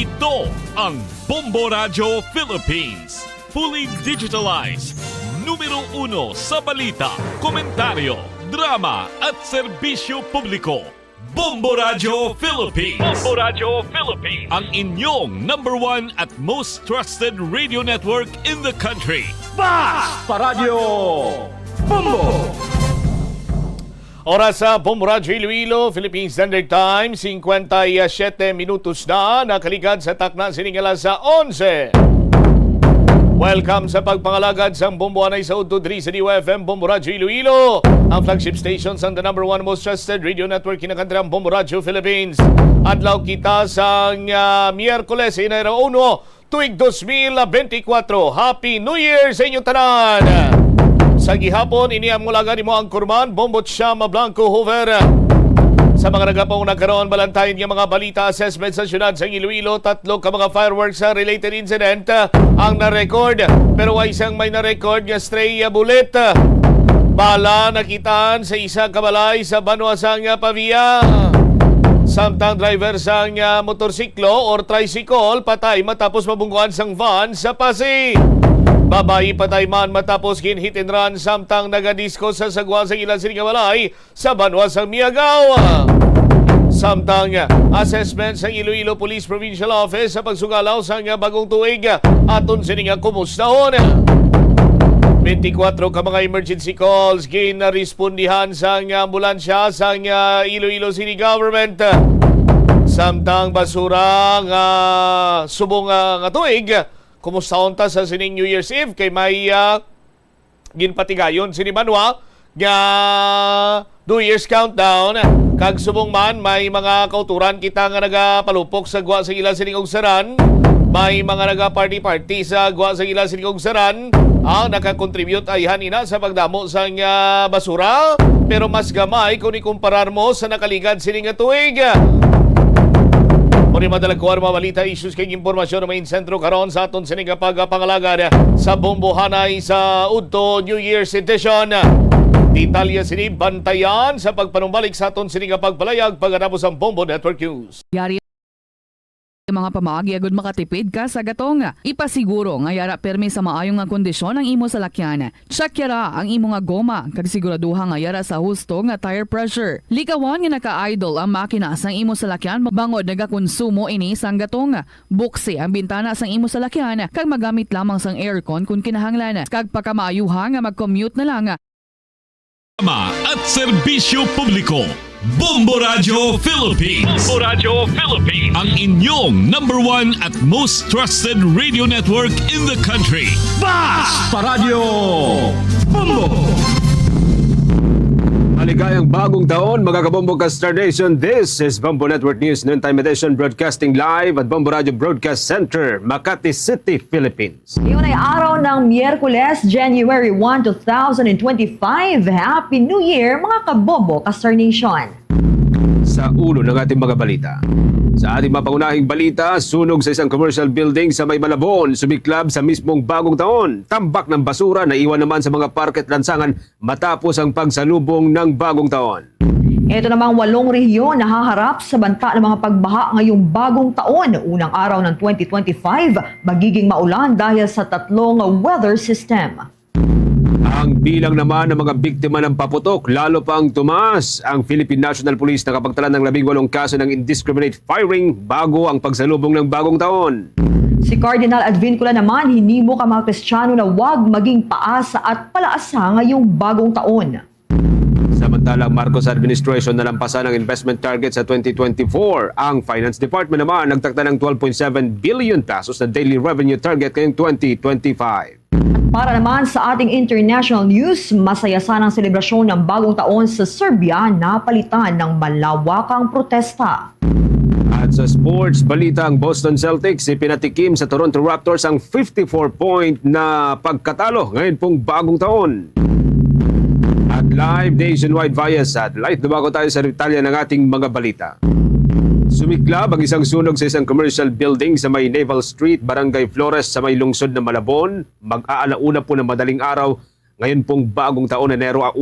Ito ang Bombo Radio Philippines. Fully digitalized. Numero 1 sa balita, komentaryo, drama at serbisyo publiko. Bombo Radio Philippines. Bombo Radio Philippines. Ang inyong #1 at most trusted radio network in the country. Basta Radio Bombo! Oras sa Bombo Radio Iloilo, Philippine Standard Time, 57 minutos na, nakaligad sa takna siningala sa 11. Welcome sa pagpangalagad sa Bombo Anay sa Ududri sa DWFM Bombo Radio Iloilo, ang flagship station sa the #1 most trusted radio network kinakandrang Bombo Radio Philippines. Adlaw kita sa Miyerkules, Enero 1, tuig 2024. Happy New Year sa inyong tanan! Sa gihapon, iniang mulaga ni mo ang kurman, Bombot Shama Blanco Hoover. Sa mga nagapong nagkaroon balantayin ng mga balita assessment sa syudad sa Iloilo, 3 ka mga fireworks sa related incident ang na-record. Pero isang may na-record nga stray bullet. Bala nakitaan sa isa kabalay sa Banuasang Pavia. Samtang driver sang motorsiklo or tricycle patay matapos mabungguan sang van sa Pasig. Babayi patay man matapos hit and run samtang nagadisco sa sagwa sa ilan sinigabalay sa Banuasang Miagaw. Samtang assessment sa Iloilo Police Provincial Office sa pagsugalaw sa bagong tuig aton sininga kumustahon. 24 ka mga emergency calls ginarespondihan sa ambulansya sa Iloilo City Government. Samtang basura nga subong nga tuig, kumusta onta sa sining New Year's Eve kay may ginpatigayon sini Manwa nga New Year's countdown. Kag subong man may mga kauturan kita nga nagapalupok sa gwa sa ilang sining ugsaran. May mga naga-party-party sa gwa sa ilang sining ugsaran. Ang nakakontribute ay hanina sa pagdamo sa basura. Pero mas gamay kung ikumparar mo sa nakaligad sining nga tuig. Muli madalagkuhan mabalita issues kay impormasyon na main sentro karon sa aton sining pagpangalagad sa Bombohanay sa Udto New Year's Edition. Detalye sini bantayan sa pagpanumbalik sa aton sining pagpalayag pagkatapos ang Bombo Network News. Yari mga pamagi agud makatipid ka sa gatong. Ipasiguro nga yara permi sa maayong nga kondisyon ang imo salakyan. Check yara ang imo nga goma kag siguraduha nga yara sa husto nga tire pressure. Likawan nga naka-idle ang makina sang imo salakyan bangod nagakonsumo ini sang gatong. Buksi ang bintana sang imo salakyan kag magamit lamang sang aircon kung kinahanglan. Kag pagkamaayuha nga mag-commute na lang. At serbisyo publiko. Bombo Radio Philippines. Bombo Radio Philippines. Ang inyong #1 at most trusted radio network in the country. Basta Radio Bombo! Maligayang bagong taon, mga kabombo ka Star Nation. This is Bombo Network News Noontime Edition, broadcasting live at Bombo Radio Broadcast Center, Makati City, Philippines. Ngayon ay araw ng Miyerkules, January 1, 2025. Happy New Year, mga kabombo ka Star Nation. Sa ulo ng ating mga balita. Sa ating mapangunahing balita, sunog sa isang commercial building sa May Malabon, sumiklab sa mismong bagong taon. Tambak ng basura na iwan naman sa mga parket lansangan matapos ang pagsalubong ng bagong taon. Ito namang 8 rehiyon na haharap sa banta ng mga pagbaha ngayong bagong taon. Unang araw ng 2025, magiging maulan dahil sa 3 weather system. Ang bilang naman ng mga biktima ng paputok lalo pang tumaas. Ang Philippine National Police nakapagtala ng 18 kaso ng indiscriminate firing bago ang pagsalubong ng bagong taon. Si Cardinal Advincula naman hinimo ka mga Kristiyano na huwag maging paasa at palaasa ngayong bagong taon. Samantalang Marcos administration nalampasan ang investment target sa 2024. Ang Finance Department naman nagtakda ng 12.7 billion pesos na daily revenue target ngayong 2025. Para naman sa ating international news, masaya sanang selebrasyon ng bagong taon sa Serbia na palitan ng malawakang protesta. At sa sports balita, ang Boston Celtics ipinatikim sa Toronto Raptors ang 54-point na pagkatalo ngayon pong bagong taon. At live nationwide via satellite, dumako tayo sa detalye ng ating mga balita. Sumiklab ang isang sunog sa isang commercial building sa may Naval Street, Barangay Flores sa may lungsod ng Malabon. Mag-aalauna po ng madaling araw, ngayon pong bagong taon, Enero 1.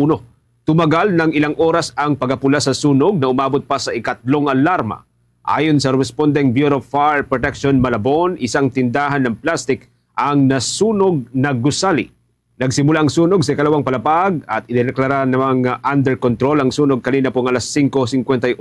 Tumagal ng ilang oras ang pagapula sa sunog na umabot pa sa ikatlong alarma. Ayon sa responding Bureau of Fire Protection Malabon, isang tindahan ng plastik ang nasunog na gusali. Nagsimula ang sunog sa ikalawang palapag at inideklara namang under control ang sunog kanina pong alas 5:58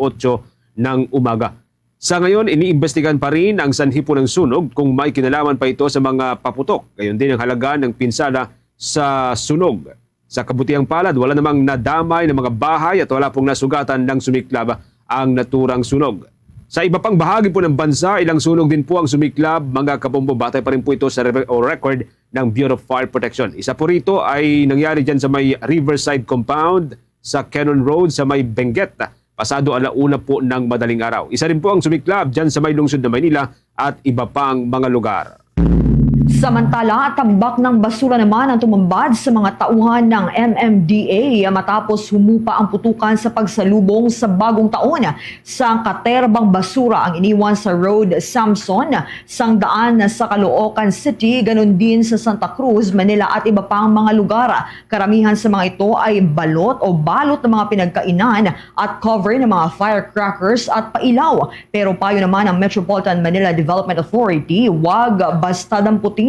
ng umaga. Sa ngayon, iniimbestigan pa rin ang sanhi po ng sunog kung may kinalaman pa ito sa mga paputok. Gayon din ang halaga ng pinsala sa sunog. Sa kabutihang palad, wala namang nadamay ng mga bahay at wala pong nasugatan ng sumiklab ang naturang sunog. Sa iba pang bahagi po ng bansa, ilang sunog din po ang sumiklab, mga kabombo. Batay pa rin po ito sa record ng Bureau of Fire Protection. Isa po rito ay nangyari dyan sa may Riverside Compound sa Cannon Road sa may Benguet, pasado 1:00 po ng madaling araw. Isa rin po ang sumiklab dyan sa may lungsod ng Maynila at iba pang mga lugar. Samantala, tambak ng basura naman ang tumambad sa mga tauhan ng MMDA matapos humupa ang putukan sa pagsalubong sa bagong taon. Sa katerbang basura ang iniwan sa Road Samson, Sangdaan sa Caloocan City, ganun din sa Santa Cruz, Manila at iba pang mga lugar. Karamihan sa mga ito ay balot ng mga pinagkainan at cover ng mga firecrackers at pailaw. Pero payo naman ng Metropolitan Manila Development Authority, wag basta damputin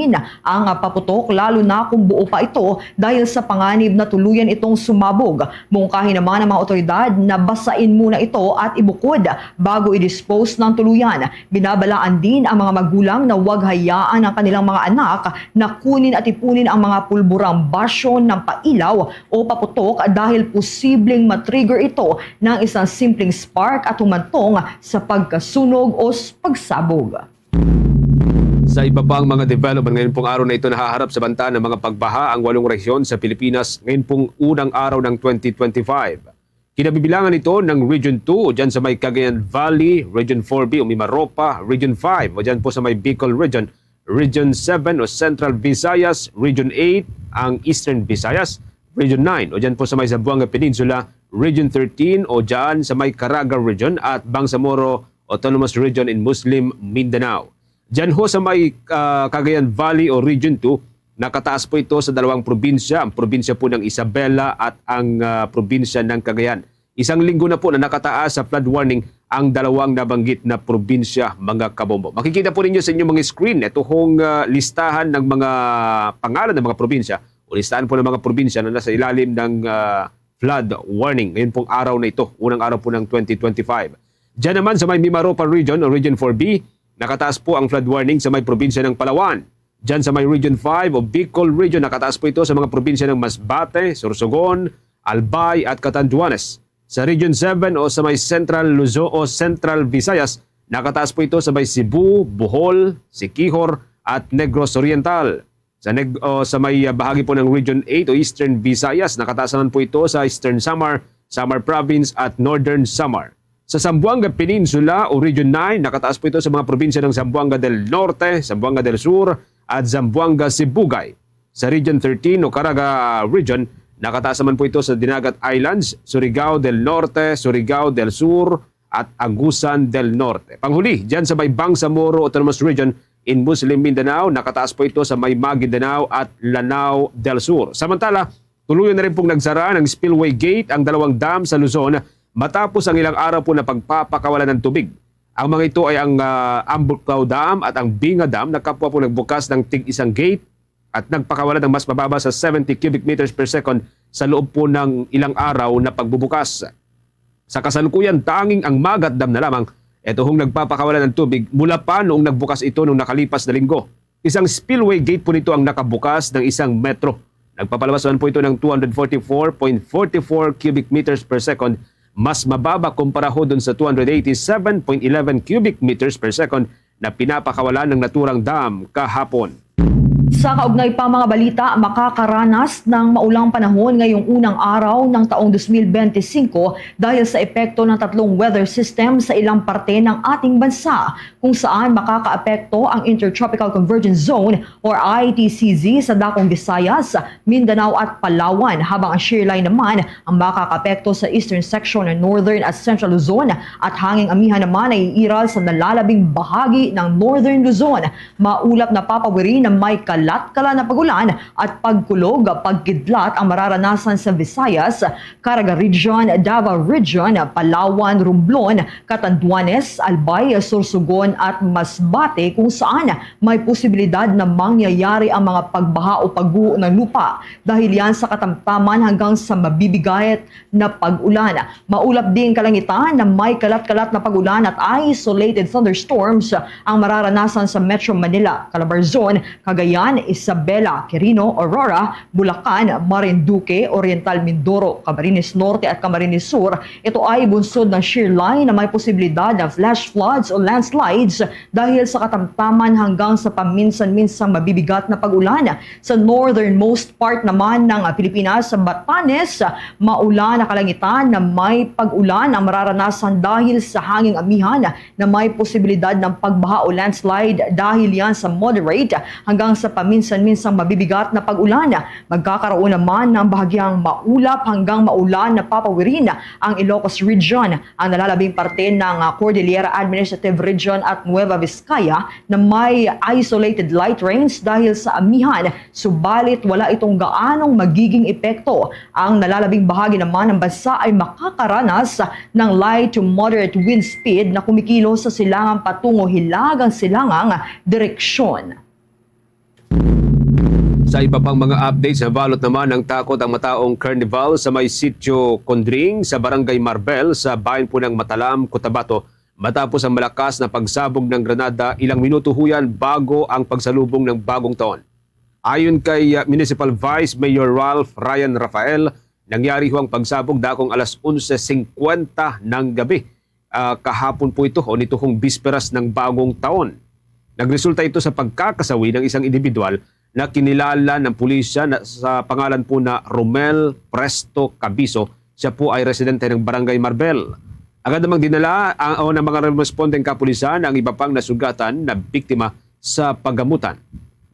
ang paputok lalo na kung buo pa ito dahil sa panganib na tuluyan itong sumabog. Mungkahi naman ng mga otoridad na basain muna ito at ibukod bago i-dispose ng tuluyan. Binabalaan din ang mga magulang na huwag hayaan ang kanilang mga anak na kunin at ipunin ang mga pulburang basyo ng pailaw o paputok dahil posibleng matrigger ito ng isang simpleng spark at humantong sa pagkasunog o pagsabog. Sa iba pang mga development ngayon pong araw na ito, nahaharap sa banta ng mga pagbaha ang 8 rehiyon sa Pilipinas ngayon pong unang araw ng 2025. Kinabibilangan ito ng Region 2 dyan sa may Cagayan Valley, Region 4B o Mimaropa, Region 5 o dyan po sa may Bicol Region, Region 7 o Central Visayas, Region 8 ang Eastern Visayas, Region 9 o dyan po sa may Zamboanga Peninsula, Region 13 o dyan sa may Caraga Region at Bangsamoro Autonomous Region in Muslim Mindanao. Diyan ho sa may Cagayan Valley o Region 2, nakataas po ito sa dalawang probinsya, ang probinsya po ng Isabela at ang probinsya ng Cagayan. Isang linggo na po na nakataas sa flood warning ang dalawang nabanggit na probinsya, mga kabombo. Makikita po ninyo sa inyong mga screen ito hong listahan ng mga pangalan ng mga probinsya o listahan po ng mga probinsya na nasa ilalim ng flood warning. Ngayon pong araw na ito, unang araw po ng 2025. Diyan naman sa may Mimaropa Region o Region 4B, nakataas po ang flood warning sa may probinsya ng Palawan. Diyan sa may Region 5 o Bicol Region, nakataas po ito sa mga probinsya ng Masbate, Sorsogon, Albay at Catanduanes. Sa Region 7 o sa may Central Luzon o Central Visayas, nakataas po ito sa may Cebu, Bohol, Siquijor at Negros Oriental. Sa may bahagi po ng Region 8 o Eastern Visayas, nakataas naman po ito sa Eastern Samar, Samar Province at Northern Samar. Sa Zamboanga Peninsula o Region 9, nakataas po ito sa mga probinsya ng Zamboanga del Norte, Zamboanga del Sur at Zamboanga Sibugay. Sa Region 13 o Caraga Region, nakataas naman po ito sa Dinagat Islands, Surigao del Norte, Surigao del Sur at Agusan del Norte. Panghuli, dyan sa may Bangsamoro Autonomous Region in Muslim Mindanao, nakataas po ito sa may Maguindanao at Lanao del Sur. Samantala, tuluyan na rin pong nagsara ng Spillway Gate ang dalawang dam sa Luzon matapos ang ilang araw po na pagpapakawalan ng tubig. Ang mga ito ay ang Ambucao Dam at ang Binga Dam na kapwa po nagbukas ng tig-isang gate at nagpakawalan ng mas mababa sa 70 cubic meters per second sa loob po ng ilang araw na pagbubukas. Sa kasalukuyan, tanging ang Magat Dam na lamang ito hong nagpapakawalan ng tubig mula pa noong nagbukas ito noong nakalipas na linggo. Isang spillway gate po nito ang nakabukas ng 1 metro. Nagpapalabas naman po ito ng 244.44 cubic meters per second, mas mababa kumpara ho dun sa 287.11 cubic meters per second na pinapakawalan ng naturang dam kahapon. Sa kaugnay pa mga balita, makakaranas ng maulang panahon ngayong unang araw ng taong 2025 dahil sa epekto ng 3 weather system sa ilang parte ng ating bansa, kung saan makakaapekto ang Intertropical Convergence Zone or ITCZ sa Dakong Visayas, Mindanao at Palawan, habang ang shear line naman ang makakaapekto sa eastern section ng Northern at Central Luzon at hanging amihan naman ay iiral sa nalalabing bahagi ng Northern Luzon. Maulap na papawiri na may kalat-kala na pagulan at pagkulog, pagkidlat ang mararanasan sa Visayas, Caraga Region, Davao Region, Palawan, Romblon, Catanduanes, Albay, Sorsogon at Masbate kung saan may posibilidad na mangyayari ang mga pagbaha o pagguho ng lupa dahil yan sa katamtaman hanggang sa mabibigayat na pag-ulan. Maulap din kalangitan na may kalat-kalat na pag-ulan at isolated thunderstorms ang mararanasan sa Metro Manila, Calabarzon, Cagayan, Isabela, Quirino, Aurora, Bulacan, Marinduque, Oriental Mindoro, Camarines Norte at Camarines Sur. Ito ay bunsod ng shear line na may posibilidad ng flash floods o landslides dahil sa katamtaman hanggang sa paminsan-minsang mabibigat na pag-ulan. Sa northernmost part naman ng Pilipinas, sa Batanes, maulan na kalangitan na may pag-ulan ang mararanasan dahil sa hanging amihan na may posibilidad ng pagbaha o landslide dahil yan sa moderate hanggang sa paminsan-minsang mabibigat na pag-ulan. Magkakaroon naman ng bahagyang maulap hanggang maulan na papawirin ang Ilocos Region, ang nalalabing parte ng Cordillera Administrative Region at Nueva Vizcaya na may isolated light rains dahil sa amihan, subalit wala itong gaanong magiging epekto. Ang nalalabing bahagi naman ng bansa ay makakaranas ng light to moderate wind speed na kumikilos sa silangang patungo hilagang silangang direksyon. Sa iba pang mga updates, nabalot naman ng takot ang mataong carnival sa may sitio Condring sa Barangay Marbel sa bayan po ng Matalam, Cotabato matapos ang malakas na pagsabog ng granada ilang minuto huyan bago ang pagsalubong ng bagong taon. Ayon kay Municipal Vice Mayor Ralph Ryan Rafael, nangyari ho ang pagsabog dakong alas 11:50 ng gabi. Kahapon po ito o nito hong bisperas ng bagong taon. Nagresulta ito sa pagkakasawi ng isang individual na kinilala ng pulisya sa pangalan po na Romel Presto Cabiso. Siya po ay residente ng Barangay Marbel. Agad namang dinala ng mga respondeng kapulisan ang iba pang nasugatan na biktima sa paggamutan.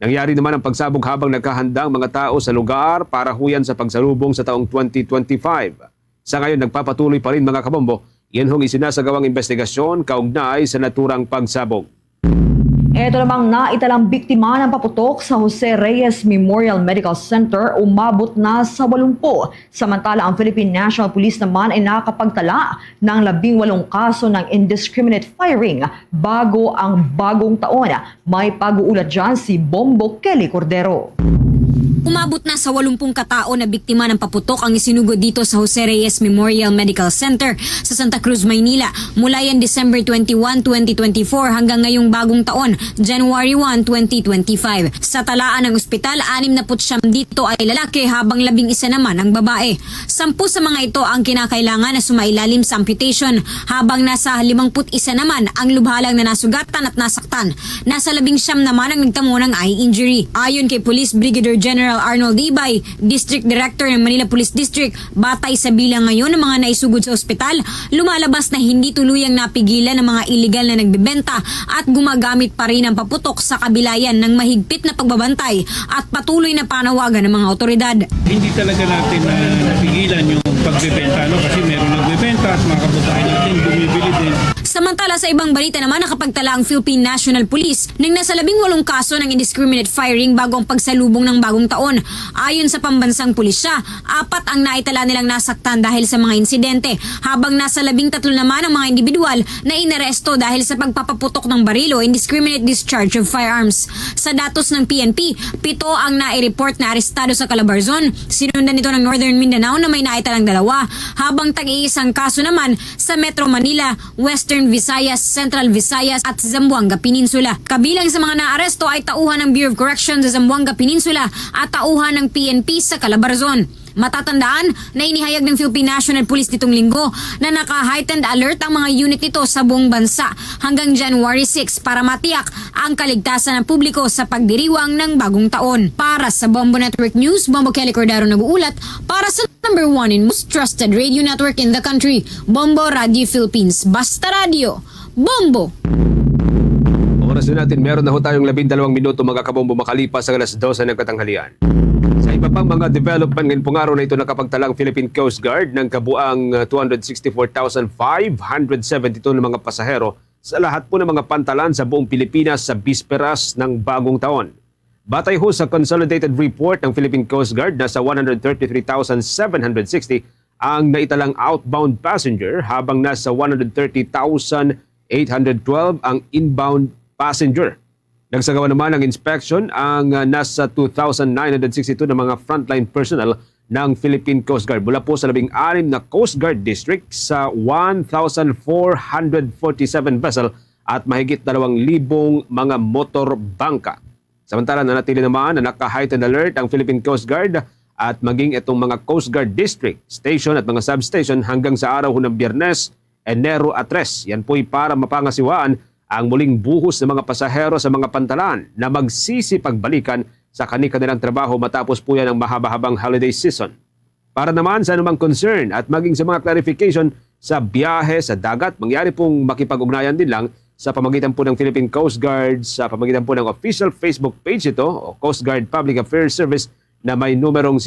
Nangyari naman ang pagsabog habang nagkahanda ang mga tao sa lugar para huyan sa pagsalubong sa taong 2025. Sa ngayon, nagpapatuloy pa rin mga kabombo. Yan hong isinasagawang investigasyon kaugnay sa naturang pagsabog. Ito namang naitalang biktima ng paputok sa Jose Reyes Memorial Medical Center umabot na sa 80. Samantala, ang Philippine National Police naman ay nakapagtala ng 18 kaso ng indiscriminate firing bago ang bagong taon. May pag-uulat dyan si Bombo Kelly Cordero. Umabot na sa 80 katao na biktima ng paputok ang isinugod dito sa Jose Reyes Memorial Medical Center sa Santa Cruz, Maynila mula yan December 21, 2024 hanggang ngayong bagong taon, January 1, 2025. Sa talaan ng ospital, 69 dito ay lalaki habang 11 naman ang babae. 10 sa mga ito ang kinakailangan na sumailalim sa amputation habang nasa 51 naman ang lubhalang na nasugatan at nasaktan. Nasa 19 naman ang nagtamo ng eye injury. Ayon kay Police Brigadier General Arnold Ibay, District Director ng Manila Police District, batay sa bilang ngayon ng mga naisugod sa ospital, lumalabas na hindi tuluyang napigilan ng mga illegal na nagbebenta at gumagamit pa rin ng paputok sa kabilayan ng mahigpit na pagbabantay at patuloy na panawagan ng mga otoridad. Hindi talaga natin napigilan yung pagbebenta kasi meron nagbebenta at mga kababayan natin bumibili din. Samantala sa ibang balita naman, nakapagtala ang Philippine National Police ng nasa 18 kaso ng indiscriminate firing bago ang pagsalubong ng bagong taon. Ayon sa pambansang pulisya, 4 ang naitala nilang nasaktan dahil sa mga insidente, habang nasa 13 naman ang mga individual na inaresto dahil sa pagpapaputok ng baril o indiscriminate discharge of firearms. Sa datos ng PNP, 7 ang nai-report na arestado sa Calabarzon, sinundan nito ng Northern Mindanao na may naitalang 2, habang tag-iisang kaso naman sa Metro Manila, Western Visayas, Central Visayas at Zamboanga Peninsula. Kabilang sa mga naaresto ay tauhan ng Bureau of Corrections sa Zamboanga Peninsula at tauhan ng PNP sa Calabarzon. Matatandaan na inihayag ng Philippine National Police nitong linggo na naka-heightened alert ang mga unit nito sa buong bansa hanggang January 6 para matiyak ang kaligtasan ng publiko sa pagdiriwang ng bagong taon. Para sa Bombo Network News, Bombo Kelly Cordero nag-uulat para sa number 1 in most trusted radio network in the country, Bombo Radio Philippines. Basta Radio, Bombo! Oras na natin, meron na ho tayong 12 minuto mga kabombo makalipas sa alas 12 ng katanghalian. Sa iba pang mga development ngayong pong araw na ito, nakapagtala ang Philippine Coast Guard ng kabuang 264,572 na mga pasahero sa lahat po ng mga pantalan sa buong Pilipinas sa bisperas ng bagong taon. Batay ho sa consolidated report ng Philippine Coast Guard, nasa 133,760 ang naitalang outbound passenger habang nasa 130,812 ang inbound passenger. Nagsagawa naman ng inspection ang nasa 2,962 na mga frontline personnel ng Philippine Coast Guard mula po sa 16 na Coast Guard district sa 1,447 vessel at mahigit 2,000 mga motor bangka. Samantala, nanatili naman na naka-heightened alert ang Philippine Coast Guard at maging itong mga Coast Guard District, Station at mga Substation hanggang sa araw ng Biyernes, Enero 3. Yan po'y para mapangasiwaan ang muling buhos ng mga pasahero sa mga pantalan na magsisipagbalikan sa kanilang trabaho matapos po yan ang mahaba-habang holiday season. Para naman sa anumang concern at maging sa mga clarification sa biyahe sa dagat, mangyari pong makipag-ugnayan din lang sa pamagitan po ng Philippine Coast Guard, sa pamagitan po ng official Facebook page ito o Coast Guard Public Affairs Service na may numerong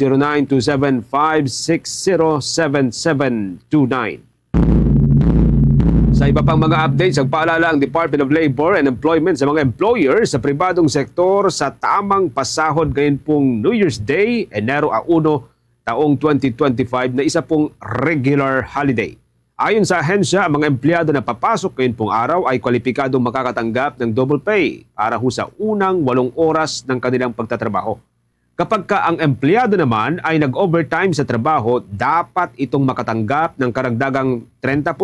0927-560-7729. Sa iba pang mga updates, ang paalala ang Department of Labor and Employment sa mga employer sa pribadong sektor sa tamang pasahod ngayon pong New Year's Day, Enero 1, taong 2025 na isa pong regular holiday. Ayon sa ahensya, ang mga empleyado na papasok ngayon pong araw ay kwalipikadong makakatanggap ng double pay para ho sa unang 8 oras ng kanilang pagtatrabaho. Kapag ka ang empleyado naman ay nag-overtime sa trabaho, dapat itong makatanggap ng karagdagang 30%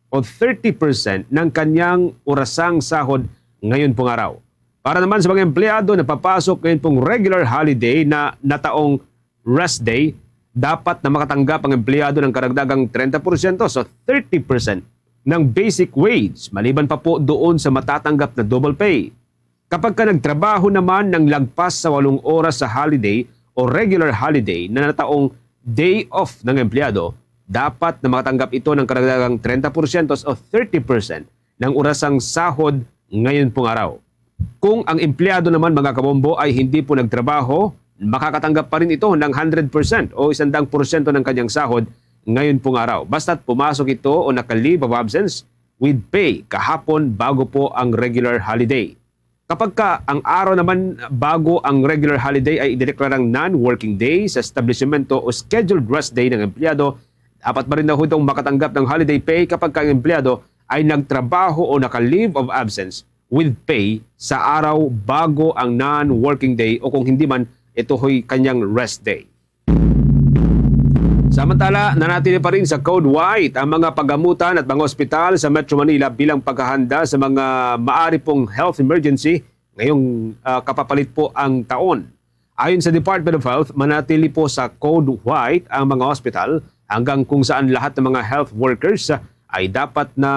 o 30% ng kanyang orasang sahod ngayon pong araw. Para naman sa mga empleyado na papasok ngayon pong regular holiday na nataong rest day, dapat na makatanggap ang empleyado ng karagdagang 30% so 30% ng basic wage, maliban pa po doon sa matatanggap na double pay. Kapag ka nagtrabaho naman ng lagpas sa 8 oras sa holiday o regular holiday na nataong day off ng empleyado, dapat na makatanggap ito ng karagdagang 30% o 30% ng orasang sahod ngayon pong araw. Kung ang empleyado naman mga kabombo ay hindi po nagtrabaho, makakatanggap pa rin ito ng 100% o 100% ng kanyang sahod ngayon pong araw. Basta't pumasok ito o naka-leave of absence with pay kahapon bago po ang regular holiday. Kapag ka ang araw naman bago ang regular holiday ay ideklarang non-working day sa establishmento o scheduled rest day ng empleyado, dapat pa rin na itong makatanggap ng holiday pay kapag ka ang empleyado ay nagtrabaho o naka-leave of absence with pay sa araw bago ang non-working day o kung hindi man ito ho'y kanyang rest day. Samantala, nanatili pa rin sa Code White ang mga paggamutan at mga ospital sa Metro Manila bilang paghahanda sa mga maari pong health emergency ngayong kapapalit po ang taon. Ayon sa Department of Health, manatili po sa Code White ang mga ospital hanggang kung saan lahat ng mga health workers ay dapat na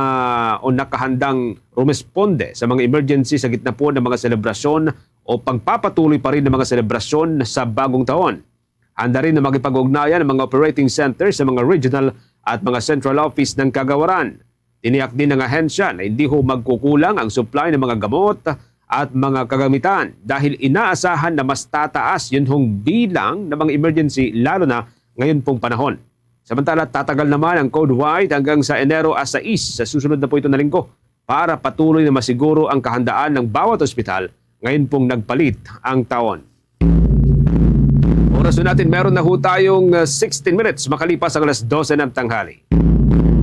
o nakahandang rumesponde sa mga emergency sa gitna po ng mga selebrasyon o pagpapatuloy pa rin ng mga selebrasyon sa bagong taon. Handa rin na makipag-ugnayan ng mga operating centers sa mga regional at mga central office ng kagawaran. Tiniyak din ng ahensya na hindi ho magkukulang ang supply ng mga gamot at mga kagamitan dahil inaasahan na mas tataas yun hong bilang ng mga emergency lalo na ngayon pong panahon. Samantala, tatagal naman ang Code White hanggang sa Enero 6 sa susunod na po ito na linggo para patuloy na masiguro ang kahandaan ng bawat ospital ngayon pong nagpalit ang taon. Oras na natin, meron na ho tayong 16 minutes makalipas ang alas 12 ng tanghali.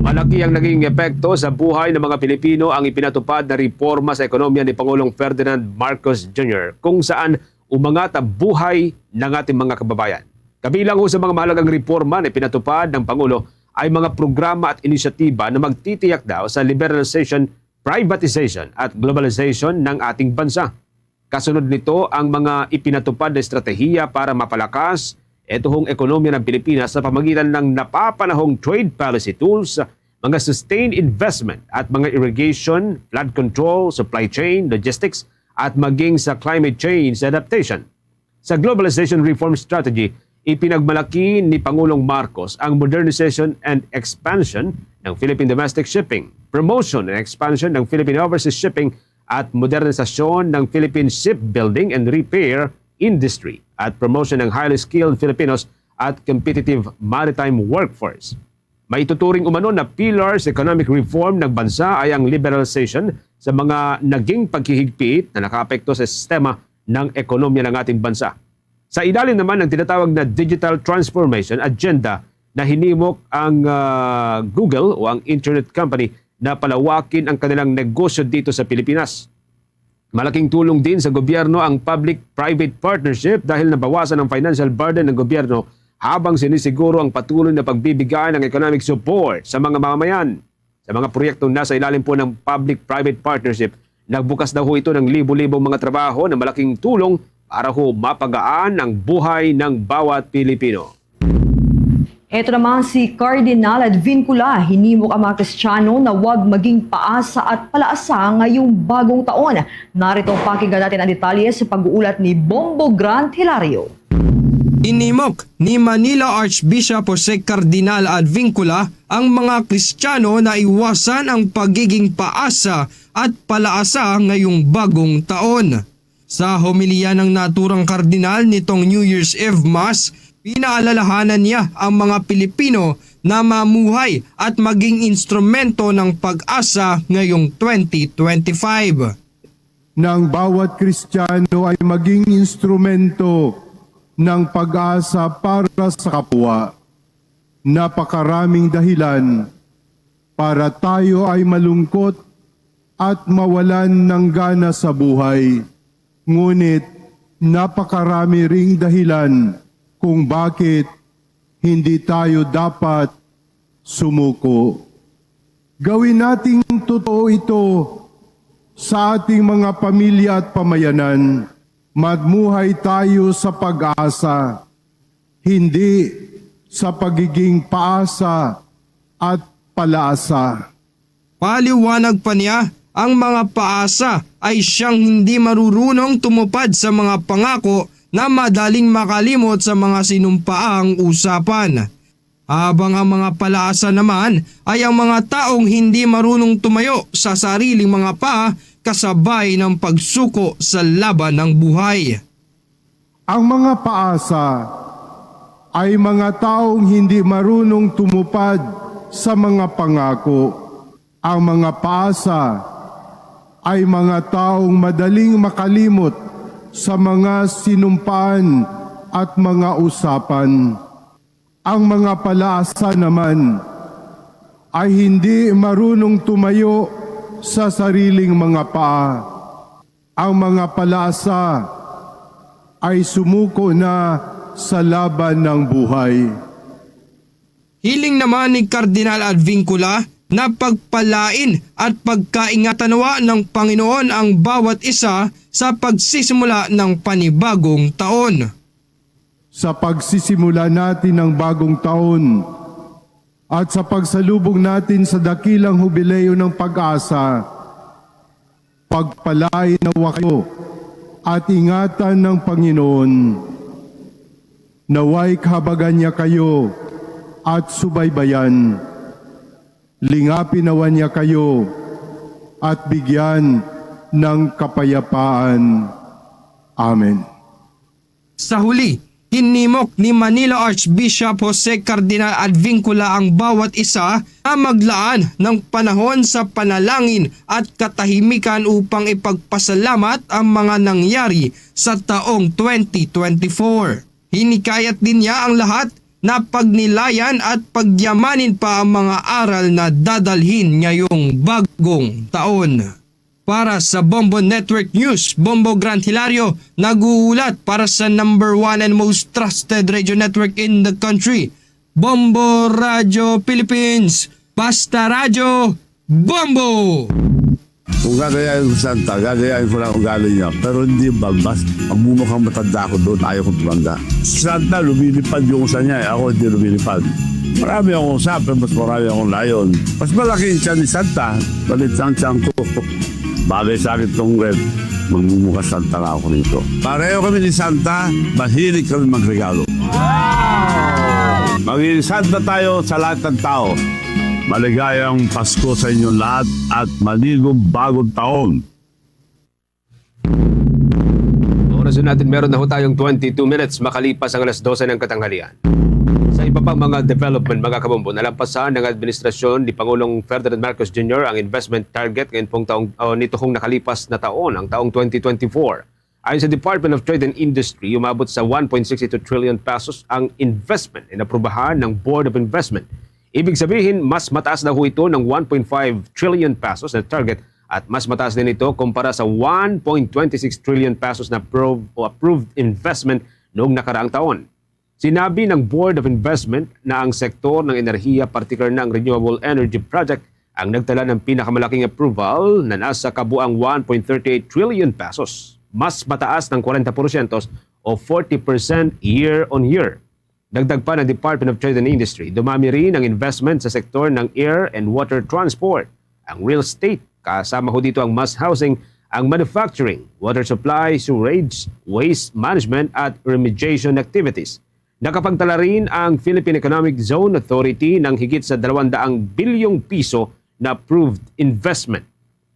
Malaki ang naging epekto sa buhay ng mga Pilipino ang ipinatupad na reforma sa ekonomiya ni Pangulong Ferdinand Marcos Jr. kung saan umangat ang buhay ng ating mga kababayan. Kabilang ho sa mga mahalagang reforma na ipinatupad ng Pangulo ay mga programa at inisyatiba na magtitiyak daw sa liberalization, privatization at globalization ng ating bansa. Kasunod nito ang mga ipinatupad na estratehiya para mapalakas itong ekonomiya ng Pilipinas sa pamagitan ng napapanahong trade policy tools, mga sustained investment at mga irrigation, flood control, supply chain, logistics at maging sa climate change adaptation. Sa globalization reform strategy, ipinagmalaki ni Pangulong Marcos ang modernization and expansion ng Philippine domestic shipping, promotion and expansion ng Philippine overseas shipping at modernisasyon ng Philippine shipbuilding and repair industry at promotion ng highly skilled Filipinos at competitive maritime workforce. Maituturing umano na pillars economic reform ng bansa ay ang liberalization sa mga naging paghihigpit na nakaapekto sa sistema ng ekonomiya ng ating bansa. Sa ilalim naman ng tinatawag na Digital Transformation Agenda na hinimok ang Google o ang internet company na palawakin ang kanilang negosyo dito sa Pilipinas. Malaking tulong din sa gobyerno ang public-private partnership dahil nabawasan ang financial burden ng gobyerno habang sinisiguro ang patuloy na pagbibigay ng economic support sa mga mamamayan. Sa mga proyektong nasa ilalim po ng public-private partnership, nagbukas daw ho ito ng libo-libong mga trabaho na malaking tulong para ho mapagaan ang buhay ng bawat Pilipino. Ito naman si Cardinal Advincula, hinimok ang mga Kristiyano na huwag maging paasa at palaasa ngayong bagong taon. Narito pakinggan natin ang detalye sa pag-uulat ni Bombo Grant Hilario. Inimok ni Manila Archbishop Jose Cardinal Advincula ang mga Kristiyano na iwasan ang pagiging paasa at palaasa ngayong bagong taon. Sa homilya ng naturang kardinal nitong New Year's Eve Mass, pinaalalahanan niya ang mga Pilipino na mamuhay at maging instrumento ng pag-asa ngayong 2025. Nang bawat Kristiyano ay maging instrumento ng pag-asa para sa kapwa. Napakaraming dahilan para tayo ay malungkot at mawalan ng gana sa buhay. Ngunit napakarami ring dahilan kung bakit hindi tayo dapat sumuko. Gawin nating totoo ito sa ating mga pamilya at pamayanan. Magmuhay tayo sa pag-asa, hindi sa pagiging paasa at palaasa. Paliwanag pa niya, ang mga paasa ay siyang hindi marurunong tumupad sa mga pangako na madaling makalimot sa mga sinumpaang usapan. Habang ang mga palaasa naman ay ang mga taong hindi marunong tumayo sa sariling mga paa kasabay ng pagsuko sa laban ng buhay. Ang mga paasa ay mga taong hindi marunong tumupad sa mga pangako. Ang mga paasa ay mga taong madaling makalimot sa mga sinumpaan at mga usapan. Ang mga palaasa naman ay hindi marunong tumayo sa sariling mga paa. Ang mga palaasa ay sumuko na sa laban ng buhay. Hiling naman ni Cardinal Advincula na pagpalain at pagkaingatan nawa ng Panginoon ang bawat isa sa pagsisimula ng panibagong taon. Sa pagsisimula natin ng bagong taon at sa pagsalubong natin sa dakilang hubileo ng pag-asa, pagpalain nawa kayo at ingatan ng Panginoon. Naway kahabagan niya kayo at subaybayan. Lingapin nawa niya kayo at bigyan ng kapayapaan. Amen. Sa huli, hinimok ni Manila Archbishop Jose Cardinal Advincula ang bawat isa na maglaan ng panahon sa panalangin at katahimikan upang ipagpasalamat ang mga nangyari sa taong 2024. Hinikayat din niya ang lahat na pagnilayan at pagyamanin pa ang mga aral na dadalhin ngayong bagong taon. Para sa Bombo Network News, Bombo Grant Hilario, nag-uulat para sa #1 and most trusted radio network in the country, Bombo Radio Philippines. Basta Radio, Bombo! Kung gagayain ko Santa, gagayain ko lang ugali niya. Pero hindi bagbas. Ang mumukhang matanda ko doon, ayaw kong tumanda. Santa, lumilipad yung usa niya. Ako hindi lumilipad. Marami akong usap, mas marami akong layon. Mas malaki yung tiyan ni Santa. Balit ang tiyan ko. Bagay sa akin itong red. Magmumukha Santa na ako nito. Pareho kami ni Santa, mahilig kami magregalo. Maging Santa tayo sa lahat ng tao. Maligayang Pasko sa inyong lahat at maligong bagong taon. Oras natin, meron na ho tayong 22 minutes makalipas ang alas 12 ng katanghalian. Sa iba pang mga development, mga kabombo, nalampasan ng administrasyon ni Pangulong Ferdinand Marcos Jr. ang investment target ngayon pong nito hong nakalipas na taon, ang taong 2024. Ayon sa Department of Trade and Industry, umabot sa 1.62 trillion pesos ang investment na naprubahan ng Board of Investment. Ibig sabihin, mas mataas na ho ito ng 1.5 trillion pesos na target at mas mataas din ito kumpara sa 1.26 trillion pesos na approved investment noong nakaraang taon. Sinabi ng Board of Investment na ang sektor ng enerhiya, particular na ang renewable energy project, ang nagtala ng pinakamalaking approval na nasa kabuang 1.38 trillion pesos. Mas mataas ng 40% o 40% year-on-year. Dagdag pa ng Department of Trade and Industry, dumami rin ang investment sa sektor ng air and water transport, ang real estate, kasama ho dito ang mass housing, ang manufacturing, water supply, sewerage, waste management at remediation activities. Nakapagtala rin ang Philippine Economic Zone Authority ng higit sa 200 bilyong piso na approved investment.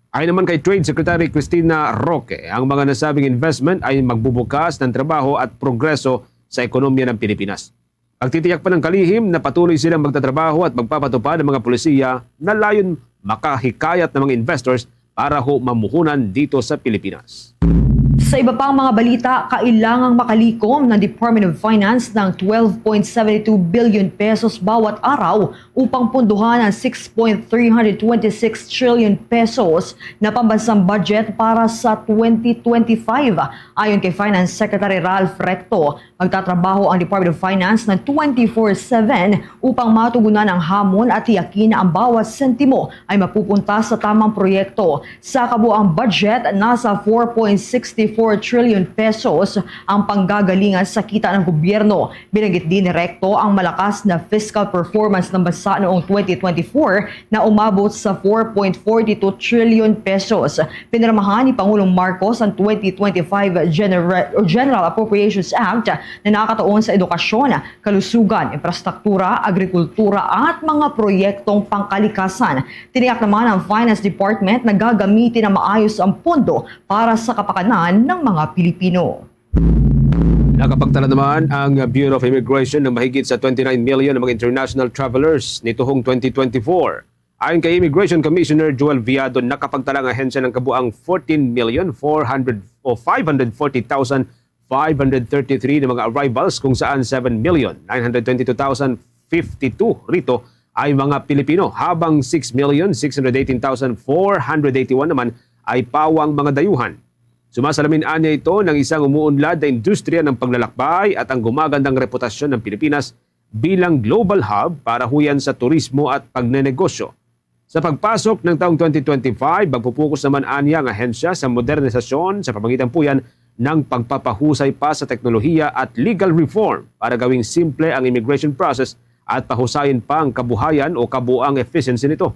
Ayon naman kay Trade Secretary Cristina Roque, ang mga nasabing investment ay magbubukas ng trabaho at progreso sa ekonomiya ng Pilipinas. Pagtitiyak pa ng kalihim na patuloy silang magtatrabaho at magpapatupad ng mga pulisiya na layon makahikayat ng mga investors para ho mamuhunan dito sa Pilipinas. Sa iba pang mga balita, kailangang makalikom ng Department of Finance ng 12.72 billion pesos bawat araw upang punduhan ang 6.326 trillion pesos na pambansang budget para sa 2025. Ayon kay Finance Secretary Ralph Recto, magtatrabaho ang Department of Finance ng 24/7 upang matugunan ang hamon at tiyakin na ang bawat sentimo ay mapupunta sa tamang proyekto. Sa kabuang budget, nasa 4.64 trillion pesos ang panggagalingan sa kita ng gobyerno. Binanggit din ni Recto ang malakas na fiscal performance ng bansa noong 2024 na umabot sa 4.42 trillion pesos. Pinirmahan ni Pangulong Marcos ang 2025 General Appropriations Act na nakatuon sa edukasyon, kalusugan, infrastruktura, agrikultura at mga proyektong pangkalikasan. Tiniyak naman ang Finance Department na gagamitin na maayos ang pondo para sa kapakanan ng mga Pilipino. Nakapagtala naman ang Bureau of Immigration ng mahigit sa 29 million ng mga international travelers nitong 2024. Ayon kay Immigration Commissioner Joel Viado, nakapagtala ang ahensya ng kabuang 14,540,533 na mga arrivals kung saan 7,922,052 rito ay mga Pilipino habang 6,618,481 naman ay pawang mga dayuhan. Sumasalamin niya ito ng isang umuunlad na industriya ng paglalakbay at ang gumagandang reputasyon ng Pilipinas bilang global hub para huyan sa turismo at pagnenegosyo. Sa pagpasok ng taong 2025, magpupukus naman niya ang ahensya sa modernisasyon sa pamamagitan po yan ng pagpapahusay pa sa teknolohiya at legal reform para gawing simple ang immigration process at pahusayin pa ang kabuhayan o kabuang efficiency nito.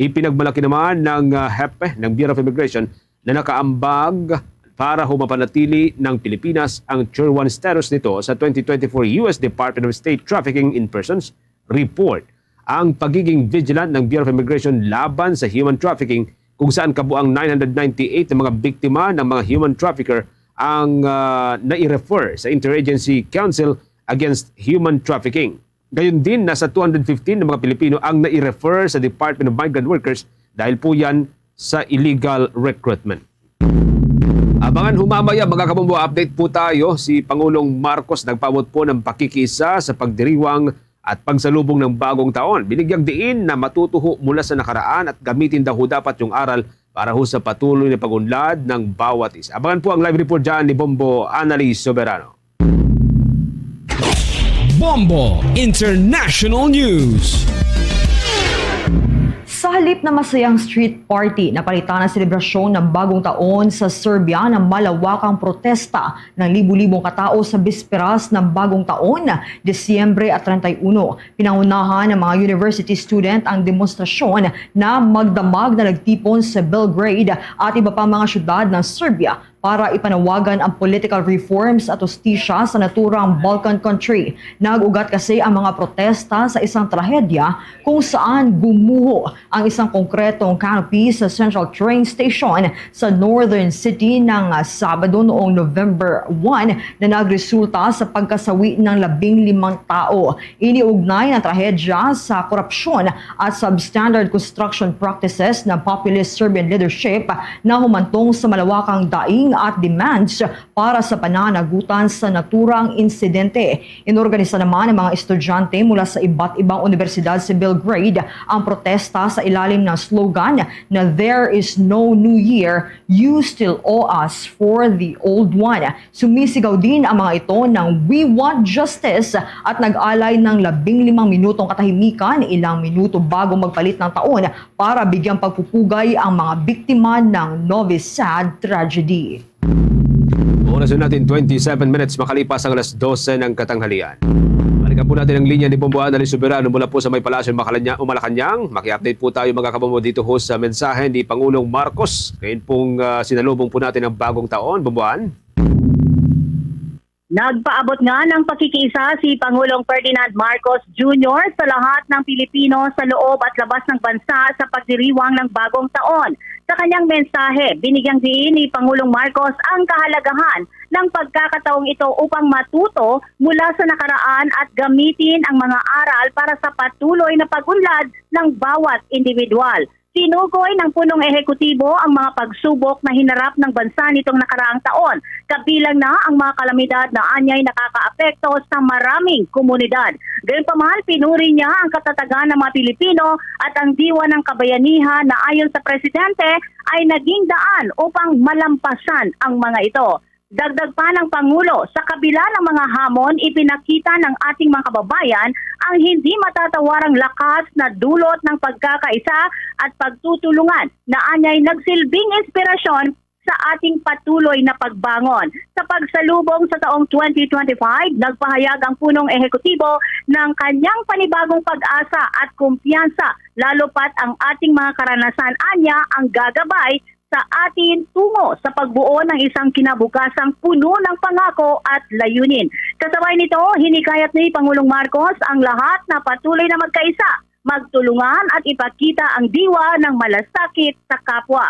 Ipinagmalaki naman ng HEPE ng Bureau of Immigration na nakaambag para humapanatili ng Pilipinas ang Tier 1 status nito sa 2024 U.S. Department of State Trafficking in Persons Report. Ang pagiging vigilant ng Bureau of Immigration laban sa human trafficking kung saan kabuang 998 na mga biktima ng mga human trafficker ang nai-refer sa Interagency Council Against Human Trafficking. Gayon din, nasa 215 na mga Pilipino ang nai-refer sa Department of Migrant Workers dahil po yan sa illegal recruitment. Abangan humamaya mga kabombo, update po tayo. Si Pangulong Marcos nagpamot po ng pakikisa sa pagdiriwang at pagsalubong ng bagong taon. Binigyang diin na matutuho mula sa nakaraan at gamitin daw dapat yung aral para ho sa patuloy na pagunlad ng bawat isa. Abangan po ang live report dyan ni Bombo Annalise Soberano. Bombo International News. Sa halip na masayang street party, napalitan ang selebrasyon ng bagong taon sa Serbia ng malawakang protesta ng libu-libong katao sa bisperas ng bagong taon, Disyembre at 31. Pinangunahan ng mga university student ang demonstrasyon na magdamag na nagtipon sa Belgrade at iba pang mga syudad ng Serbia para ipanawagan ang political reforms at hustisya sa naturang Balkan country. Nag-ugat kasi ang mga protesta sa isang trahedya kung saan gumuho ang isang konkretong canopy sa Central Train Station sa Northern City ng Sabado noong November 1 na nagresulta sa pagkasawi ng 15 tao. Iniugnay ng trahedya sa korupsyon at substandard construction practices ng populist Serbian leadership na humantong sa malawakang daing at demands para sa pananagutan sa naturang insidente. Inorganisa naman ng mga estudyante mula sa iba't ibang universidad sa Belgrade ang protesta sa ilalim ng slogan na "There is no new year, you still owe us for the old one." Sumisigaw din ang mga ito ng "We want justice" at nag-alay ng 15 minutong katahimikan ilang minuto bago magpalit ng taon para bigyang pagpupugay ang mga biktima ng Novi Sad tragedy. Oras na natin 27 minutes makalipas ang alas 12 ng katanghalian. Balikan po natin ang linya ni Bomboan Alice Soberano mula po sa may palasyo Malacanang. Maki-update po tayo mga kabombo dito ho sa mensahe ni Pangulong Marcos. Ngayon pong sinalubong po natin ang bagong taon. Bomboan. Nagpaabot nga ng pakikiisa si Pangulong Ferdinand Marcos Jr. sa lahat ng Pilipino sa loob at labas ng bansa sa pagdiriwang ng bagong taon. Sa kanyang mensahe, binigyang diin ni Pangulong Marcos ang kahalagahan ng pagkakataong ito upang matuto mula sa nakaraan at gamitin ang mga aral para sa patuloy na pag-unlad ng bawat individual. Tinukoy ng punong ehekutibo ang mga pagsubok na hinarap ng bansa nitong nakaraang taon, kabilang na ang mga kalamidad na anyay nakakaapekto sa maraming komunidad. Gayunpaman, pinuri niya ang katatagan ng mga Pilipino at ang diwa ng kabayanihan na ayon sa presidente ay naging daan upang malampasan ang mga ito. Dagdag pa ng Pangulo, sa kabila ng mga hamon, ipinakita ng ating mga kababayan ang hindi matatawarang lakas na dulot ng pagkakaisa at pagtutulungan na anyay nagsilbing inspirasyon sa ating patuloy na pagbangon. Sa pagsalubong sa taong 2025, nagpahayag ang punong ehekutibo ng kanyang panibagong pag-asa at kumpiyansa, lalo pat ang ating mga karanasan anya ang gagabay sa atin tungo sa pagbuo ng isang kinabukasang puno ng pangako at layunin. Kasabay nito, hinikayat ni Pangulong Marcos ang lahat na patuloy na magkaisa, magtulungan at ipakita ang diwa ng malasakit sa kapwa.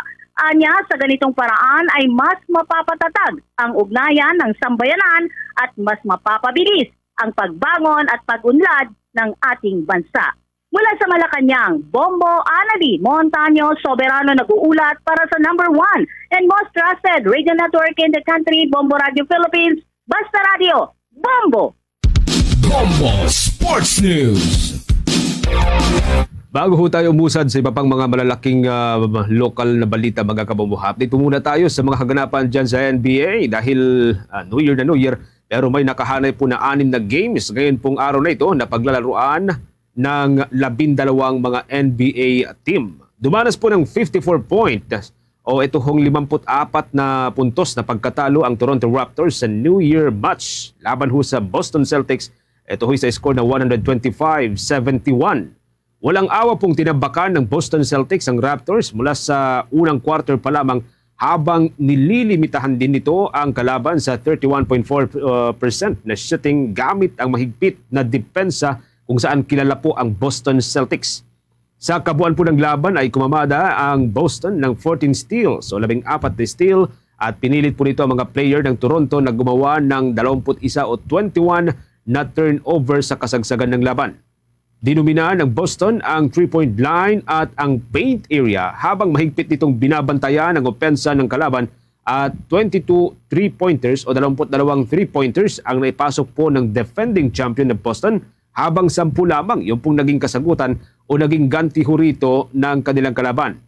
Anya, sa ganitong paraan ay mas mapapatatag ang ugnayan ng sambayanan at mas mapapabilis ang pagbangon at pag-unlad ng ating bansa. Mula sa Malacanang, Bombo Anali Montaño Soberano nag-uulat para sa number 1 and most trusted radio network in the country, Bombo Radio Philippines, Basta Radio, Bombo! Bombo Sports News. Bago ho tayo umusad sa iba pang mga malalaking lokal na balita mga kabombo, update po muna tayo sa mga kaganapan dyan sa NBA dahil New Year, pero may nakahanay po na 6 na games ngayon pong araw na ito na paglalaruan ng 12 mga NBA team. Dumanas po ng 54 points o ito hong 54 na puntos na pagkatalo ang Toronto Raptors sa New Year match laban ho sa Boston Celtics. Ito ho sa score na 125-71. Walang awa pong tinabakan ng Boston Celtics ang Raptors mula sa unang quarter pa lamang habang nililimitahan din nito ang kalaban sa 31.4% na shooting gamit ang mahigpit na depensa kung saan kilala po ang Boston Celtics. Sa kabuuan po ng laban ay kumamada ang Boston ng 14 steals o 14 na steal at pinilit po nito ang mga player ng Toronto na gumawa ng 21 o 21 na turnover sa kasagsagan ng laban. Dinumina ng Boston ang 3-point line at ang paint area habang mahigpit nitong binabantayan ang opensa ng kalaban at 22 3-pointers o 22 3-pointers ang naipasok po ng defending champion ng Boston habang 10 lamang yung pong naging kasagutan o naging ganti ho rito ng kanilang kalaban.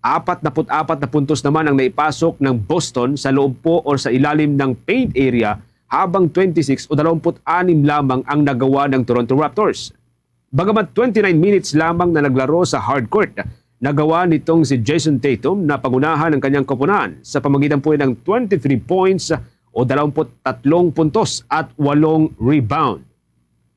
44 na puntos naman ang naipasok ng Boston sa loob po o sa ilalim ng paint area habang 26 o 26 lamang ang nagawa ng Toronto Raptors. Bagamat 29 minutes lamang na naglaro sa hardcourt, nagawa nitong si Jason Tatum na pangunahan ng kanyang koponan sa pamagitan po ng 23 points o 23 puntos at 8 rebound.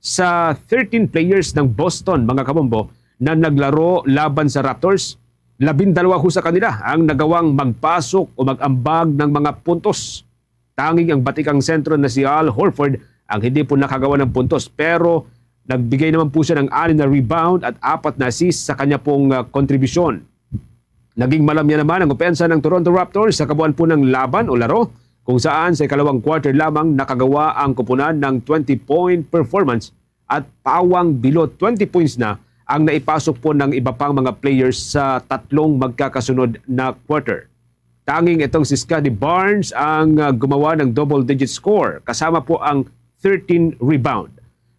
Sa 13 players ng Boston, mga kabombo, na naglaro laban sa Raptors, 12 ho sa kanila ang nagawang magpasok o mag-ambag ng mga puntos. Tanging ang batikang sentro na si Al Horford ang hindi po nakagawa ng puntos pero nagbigay naman po siya ng 6 na rebound at 4 na assist sa kanya pong kontribusyon. Naging malamya naman ang opensa ng Toronto Raptors sa kabuuan po ng laban o laro kung saan sa ikalawang quarter lamang nakagawa ang koponan ng 20-point performance at pawang below 20 points na ang naipasok po ng iba pang mga players sa tatlong magkakasunod na quarter. Tanging itong si Scottie Barnes ang gumawa ng double-digit score kasama po ang 13 rebound.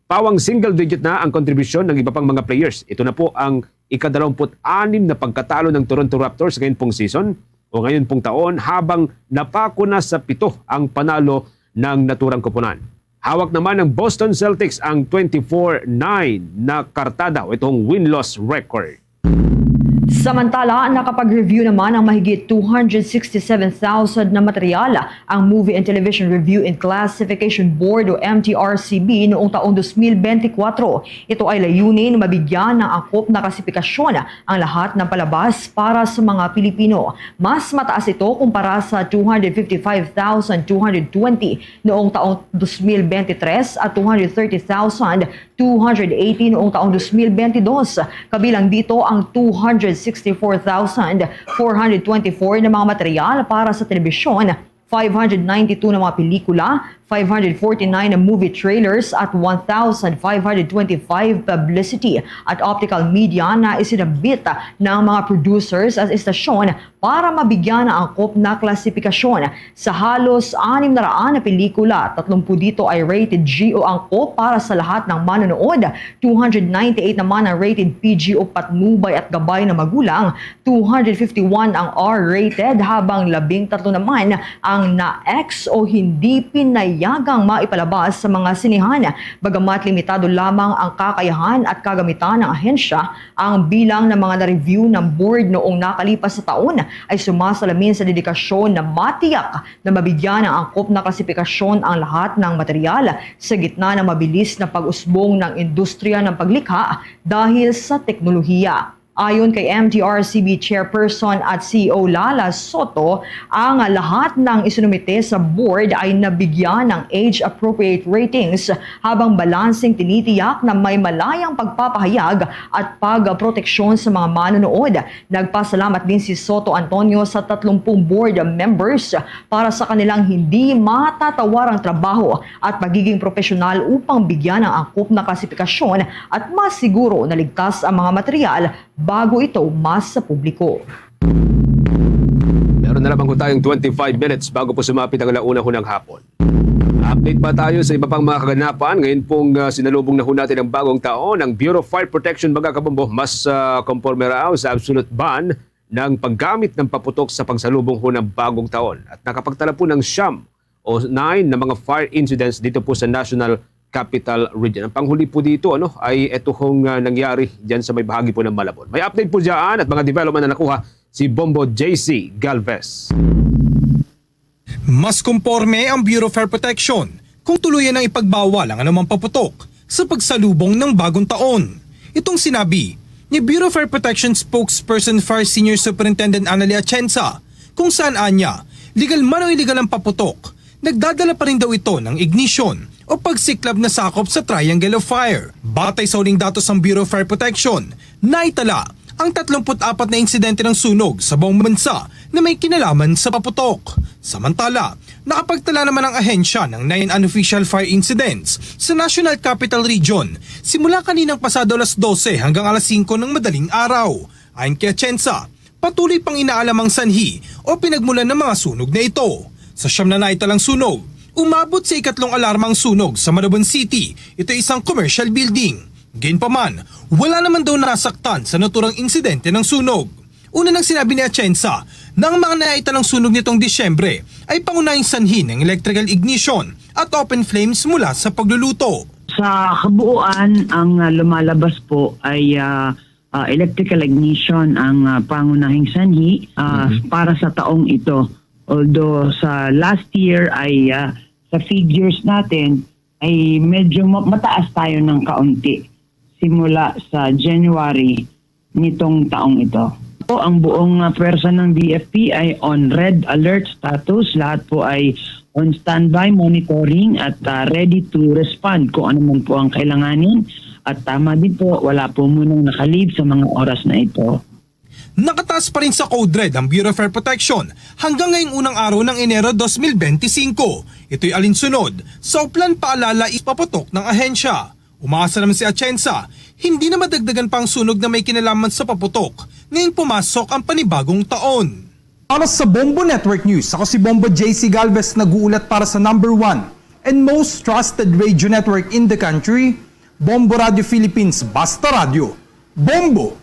Pawang single-digit na ang kontribusyon ng iba pang mga players. Ito na po ang ika-26 na pagkatalo ng Toronto Raptors ngayon pong season o ngayon pong taon habang napako na sa 7 ang panalo ng naturang koponan. Hawak naman ng Boston Celtics ang 24-9 na kartada o itong win-loss record. Samantala, nakapag-review naman ang mahigit 267,000 na materyala ang Movie and Television Review and Classification Board o MTRCB noong taong 2024. Ito ay layunin mabigyan ng angkop na klasifikasyon ang lahat ng palabas para sa mga Pilipino. Mas mataas ito kumpara sa 255,220 noong taong 2023 at 230,280 noong taong 2022. Kabilang dito ang 264,424 na mga material para sa telebisyon, 592 na mga pelikula, 549 na movie trailers at 1,525 publicity at optical media na isinabit ng mga producers at istasyon para mabigyan ng angkop na klasifikasyon. Sa halos 600 na pelikula, 30 dito ay rated G o angkop para sa lahat ng manonood, 298 naman ang rated PG o patnubay at gabay na magulang, 251 ang R-rated habang 13 naman ang na-X o hindi pinayagang maipalabas sa mga sinihan. Bagamat limitado lamang ang kakayahan at kagamitan ng ahensya, ang bilang ng mga na-review ng board noong nakalipas sa taon ay sumasalamin sa dedikasyon na matiyak na mabigyan ng angkop na klasifikasyon ang lahat ng material sa gitna ng mabilis na pag-usbong ng industriya ng paglikha dahil sa teknolohiya. Ayon kay MTRCB Chairperson at CEO Lala Soto, ang lahat ng isinumite sa board ay nabigyan ng age-appropriate ratings habang balansing tinitiyak na may malayang pagpapahayag at pagproteksyon sa mga manonood. Nagpasalamat din si Soto Antonio sa 30 board members para sa kanilang hindi matatawarang trabaho at pagiging profesional upang bigyan ng angkop na klasifikasyon at masiguro na ligtas ang mga material bago ito mas sa publiko. Meron na lamang tayong 25 minutes bago po sumapit ang alauna ng hapon. Update pa tayo sa iba pang mga kaganapan. Ngayon pong sinalubong na natin ang bagong taon. Ang Bureau of Fire Protection, mga kabombo, mas conforme raw sa absolute ban ng paggamit ng paputok sa pagsalubong ng bagong taon. At nakapagtala po ng 9 na mga fire incidents dito po sa National Capital Region. Ang panghuli po dito ay ito nangyari dyan sa may bahagi po ng Malabon. May update po dyan at mga development na nakuha si Bombo JC Galvez. Mas komporme ang Bureau of Fire Protection kung tuluyan ang ipagbawal ang anumang paputok sa pagsalubong ng bagong taon. Itong sinabi ni Bureau of Fire Protection spokesperson Fire Senior Superintendent Annalie Atienza kung saan anya, legal man o illegal ang paputok, nagdadala pa rin daw ito ng ignition o pagsiklab na sakop sa triangle of fire. Batay sa huling datos ng Bureau of Fire Protection, naitala ang 34 na insidente ng sunog sa buong bansa na may kinalaman sa paputok. Samantala, nakapagtala naman ang ahensya ng 9 unofficial fire incidents sa National Capital Region simula kaninang pasado alas 12 hanggang alas 5 ng madaling araw. Ayon kay Atienza, patuloy pang inaalam ang sanhi o pinagmulan ng mga sunog na ito. Sa siyam na naitalang sunog, umabot sa ikatlong alarmang sunog sa Malabon City. Ito ay isang commercial building. Gayunpaman, wala naman daw nasaktan sa naturang insidente ng sunog. Una nang sinabi ni Atienza na ang mga naitalang sunog nitong Disyembre ay pangunahing sanhi ng electrical ignition at open flames mula sa pagluluto. Sa kabuuan, ang lumalabas po ay electrical ignition ang pangunahing sanhi para sa taong ito. Although sa last year ay sa figures natin ay medyo mataas tayo ng kaunti simula sa January nitong taong ito. Ang buong pwersa ng BFP ay on red alert status. Lahat po ay on standby monitoring at ready to respond kung ano man po ang kailanganin. At tama din po, wala po munang nakalib sa mga oras na ito. Nakataas pa rin sa Code Red ang Bureau of Fire Protection hanggang ngayong unang araw ng Enero 2025. Ito'y alinsunod sa uplan paalala ipaputok ng ahensya. Umaasa naman si Atienza, hindi na madagdagan pang sunog na may kinalaman sa paputok ngayong pumasok ang panibagong taon. Para sa Bombo Network News, ako si Bombo JC Galvez, nag-uulat para sa number 1 and most trusted radio network in the country, Bombo Radio Philippines, Basta Radio. Bombo!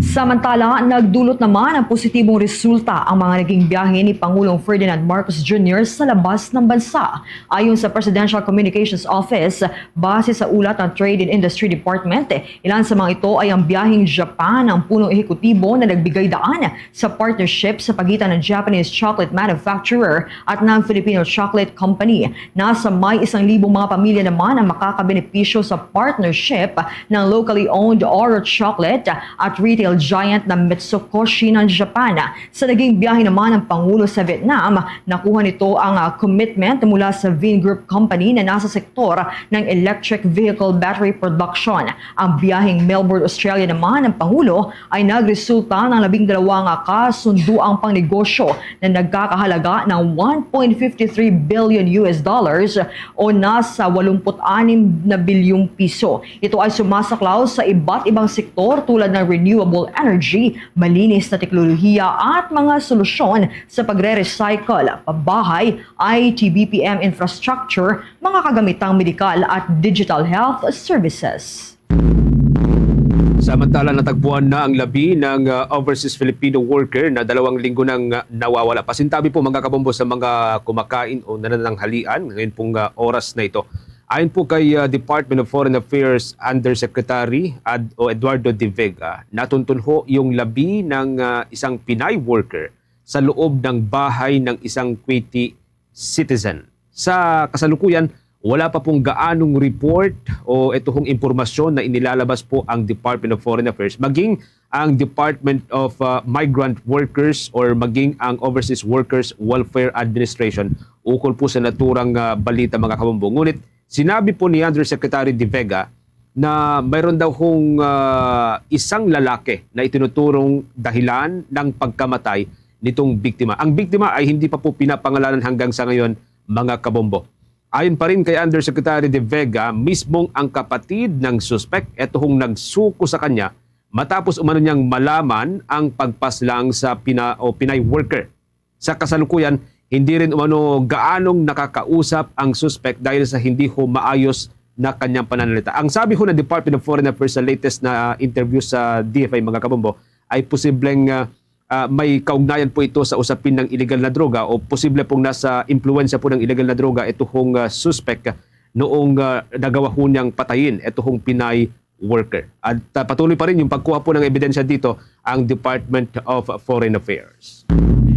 Samantala, nagdulot naman ang positibong resulta ang mga naging biyahe ni Pangulong Ferdinand Marcos Jr. sa labas ng bansa. Ayon sa Presidential Communications Office, base sa ulat ng Trade and Industry Department, ilan sa mga ito ay ang biyaheng Japan ng punong ehekutibo na nagbigay daan sa partnership sa pagitan ng Japanese chocolate manufacturer at ng Filipino Chocolate Company. Nasa may 1,000 mga pamilya naman ang makakabenepisyo sa partnership ng locally owned Oro Chocolate at retail giant na Mitsukoshi ng Japan. Sa naging biyahe naman ng Pangulo sa Vietnam, nakuha nito ang commitment mula sa Vingroup Company na nasa sektor ng electric vehicle battery production. Ang biyaheng Melbourne, Australia naman ng Pangulo ay nagresulta ng 12 kasunduang pangnegosyo na nagkakahalaga ng $1.53 billion o nasa 86 na bilyong piso. Ito ay sumasaklaw sa iba't ibang sektor tulad ng renewable energy, malinis na teknolohiya at mga solusyon sa pagre-recycle, pabahay, IT, BPM infrastructure, mga kagamitang medikal at digital health services. Samantala, natagpuan na ang labi ng overseas Filipino worker na 2 linggo nang nawawala. Pasintabi po mga kabombo sa mga kumakain o nanananghalian ngayon pong oras na ito. Ayon po kay Department of Foreign Affairs Undersecretary Eduardo De Vega, natuntun ho yung labi ng isang Pinay worker sa loob ng bahay ng isang Kuwaiti citizen. Sa kasalukuyan, wala pa pong gaanong report o ito hong impormasyon na inilalabas po ang Department of Foreign Affairs, maging ang Department of Migrant Workers or maging ang Overseas Workers Welfare Administration ukol po sa naturang balita mga kabombo. Ngunit sinabi po ni Undersecretary De Vega na mayroon daw hong isang lalaki na itinuturong dahilan ng pagkamatay nitong biktima. Ang biktima ay hindi pa po pinapangalanan hanggang sa ngayon mga kabombo. Ayon pa rin kay Undersecretary De Vega, mismong ang kapatid ng suspect, ito hong nagsuko sa kanya matapos umano niyang malaman ang pagpaslang sa Pinay worker. Sa kasalukuyan, hindi rin umano gaanong nakakausap ang suspect dahil sa hindi ho maayos na kanyang pananalita. Ang sabi ho ng Department of Foreign Affairs sa latest na interview sa DFI mga kabombo ay posibleng may kaugnayan po ito sa usapin ng illegal na droga o posible pong nasa impluensya po ng illegal na droga ito hong suspect noong nagawa ho niyang patayin ito hong Pinay worker. At patuloy pa rin yung pagkuha po ng ebidensya dito ang Department of Foreign Affairs.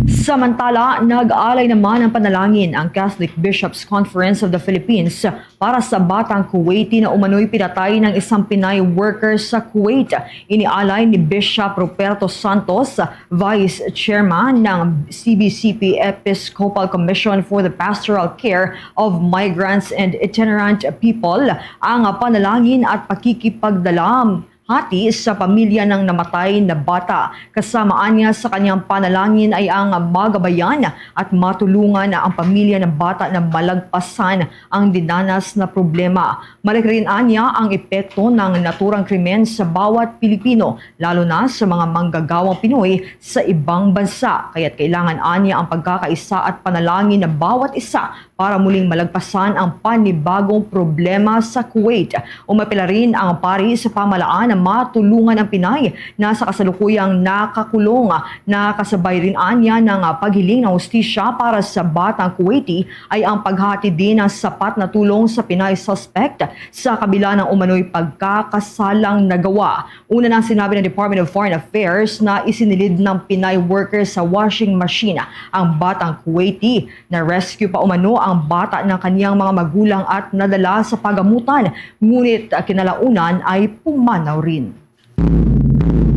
Samantala, nag-alay naman ng panalangin ang Catholic Bishops Conference of the Philippines para sa batang Kuwaiti na umano'y pinatay ng isang Pinay worker sa Kuwait. Inialay ni Bishop Ruperto Santos, Vice Chairman ng CBCP Episcopal Commission for the Pastoral Care of Migrants and Itinerant People, ang panalangin at pakikipagdalam hati sa pamilya ng namatay na bata. Kasamaan niya sa kanyang panalangin ay ang magabayan at matulungan ang pamilya ng bata na malagpasan ang dinanas na problema. Malaki rin niya ang epekto ng naturang krimen sa bawat Pilipino, lalo na sa mga manggagawang Pinoy sa ibang bansa. Kaya't kailangan niya ang pagkakaisa at panalangin ng bawat isa para muling malagpasan ang panibagong problema sa Kuwait. Umapela rin ang pari sa pamalaan na matulungan ang Pinay na sa kasalukuyang nakakulong. Nakasabay rin niya ng paghiling ng hustisya para sa batang Kuwaiti ay ang paghati din ng sapat na tulong sa Pinay suspect sa kabila ng umano'y pagkakasalang nagawa. Una nang sinabi ng Department of Foreign Affairs na isinilid ng Pinay worker sa washing machine ang batang Kuwaiti. Na-rescue pa umano ang bata ng kaniyang mga magulang at nadala sa pagamutan, ngunit kinalaunan ay pumanaw rin.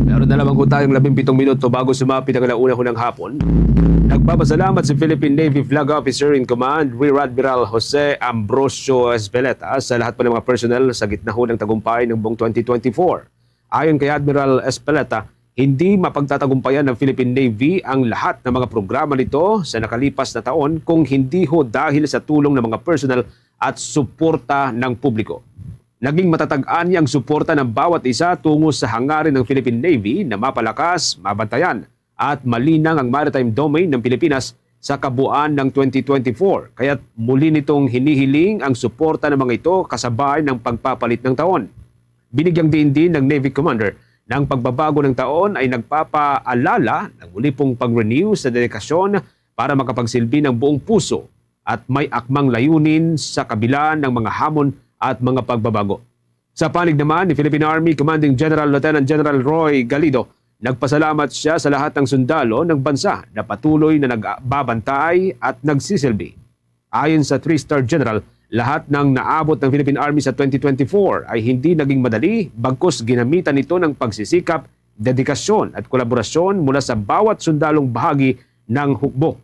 Meron na lamang ko tayong 17 minuto bago sumapit ang alauna ko ng hapon. Nagpapasalamat si Philippine Navy Flag Officer in Command, Rear Admiral Jose Ambrosio Espeleta sa lahat pa ng mga personnel sa gitna ho ng tagumpay ng buong 2024. Ayon kay Admiral Espeleta, hindi mapagtatagumpayan ng Philippine Navy ang lahat ng mga programa nito sa nakalipas na taon kung hindi ho dahil sa tulong ng mga personnel at suporta ng publiko. Naging matatag-an ang suporta ng bawat isa tungo sa hangarin ng Philippine Navy na mapalakas, mabantayan at malinang ang maritime domain ng Pilipinas sa kabuuan ng 2024. Kaya't muli nitong hinihiling ang suporta ng mga ito kasabay ng pagpapalit ng taon. Binigyang diin din ng Navy Commander na ang pagbabago ng taon ay nagpapaalala ng muli pong pag-renew sa dedikasyon para makapagsilbi ng buong puso at may akmang layunin sa kabila ng mga hamon at mga pagbabago. Sa panig naman ni Philippine Army Commanding General Lieutenant General Roy Galido, nagpasalamat siya sa lahat ng sundalo ng bansa na patuloy na nagbabantay at nagsisilbi. Ayon sa 3-star General, lahat ng naabot ng Philippine Army sa 2024 ay hindi naging madali, bagkus ginamitan ito ng pagsisikap, dedikasyon at kolaborasyon mula sa bawat sundalong bahagi ng hukbo.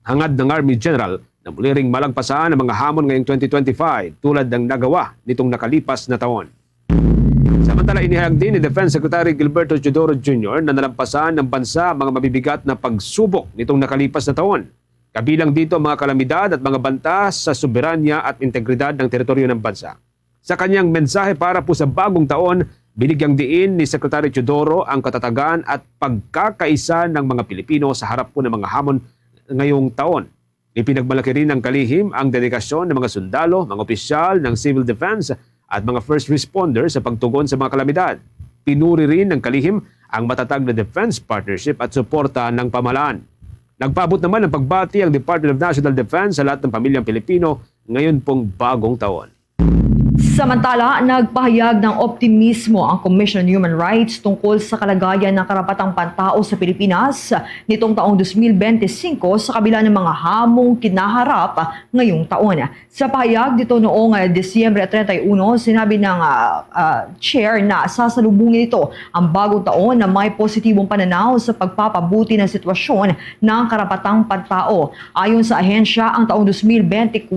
Hangad ng Army General na muli ring malagpasan ang mga hamon ngayong 2025 tulad ng nagawa nitong nakalipas na taon. Samantala, inihayag din ni Defense Secretary Gilberto Teodoro Jr. na nalampasan ng bansa ang mga mabibigat na pagsubok nitong nakalipas na taon. Kabilang dito ang mga kalamidad at mga banta sa soberanya at integridad ng teritoryo ng bansa. Sa kanyang mensahe para po sa bagong taon, binigyang diin ni Secretary Teodoro ang katatagan at pagkakaisa ng mga Pilipino sa harap po ng mga hamon ngayong taon. Ipinagmalaki rin ng kalihim ang dedikasyon ng mga sundalo, mga opisyal ng civil defense at mga first responders sa pagtugon sa mga kalamidad. Pinuri rin ng kalihim ang matatag na defense partnership at suporta ng pamahalaan. Nagpaabot naman ng pagbati ang Department of National Defense sa lahat ng pamilyang Pilipino ngayon pong bagong taon. Samantala, nagpahayag ng optimismo ang Commission on Human Rights tungkol sa kalagayan ng karapatang pantao sa Pilipinas nitong taong 2025 sa kabila ng mga hamong kinaharap ngayong taon. Sa pahayag dito noong Disyembre 31, sinabi ng chair na sasalubungin ito ang bagong taon na may positibong pananaw sa pagpapabuti ng sitwasyon ng karapatang pantao. Ayon sa ahensya, ang taong 2024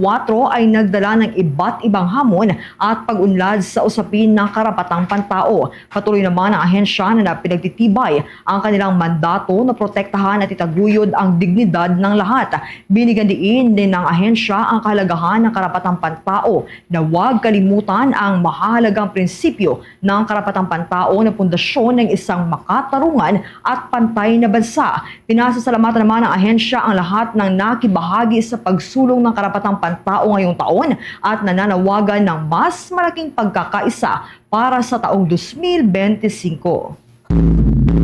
ay nagdala ng iba't ibang hamon at pag-unlad sa usapin ng karapatang pantao. Patuloy naman ang ahensya na pinagtitibay ang kanilang mandato na protektahan at itaguyod ang dignidad ng lahat. Binigyan din ng ahensya ang kahalagahan ng karapatang pantao na huwag kalimutan ang mahalagang prinsipyo ng karapatang pantao na pundasyon ng isang makatarungan at pantay na bansa. Pinasasalamatan naman ng ahensya ang lahat ng nakibahagi sa pagsulong ng karapatang pantao ngayong taon at nananawagan ng mas malaking pagkakaisa para sa taong 2025.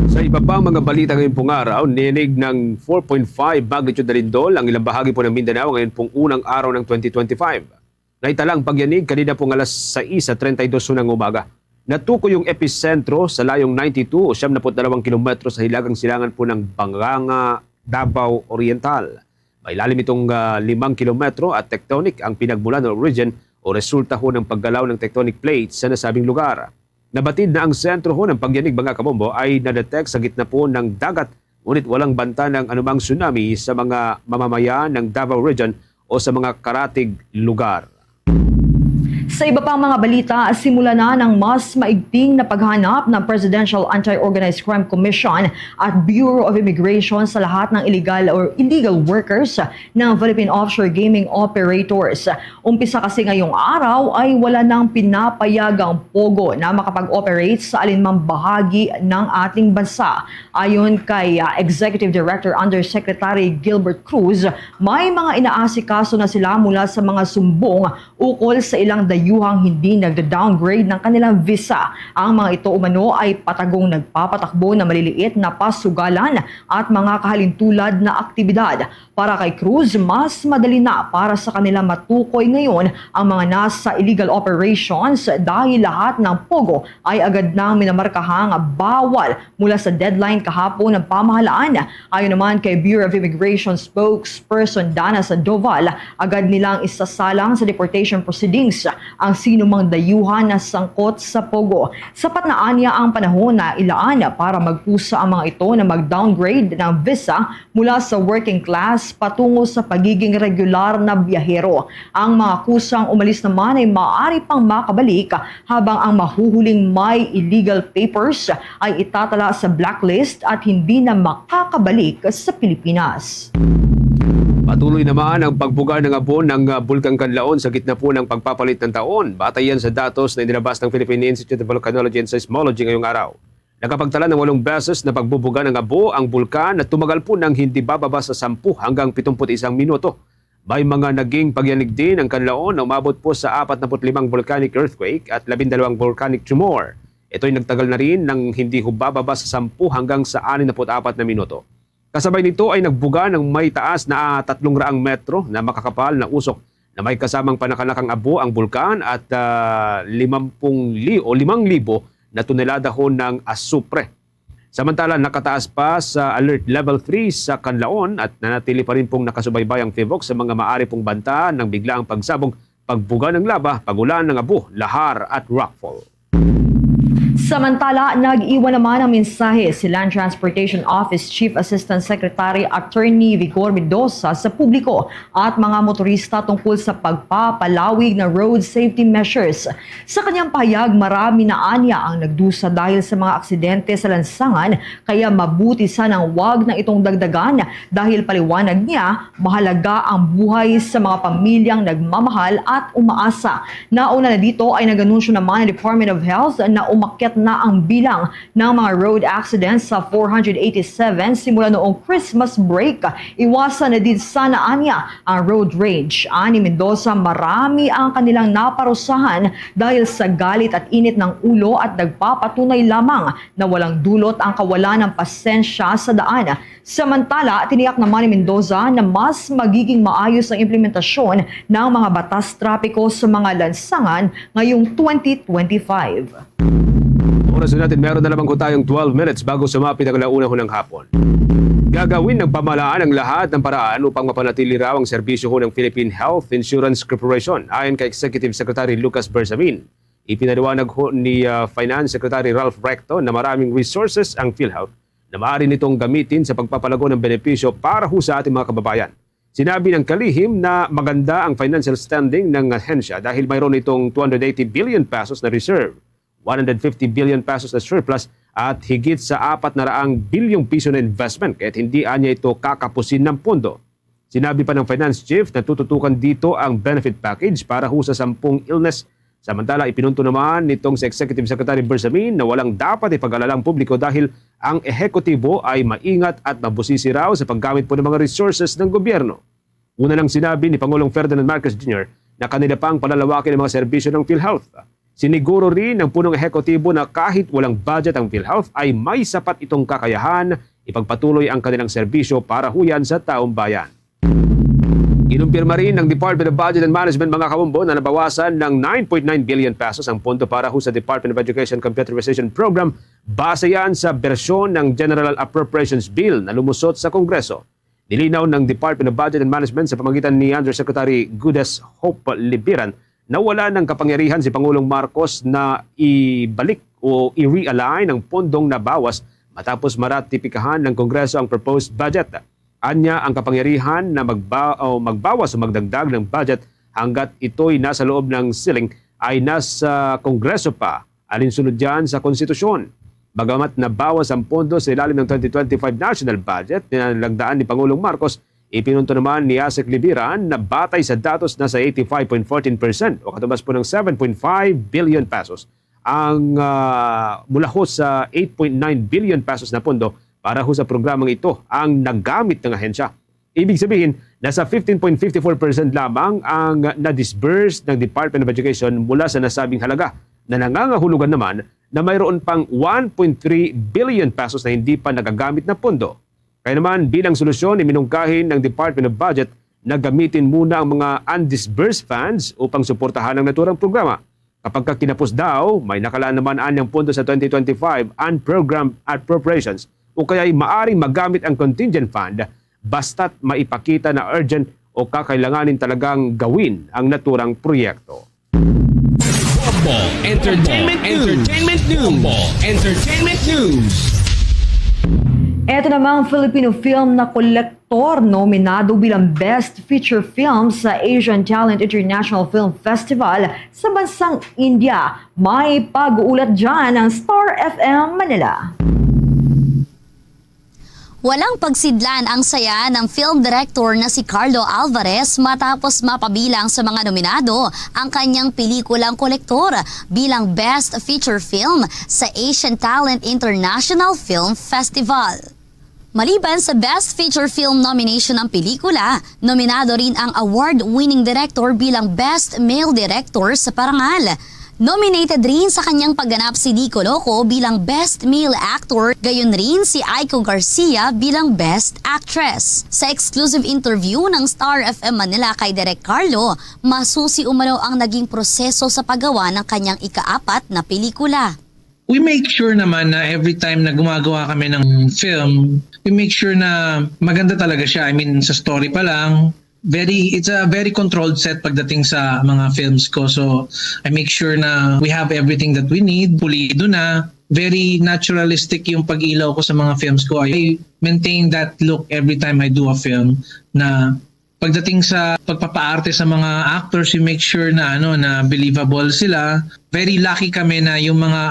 Sa iba pang mga balita ngayong pong araw, ninig ng 4.5 magnitude na lindol ang ilang bahagi po ng Mindanao ngayon pong unang araw ng 2025. Naitalang pagyanig kanina pong alas 6:32 ng umaga. Natukoy yung episentro sa layong 92 o 72 kilometro sa hilagang silangan po ng Banganga, Davao Oriental. May lalim itong 5 kilometro at tectonic ang pinagmulan o origin o resulta ho ng paggalaw ng tectonic plates sa nasabing lugar. Nabatid na ang sentro ho ng pagyanig mga kabombo ay nadetect sa gitna po ng dagat, ngunit walang banta ng anumang tsunami sa mga mamamayan ng Davao Region o sa mga karatig lugar. Sa iba pang mga balita, simula na ng mas maigting na paghanap ng Presidential Anti-Organized Crime Commission at Bureau of Immigration sa lahat ng illegal workers ng Philippine offshore gaming operators. Umpisa kasi ngayong araw ay wala nang pinapayagang pogo na makapag-operate sa alinmang bahagi ng ating bansa. Ayon kay Executive Director Undersecretary Gilbert Cruz, may mga inaasikaso na sila mula sa mga sumbong ukol sa ilang dayuhang hindi nagda-downgrade ng kanilang visa. Ang mga ito umano ay patagong nagpapatakbo na maliliit na pasugalan at mga kahalintulad na aktibidad. Para kay Cruz, mas madali na para sa kanila matukoy ngayon ang mga nasa illegal operations dahil lahat ng pogo ay agad nang minamarkahang bawal mula sa deadline kahapon ng pamahalaan. Ayon naman kay Bureau of Immigration spokesperson Dana Sandoval, agad nilang isasalang sa deportation proceedings ang sinumang dayuhan na sangkot sa pogo. Sapat na anya ang panahon na ilaan para magpusa ang mga ito na mag-downgrade ng visa mula sa working class patungo sa pagiging regular na biyahero. Ang mga kusang umalis naman ay maaari pang makabalik habang ang mahuhuling may illegal papers ay itatala sa blacklist at hindi na makakabalik sa Pilipinas. Patuloy naman ang pagbuga ng abon ng Bulkang Kanlaon sa gitna po ng pagpapalit ng taon. Batay yan sa datos na inilabas ng Philippine Institute of Volcanology and Seismology ngayong araw. Nakapagtala ng 8 beses na pagbubuga ng abo ang bulkan na tumagal po ng hindi bababa sa 10 hanggang 71 minuto. May mga naging pagyanig din ang kanlaon na umabot po sa 45 volcanic earthquake at 12 volcanic tremor. Ito'y nagtagal na rin ng hindi bababa sa 10 hanggang sa 64 na minuto. Kasabay nito ay nagbuga ng may taas na 300 metro na makakapal na usok na may kasamang panakanakang abo ang bulkan at 5,000 na tonelada ho ng asupre. Samantala, nakataas pa sa Alert Level 3 sa Canlaon at nanatili pa rin pong nakasubaybay ang FIVOC sa mga maaari pong banta ng biglaang pagsabog, pagbuga ng laba, pagulan ng abo, lahar at rockfall. Samantala, nag-iwan naman ng mensahe si Land Transportation Office Chief Assistant Secretary Attorney Vigor Mendoza sa publiko at mga motorista tungkol sa pagpapalawig ng road safety measures. Sa kanyang pahayag, marami na anya ang nagdusa dahil sa mga aksidente sa lansangan, kaya mabuti sanang wag na itong dagdagan dahil paliwanag niya, mahalaga ang buhay sa mga pamilyang nagmamahal at umaasa. Nauna na dito ay nag-anunsyo naman ng Department of Health na umakyat na ang bilang ng mga road accidents sa 487 simula noong Christmas break. Iwasan na din sana anya ang road rage. Ani Mendoza, marami ang kanilang naparusahan dahil sa galit at init ng ulo at nagpapatunay lamang na walang dulot ang kawalan ng pasensya sa daan. Samantala, tiniyak naman ni Mendoza na mas magiging maayos ang implementasyon ng mga batas trapiko sa mga lansangan ngayong 2025. Oras natin, meron na lamang tayong 12 minutes bago sumapit ang alauna ng hapon. Gagawin ng pamahalaan ang lahat ng paraan upang mapanatili raw ang serbisyo ng Philippine Health Insurance Corporation ayon kay Executive Secretary Lucas Bersamin. Ipinaliwanag ni Finance Secretary Ralph Recto na maraming resources ang PhilHealth na maaari nitong gamitin sa pagpapalago ng benepisyo para sa ating mga kababayan. Sinabi ng kalihim na maganda ang financial standing ng ahensya dahil mayroon itong 280 billion pesos na reserve, 150 billion pesos na surplus at higit sa 400 bilyong piso na investment kahit hindi anya ito kakapusin ng pondo. Sinabi pa ng Finance Chief na tututukan dito ang benefit package para sa 10 illness. Samantala, ipinunto naman nitong si Executive Secretary Bersamin na walang dapat ipag-alalang publiko dahil ang ehekutibo ay maingat at mabusisi raw sa paggamit po ng mga resources ng gobyerno. Una nang sinabi ni Pangulong Ferdinand Marcos Jr. na kanila pang palalawakin ang mga serbisyo ng PhilHealth. Siniguro rin ng punong ehekutibo na kahit walang budget ang PhilHealth ay may sapat itong kakayahan ipagpatuloy ang kanilang serbisyo para huyan sa taong bayan. Inumpirma rin ng Department of Budget and Management mga kabombo na nabawasan ng 9.9 billion pesos ang pondo para sa Department of Education Computerization Program base yan sa bersyon ng General Appropriations Bill na lumusot sa Kongreso. Nilinaw ng Department of Budget and Management sa pamamagitan ni Undersecretary Gudes Hope Libiran na wala ng kapangyarihan si Pangulong Marcos na ibalik o i-realign ang pondong nabawas matapos maratipikahan ng Kongreso ang proposed budget. Anya ang kapangyarihan na magbawas o magdagdag ng budget hanggat ito'y nasa loob ng ceiling ay nasa Kongreso pa, alinsunod dyan sa konstitusyon. Bagamat nabawas ang pondo sa ilalim ng 2025 national budget na nilagdaan ni Pangulong Marcos, ipinunto naman ni Asek Libiran na batay sa datos na sa 85.14% o katumbas po ng 7.5 billion pesos ang mula ho sa 8.9 billion pesos na pondo para ho sa programang ito ang nagamit ng ahensya. Ibig sabihin, nasa 15.54% lamang ang na-disburse ng Department of Education mula sa nasabing halaga na nangangahulugan naman na mayroon pang 1.3 billion pesos na hindi pa nagagamit na pondo. Kaya naman bilang solusyon, iminungkahin ng Department of Budget na gamitin muna ang mga undisbursed funds upang suportahan ang naturang programa. Kapag kinapos daw, may nakalaan naman anyang pondo sa 2025 unprogrammed appropriations o kaya ay maaring magamit ang contingent fund basta't maipakita na urgent o kakailanganin talagang gawin ang naturang proyekto. Entertainment News. Ito namang Filipino film na kolektor nominado bilang Best Feature Film sa Asian Talent International Film Festival sa bansang India. May pag-uulat dyan ng Star FM Manila. Walang pagsidlan ang saya ng film director na si Carlo Alvarez matapos mapabilang sa mga nominado ang kanyang pelikulang Kolektor bilang Best Feature Film sa Asian Talent International Film Festival. Maliban sa Best Feature Film nomination ng pelikula, nominado rin ang award-winning director bilang Best Male Director sa parangal. Nominated rin sa kanyang pagganap si Nico Loco bilang Best Male Actor, gayon rin si Aiko Garcia bilang Best Actress. Sa exclusive interview ng Star FM Manila kay Direk Carlo, masusi umano ang naging proseso sa paggawa ng kanyang ika-4 na pelikula. We make sure naman na every time na gumagawa kami ng film, we make sure na maganda talaga siya. I mean, sa story pa lang, it's a very controlled set pagdating sa mga films ko. So I make sure na we have everything that we need, pulido na, very naturalistic yung pag-ilaw ko sa mga films ko. I maintain that look every time I do a film, na pagdating sa pagpapaarte sa mga actors, we make sure na na believable sila. Very lucky kami na yung mga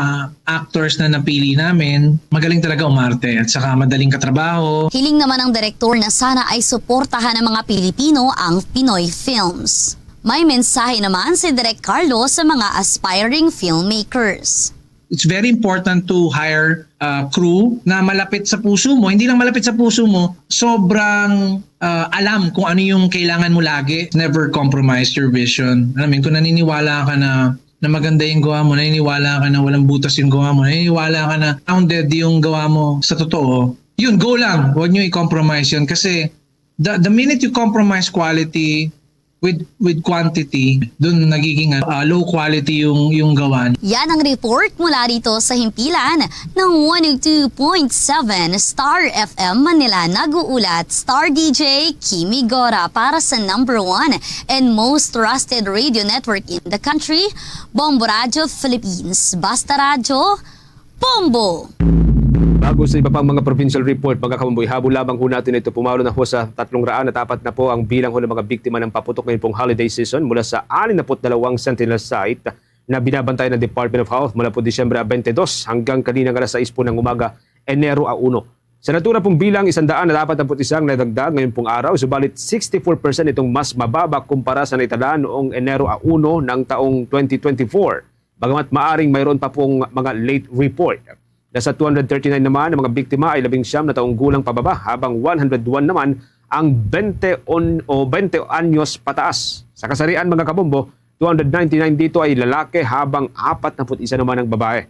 actors na napili namin, magaling talaga umarte at saka madaling katrabaho. Hiling naman ng direktor na sana ay suportahan ng mga Pilipino ang Pinoy films. May mensahe naman si Direk Carlo sa mga aspiring filmmakers. It's very important to hire a crew na malapit sa puso mo. Hindi lang malapit sa puso mo, sobrang alam kung ano yung kailangan mo lagi. Never compromise your vision. Alam mo, kung naniniwala ka na maganda yung gawa mo, naniniwala ka na walang butas yung gawa mo, naniniwala ka na grounded yung gawa mo sa totoo, yun, go lang. Huwag nyo i-compromise yun. Kasi the minute you compromise quality with quantity, dun nagiging low quality yung gawa. Yan ang report mula rito sa himpilan ng 102.7 Star FM Manila. Nag-uulat Star DJ Kimi Gora para sa #1 and most trusted radio network in the country, Bombo Radio Philippines. Basta Radio, Bombo! Bago sa iba pang mga provincial report, mga kamamboy, habol labang ho natin ito, pumalo na ho sa 304 na po ang bilang ho ng mga biktima ng paputok ngayon pong holiday season mula sa 62 sentinel site na binabantay ng Department of Health mula po Disyembre 22 hanggang kaninang alas 6 po ng umaga, Enero 1. Sa natura pong bilang 141 na dagdag ngayon pong araw, subalit 64% itong mas mababa kumpara sa naitala noong Enero 1 ng taong 2024. Bagamat maaring mayroon pa pong mga late report. Nasa 239 naman ang mga biktima ay 19 na taong gulang pababa, habang 101 naman ang 20 anyos pataas. Sa kasarian mga kabombo, 299 dito ay lalaki habang 41 naman ang babae.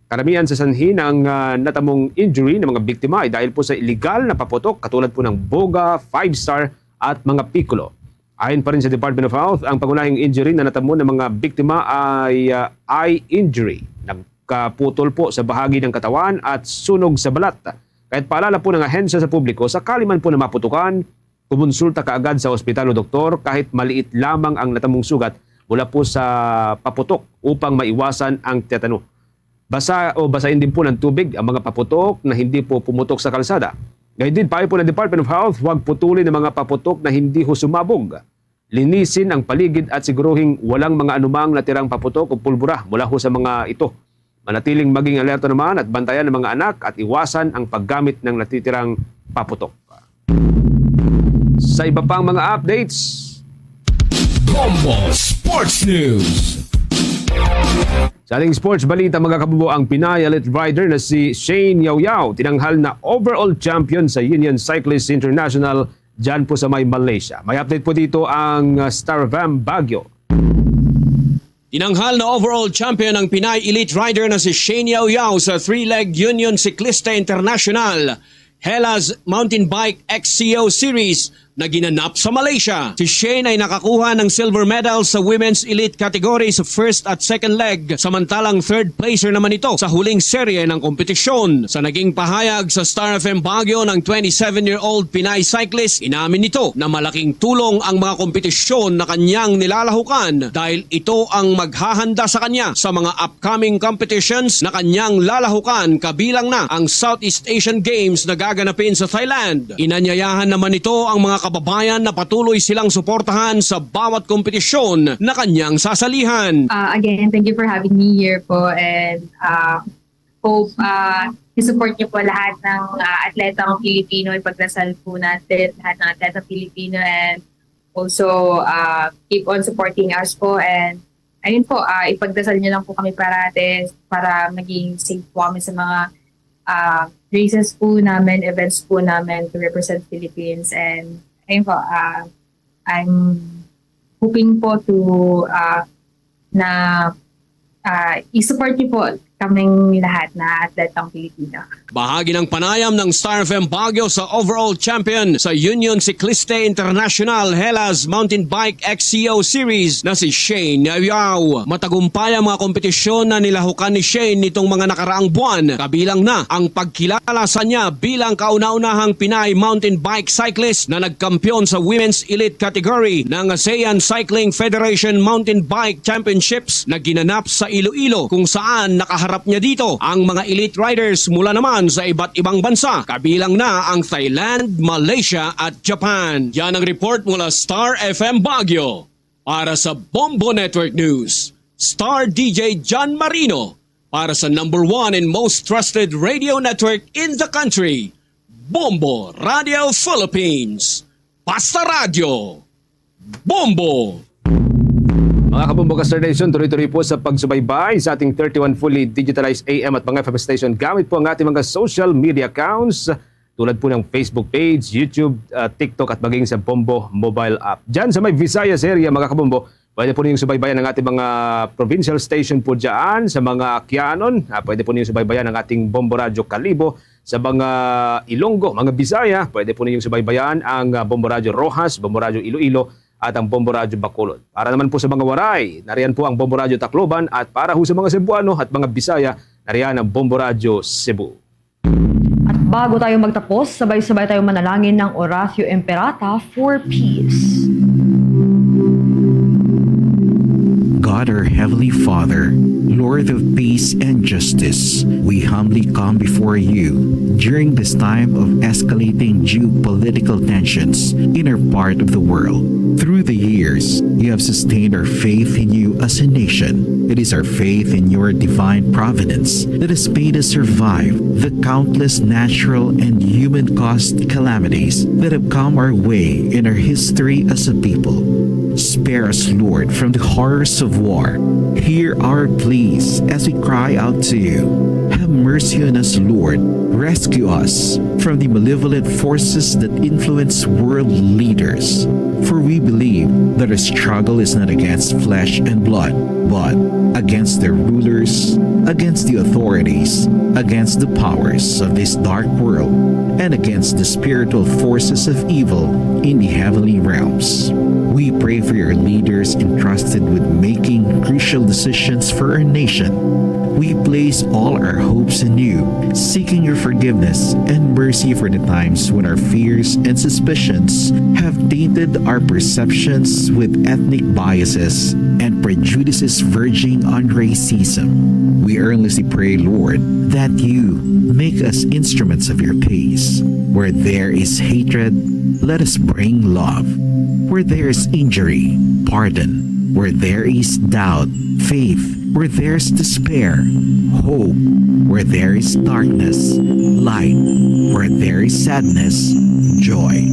Karamihan sa sanhi ng natamong injury ng mga biktima ay dahil po sa illegal na paputok katulad po ng Boga, 5-star at mga Piccolo. Ayon pa rin sa Department of Health, ang pangunahing injury na natamo ng mga biktima ay eye injury. Kaputol po sa bahagi ng katawan at sunog sa balat. Kahit paalala po ng ahensya sa publiko, sakali man po na maputukan, kumonsulta kaagad sa ospital o doktor kahit maliit lamang ang natamong sugat mula po sa paputok upang maiwasan ang tetano. Basahin din po ng tubig ang mga paputok na hindi po pumutok sa kalsada. Ngayon din, payo po ng Department of Health, huwag putulin ang mga paputok na hindi ho sumabog. Linisin ang paligid at siguruhing walang mga anumang natirang paputok o pulbura mula ho sa mga ito. Manatiling maging alerto naman at bantayan ng mga anak at iwasan ang paggamit ng natitirang paputok. Sa iba pang mga updates, Bombo Sports News. sa ating sports balita mga kabubo, ang Pinay Elite Rider na si Shane Yao Yao tinanghal na overall champion sa Union Cyclist International dyan po sa may Malaysia. May update po dito ang Star FM Baguio. Tinanghal na overall champion ng Pinay Elite Rider na si Shane Yao Yao sa 3-leg Union Ciclista International Hellas Mountain Bike XCO Series na ginanap sa Malaysia. Si Shane ay nakakuha ng silver medal sa women's elite category sa first at second leg, samantalang third placer naman ito sa huling serye ng kompetisyon. Sa naging pahayag sa Star FM Baguio ng 27-year-old Pinay cyclist, inamin nito na malaking tulong ang mga kompetisyon na kanyang nilalahukan dahil ito ang maghahanda sa kanya sa mga upcoming competitions na kanyang lalahukan, kabilang na ang Southeast Asian Games na gaganapin sa Thailand. Inanyayahan naman ito ang mga kababayan na patuloy silang suportahan sa bawat kompetisyon na kanyang sasalihan. Again, thank you for having me here po, and hope isupport niyo po lahat ng atletang Pilipino, ipagdasal po natin lahat ng atletang Pilipino, and also keep on supporting us po, and ayun po, ipagdasal niyo lang po kami para maging safe po kami sa mga races po namin, events po namin to represent Philippines. And ayun po, I'm hoping po to i-support niyo po kaming lahat na atletang Pilipino. Bahagi ng panayam ng Star FM Baguio sa overall champion sa Union Cicliste International Hellas Mountain Bike XCO Series na si Shane Yao. Matagumpay ang mga kompetisyon na nilahukan ni Shane nitong mga nakaraang buwan, kabilang na ang pagkilala sa niya bilang kauna-unahang Pinay mountain bike cyclist na nagkampiyon sa Women's Elite category ng ASEAN Cycling Federation Mountain Bike Championships na ginanap sa Iloilo, kung saan nakaharap niya dito ang mga elite riders mula naman sa iba't ibang bansa, kabilang na ang Thailand, Malaysia at Japan. Yan ang report mula Star FM Baguio. Para sa Bombo Network News, Star DJ John Marino. Para sa #1 and most trusted radio network in the country, Bombo Radio Philippines. Basta Radio. Bombo! Mga kabombo Caster Nation, tuloy-tuloy po sa pagsubaybay sa ating 31 fully digitalized AM at mga FM station. Gamit po ang ating mga social media accounts tulad po ng Facebook page, YouTube, TikTok at maging sa Bombo mobile app. Diyan sa may Visayas area, mga kabombo, pwede po ninyong subaybayan ng ating mga provincial station po dyan, sa mga Kianon. Pwede po ninyong subaybayan ng ating Bombo Radio Kalibo. Sa mga Ilonggo, mga Bisaya, pwede po ninyong subaybayan ang Bombo Radio Rojas, Bombo Radio Iloilo, at ang Bombo Radio Bacolod. Para naman po sa mga Waray, nariyan po ang Bombo Radio Tacloban, at para po sa mga Cebuano at mga Bisaya, nariyan ang Bombo Radio Cebu. At bago tayo magtapos, sabay-sabay tayo manalangin ng Oratio Imperata for peace. God, our Heavenly Father, Lord of peace and justice, we humbly come before you during this time of escalating geopolitical tensions in our part of the world. Through the years, you have sustained our faith in you as a nation. It is our faith in your divine providence that has made us survive the countless natural and human-caused calamities that have come our way in our history as a people. Spare us, Lord, from the horrors of war. Hear our pleas as we cry out to you. Have mercy on us, Lord. Rescue us from the malevolent forces that influence world leaders. For we believe that our struggle is not against flesh and blood, but against their rulers, against the authorities, against the powers of this dark world, and against the spiritual forces of evil in the heavenly realms. We pray for your leaders entrusted with making crucial decisions for our nation. We place all our hopes in you, seeking your forgiveness and mercy for the times when our fears and suspicions have tainted our perceptions with ethnic biases and prejudices verging on racism. We earnestly pray, Lord, that you make us instruments of your peace. Where there is hatred, let us bring love. Where there is injury, pardon. Where there is doubt, faith. Where there is despair, hope. Where there is darkness, light. Where there is sadness, joy.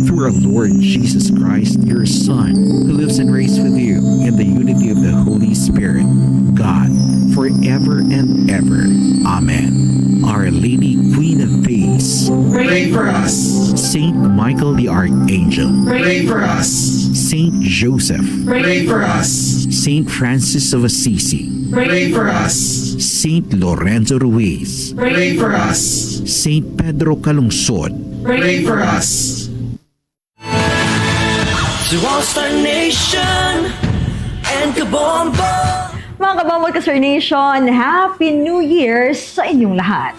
Through our Lord Jesus Christ, your Son, who lives and reigns with you in the unity of the Holy Spirit, God, forever and ever. Amen. Our Lady, Queen of Peace, pray for us. Saint Michael the Archangel, Pray for us. Saint Joseph, Pray for us. Saint Francis of Assisi, Pray for us. Saint Lorenzo Ruiz, Pray for us. Saint Pedro Calungsod, Pray for us. To all Star Nation and Kabombo. Mga Kabombo Caster Nation, Happy New Year sa inyong lahat.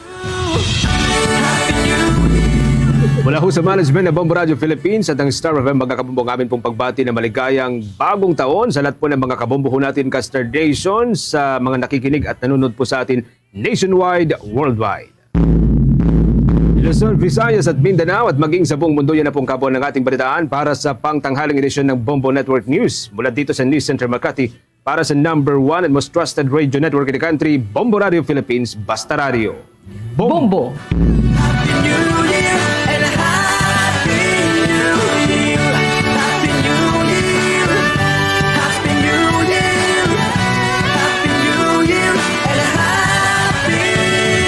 Mula ho sa management ng Bombo Radio Philippines at ang Star FM, mga kabombo, amin pong pagbati na maligayang bagong taon sa lahat po ng mga kabombo ho natin, Caster Nation, sa mga nakikinig at nanonood po sa atin nationwide, worldwide. Luzon, Visayas at Mindanao at maging sa buong mundo, yan na pong kabuuan ng ating balitaan para sa pangtanghaling edisyon ng Bombo Network News. Mula dito sa News Center Makati, Para sa #1 and most trusted radio network in the country, Bombo Radio Philippines, Basta Radio. Bombo!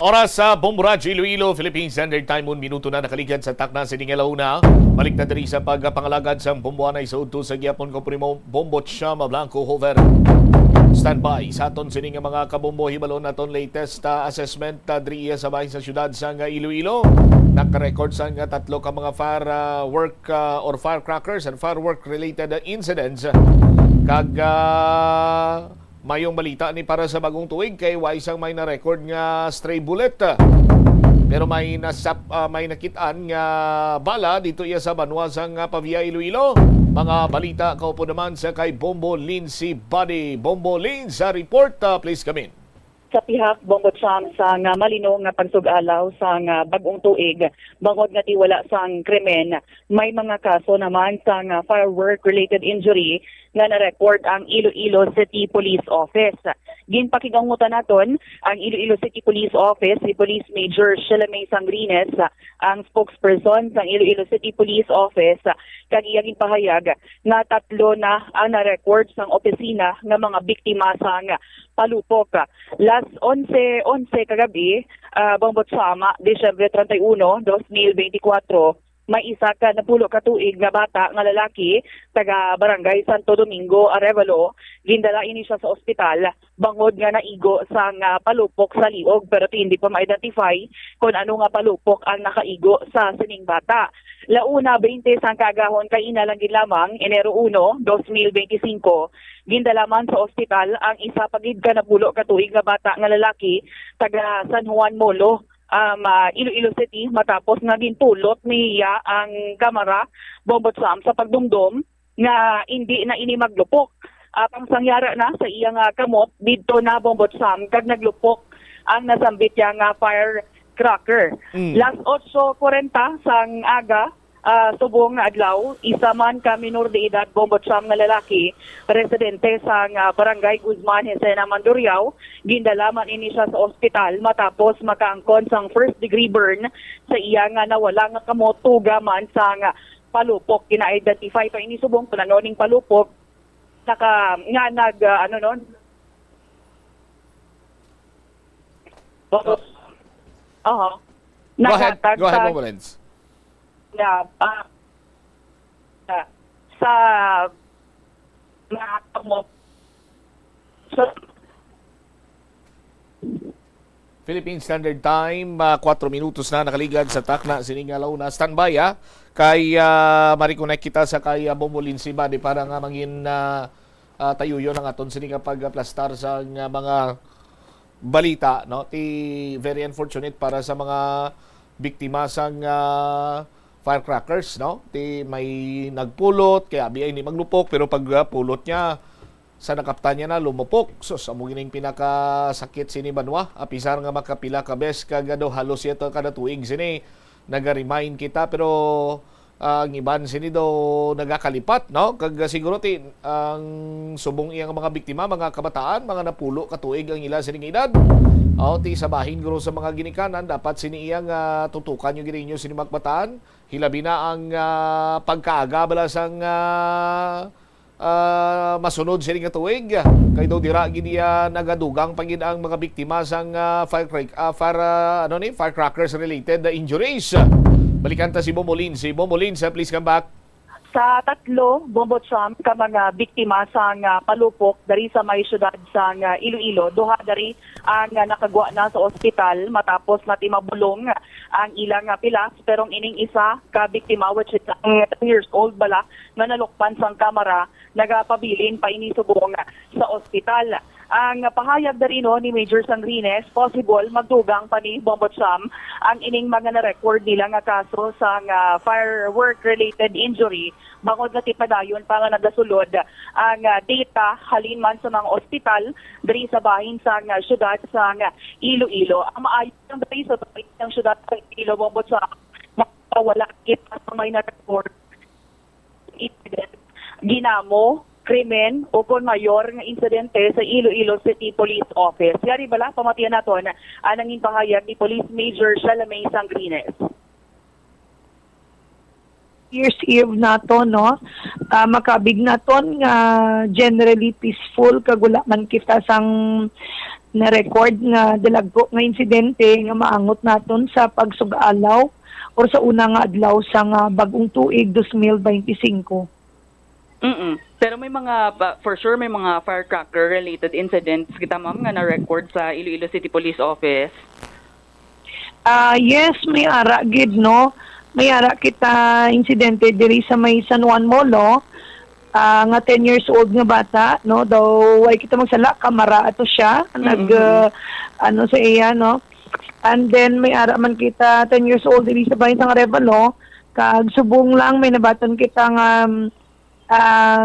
Oras sa Bombo Radio Iloilo, Philippines Standard Time, 1 minuto na nakaligyan sa takna sa Ningalauna. Balik na diri sa pagpangalagad sa Bomboanay sa udto sa Gyapon ko primo Bombo Chama Blanco Hover. Standby sa aton sining mga kabombo hibalon naton latest assessment diri sa bahin sa syudad sa Iloilo. Naka-record sa tatlo ka mga firework or firecrackers and firework related incidents. Kag mayong balita ni para sa bagong tuig kay waisang may na-record nga stray bullet. Pero may nakitaan nga bala dito iya sa Banwasang Pavia Iloilo. Mga balita kaupo naman sa kay Bombo Lindsay Body. Bombo Lindsay sa report, please come in. Sa pihak Bombo Cham sa nga malino nga pagsug-alaw sa nga bagong tuig bangod nga tiwala sang krimen, may mga kaso naman sa nga firework related injury nga na-record ang Iloilo City Police Office. Ginpakigangutan naton ang Iloilo City Police Office si Police Major Shelamay Sangrines, ang spokesperson sa Iloilo City Police Office, kag iyang pahayag nga tatlo na ang na-record sang opisina nga mga biktima sang palupok. Last 11 kagabi, Bombo Chama, Disyembre 31, 2024, may isa ka napulo ka tuig nga bata nga lalaki taga Barangay Santo Domingo, Arevalo. Gindala ini siya sa ospital bangod nga naigo sa nga palupok sa liog, pero hindi pa ma-identify kung ano nga palupok ang nakaigo sa sining bata. Launa 20 sang kagahon kay inalang lamang Enero 1, 2025, gindalaman sa ospital ang isa pagid ka napulo ka tuig nga bata nga lalaki taga San Juan Molo, Iloilo City, matapos nga gintulot niya ang kamera Bombo Cham sa pagdumdum nga hindi na ini maglupok. Pangsangyara na sa iyang kamot dito na Bombo Cham kag naglupok ang nasambit niya nga firecracker. Last 8:40 sang aga, subong nga adlaw, isa man ka minor de edad Bombo Cham nga lalaki, residente sa Barangay Guzman, Hesena, Mandurriao, gindalaman ini siya sa ospital matapos makaangkon sang first degree burn sa iya nga nawala nga kamot tuga man sa palupok. Kina-identify pa ini subong kung ano ning palupok nga nag ano nun. Go ahead, Bombo Lens. Sa mga kamot. Philippine Standard Time, 4 minutos na nakaligad sa takna siningalaw na standby kay marikonect kita sa kay Bombo Lindsay Body para nga mangin tayo yun ang aton sininga pagplastar sa mga balita, no? Very unfortunate para sa mga biktima sang firecrackers, no? May nagpulot kaya abiyay ni maglupok pero pag pulot niya sa nakaptan niya na lumupok. So sa mugining pinakasakit sini Banwa, apisar nga makapila ka bes kagado halos ito kada tuig sini naga-remind kita, pero ang iban sini do nagakalipat, no? Kag siguro ang subong iyang mga biktima, mga kabataan, mga napulo katuig ang ila sining edad. Sa bahin guro sa mga ginikanan, dapat sini iyang tutukan yung gininyo sini magbataan. Hilabi na ang pagkaaga bala sang masunod sini nga tuig. Kay daw dira gini nagadugang pagin ang mga biktima sang firecrackers related injuries. Balikan ta si Bombo Lindsay. Bombo Lindsay, please come back. Sa tatlo, Bombo Cham, ka mga biktima sa palupok dari sa may syudad sa Iloilo, duha dari ang nakagwa na sa ospital matapos natin mabulong ang ilang pilas, pero ining isa ka biktima, which is 10 years old bala, na nalukpan sa kamera, nagapabilin pa inisubong sa ospital. Ang pahayag dari ni Major Sangrines, possible magdugang pa ni Bombo Cham ang ining mga na-record nila nga kaso sa firework-related injury. Bangod na tipadayon pa nga nagasulod ang data halin man sa mga ospital dari sa bahin sa syudad sa Iloilo. Ang maayos ng dari sa bahin ng syudad sa Iloilo, Bombo Cham, makawala kita sa may na-record incident. Ginamo krimen o kon mayor nga insidente sa Iloilo City Police Office. Yari bala, pamatiyan naton anangin pahayag ni Police Major Shalamay Sangrines. Year's Eve nato, no? Makabig naton nga generally peaceful, kagula man kita sang na-record nga dalagko nga insidente nga maangot naton sa pagsugalaw or sa una nga adlaw sa nga bagong tuig 2025. Pero may mga, for sure, may mga firecracker-related incidents kita, ma'am, nga na-record sa Iloilo City Police Office? Yes, may ara gid, no? May ara kita insidente diri sa may San Juan Molo, nga 10 years old nga bata, no? Daw, ay kita magsala, kamara ato siya, ano sa iya, no? And then, may ara man kita 10 years old diri sa bahin sa Revalo, kag subong lang, may nabaton kita nga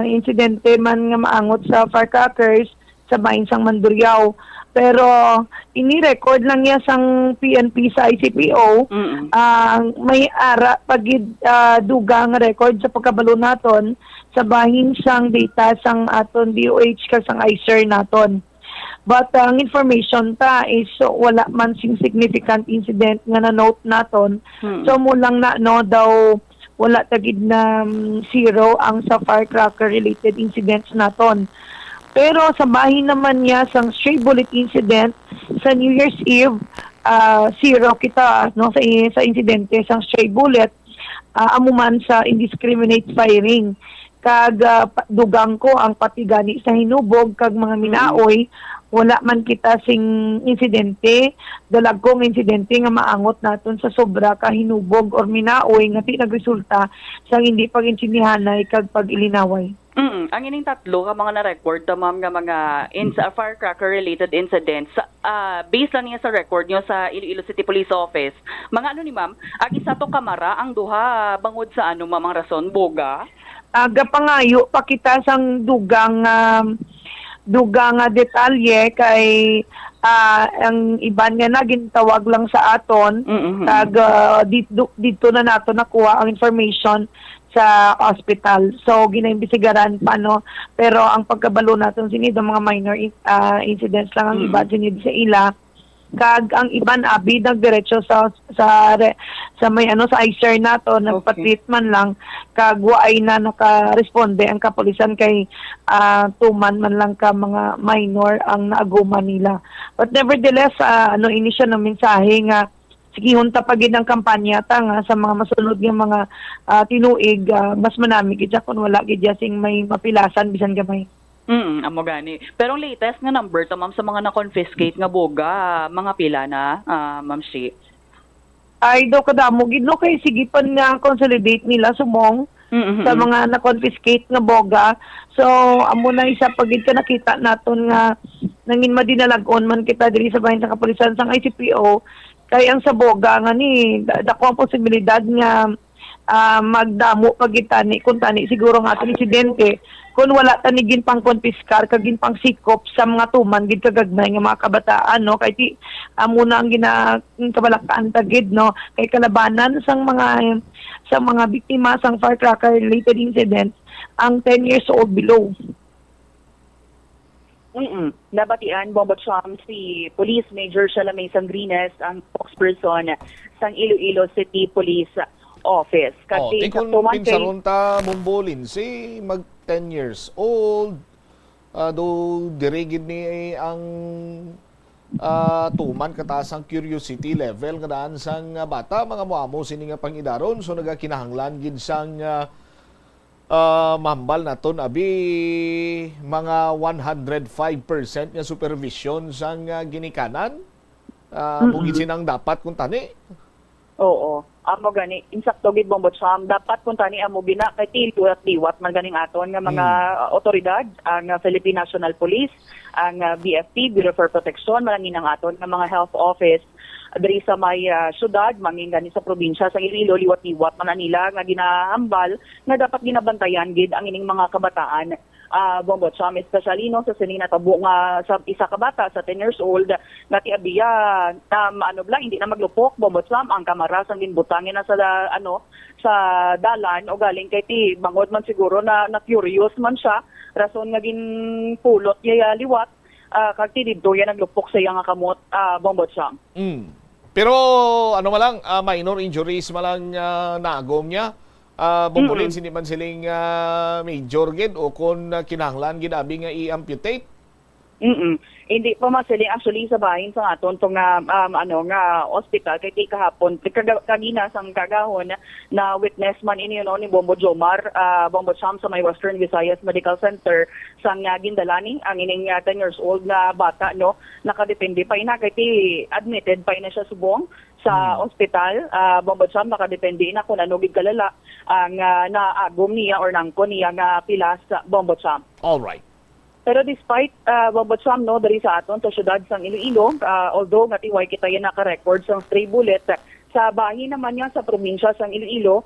insidente man nga maangot sa firecrackers sa bahin sang Mandurriao. Pero ini-record lang niya sang PNP sa ICPO. May ara pagid dugang record sa pagkabalo naton sa bahin sang data sang aton DOH kag sang ICER naton. But ang information ta is wala man sing significant incident nga na-note naton. So mo lang na no daw wala tagid na zero ang sa firecracker related incidents naton. Pero sa bahin naman niya sang stray bullet incident sa New Year's Eve, zero kita no sa insidente sang stray bullet, amuman sa indiscriminate firing. Kag dugang ko ang patigani sa hinubog kag mga minaoy, wala man kita sing insidente, dalagkong insidente nga maangot naton sa sobra ka hinubog or minaoy nga nagresulta sa hindi pag-insindihanay kag pag-ilinaway. Ang ining tatlo ka mga na-record ma'am nga mga firecracker-related incidents, based lang niya sa record nyo sa Iloilo City Police Office, mga ano ni ma'am, ang isa to kamara, ang duha bangod sa ano ma'am ang rason, boga? Gapangayo pa kita sang dugang detalye kay ang iban nga nagintawag lang sa aton kag dito na nato nakuha ang information sa hospital. So ginaimbestigaran pa no, pero ang pagkabalo naton sinid mga minor incidents lang ang iba sinid sa ila. Kag ang iban abi nagdiretso sa may ano sa ICER nato nagpa-treatment lang kag waay na nakaresponde ang kapulisan kay tuman man lang ka mga minor ang naaguman nila. But nevertheless ini siya ng mensahe nga sige hunta pa gid ang kampanya ta nga sa mga masunod nga mga tinuig mas manami gid kun wala gid sing may mapilasan bisan gamay. Amo gani. Pero ang latest nga number to ma'am sa mga na-confiscate nga boga, mga pila na, ma'am Shi? Ay do kadamo gid no kay sige pa nga consolidate nila sumong sa mga na-confiscate nga boga. So amo na isa pagid ka nakita naton nga nangin madinalagon man kita diri sa bahin sa kapulisan sang ICPO kay ang sa boga nga ni dako ang posibilidad nga magdamo pagitani kun tani siguro nga aton insidente kung wala tanigin pang konpiskar kagin pang sikop sa mga tuman gid kagagnay nga mga kabataan no kay ti muna ang kabalakaan tagid no kay kalabanan sang mga biktima sang firecracker related incidents ang 10 years old below. Nabatian Bombacham si Police Major Shalamay Sangrines ang spokesperson sang Iloilo City Police Office. Kasi kung pinsarunta mumbolin si mag 10 years old do dirigid ni ang tuman kataas ang curiosity level nga daan sang bata mga muamo sini nga pangidaron so nagakinahanglan gid sang mahambal naton abi mga 105% nga supervision sang ginikanan bugid sinang dapat kung tani. Oo. Amo gani insakto gid Bombacham dapat kung tani amo bina kay tilu at liwat man ganing aton nga mga otoridad ang Philippine National Police, ang BFP Bureau for Protection malangin ang aton nga mga health office diri sa may syudad mangin gani sa probinsya sa Iloilo liwat-liwat man nila nga ginahambal nga dapat ginabantayan gid ang ining mga kabataan Bombot Sam, especially no sa sini natabo nga sa isa ka bata sa 10 years old nga tiabiya hindi na maglupok Bombot Sam ang kamera sang ginbutangin na sa sa dalan o galing kay ti bangod man siguro na curious man siya rason nga ginpulot niya liwat kag ti didto yan naglupok sa iya nga kamot Bombot Sam. Pero ano malang minor injuries malang nagom niya. Bumbulin hindi man siling major gid o kung kinahanglan gid abi nga i-amputate. Hindi pa masili actually sa bahin sa aton tong nga hospital kay kahapon kagina sang kagahon na witness man ini ni Bombo Jomar Bombo Sam sa may Western Visayas Medical Center sang gindalani ang ining 10 years old na bata nakadepende pa ina kay admitted pa ina siya subong sa ospital Bombo Sam nakadepende na kung ano gid kalala ang naagom niya or nangko niya nga pilas Bombo Sam. All right. Pero despite Bombot Sam dari sa aton sa syudad sang Iloilo, although nga tiway kita yan naka-record sang stray bullet, sa bahin naman niya sa probinsya sang Iloilo,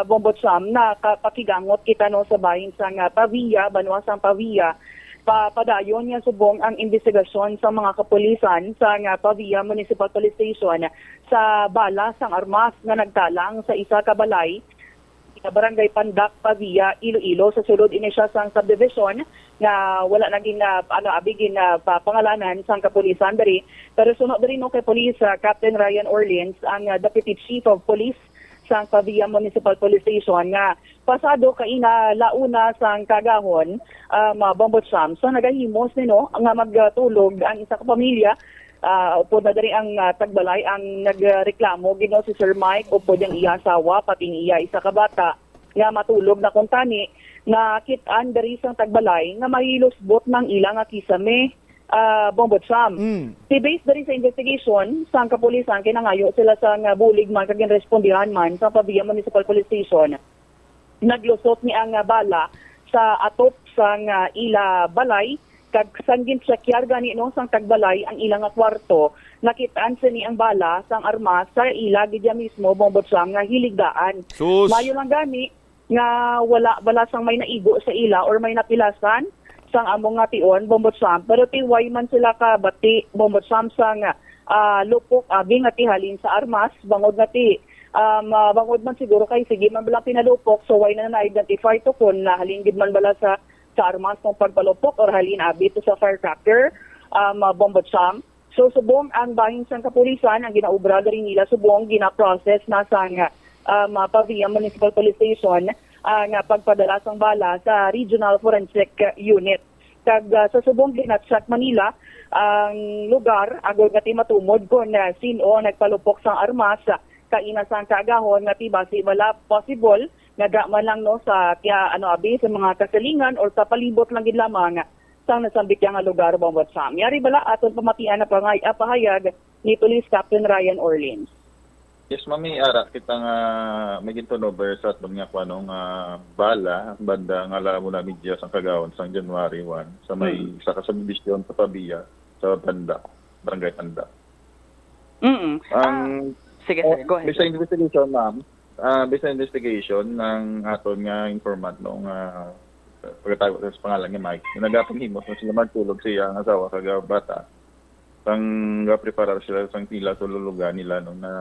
Bombot Sam na pakigangot kita sa bahin sang Pavia, Banwa sang Pavia, padayon niya subong ang investigasyon sa mga kapulisan sa Pavia Municipal Police Station sa bala sang armas nga nagtalang sa isa ka balay Barangay Pandak, Pavia, Iloilo sa sulod ini siya sang subdivision nga wala naging abigin na pangalanan sang kapulisan dari pero sunod diri kay Police Captain Ryan Orleans ang Deputy Chief of Police sang Pavia Municipal Police Station nga pasado kaina launa sang kagahon Bombot Sam so nagahimos nga magtulog ang isa ka pamilya upod na dari ang tagbalay ang nagreklamo gino si Sir Mike upod ang iya asawa pati iya isa ka bata nga matulog na kuntani na kitaan dari sang tagbalay nga mahilosbot ng ilang kisame Bombot Sam. Based dari sa investigation sang kapulisan kinangayo sila sa bulig man kag respondihan man sa Pavia Municipal Police Station naglusot ni ang bala sa atop sang ila balay kag sanggin sakyar gani sang tagbalay ang ilang kwarto nakitaan sa ni ang bala sang armas sa ila gidya mismo Bombot Sam nga hiligdaan. Mayo lang gani nga wala bala sang may naigo sa ila or may napilasan sang among nga tion Bombot Sam pero tiway man sila ka bati Bombot Sam sang lupok abi nga tihalin sa armas bangod nga ti bangod man siguro kay sige man bala pinalupok so way na na-identify to kung nahalin gid man bala sa armas ng pagpalupok or halin abi to sa firecracker Bombot Sam. So subong ang bahin sang kapulisan ang ginaubra diri nila subong gina-process na sang Pavia Municipal Police Station nga pagpadala sang bala sa Regional Forensic Unit. Kag sa subong ginatsak Manila ang lugar agod nga ti matumod kon sino nagpalupok sang armas kaina sang kagahon nga ti basi wala possible nagaman lang sa abi sa mga kasalingan or sa palibot lang gid lamang sang nasambit nga lugar Bombot Sam. Yari bala aton pamatian na pahayag ni Police Captain Ryan Orleans. Yes, mami, ara kita nga may ginturnover sa atong nga kwanong bala banda nga alam mo na media sang kagawon sang January 1 sa may isa ka subdivision sa Pavia sa Banda, Barangay Banda. Sige, go ahead. Based sa investigation, ma'am, based sa investigation ng aton nga informant nung pagkatago sa pangalan ni Mike, nagapang himos na sila magtulog siya ang asawa kag bata. Sang preparar sila sang tila sa lulugan nila no na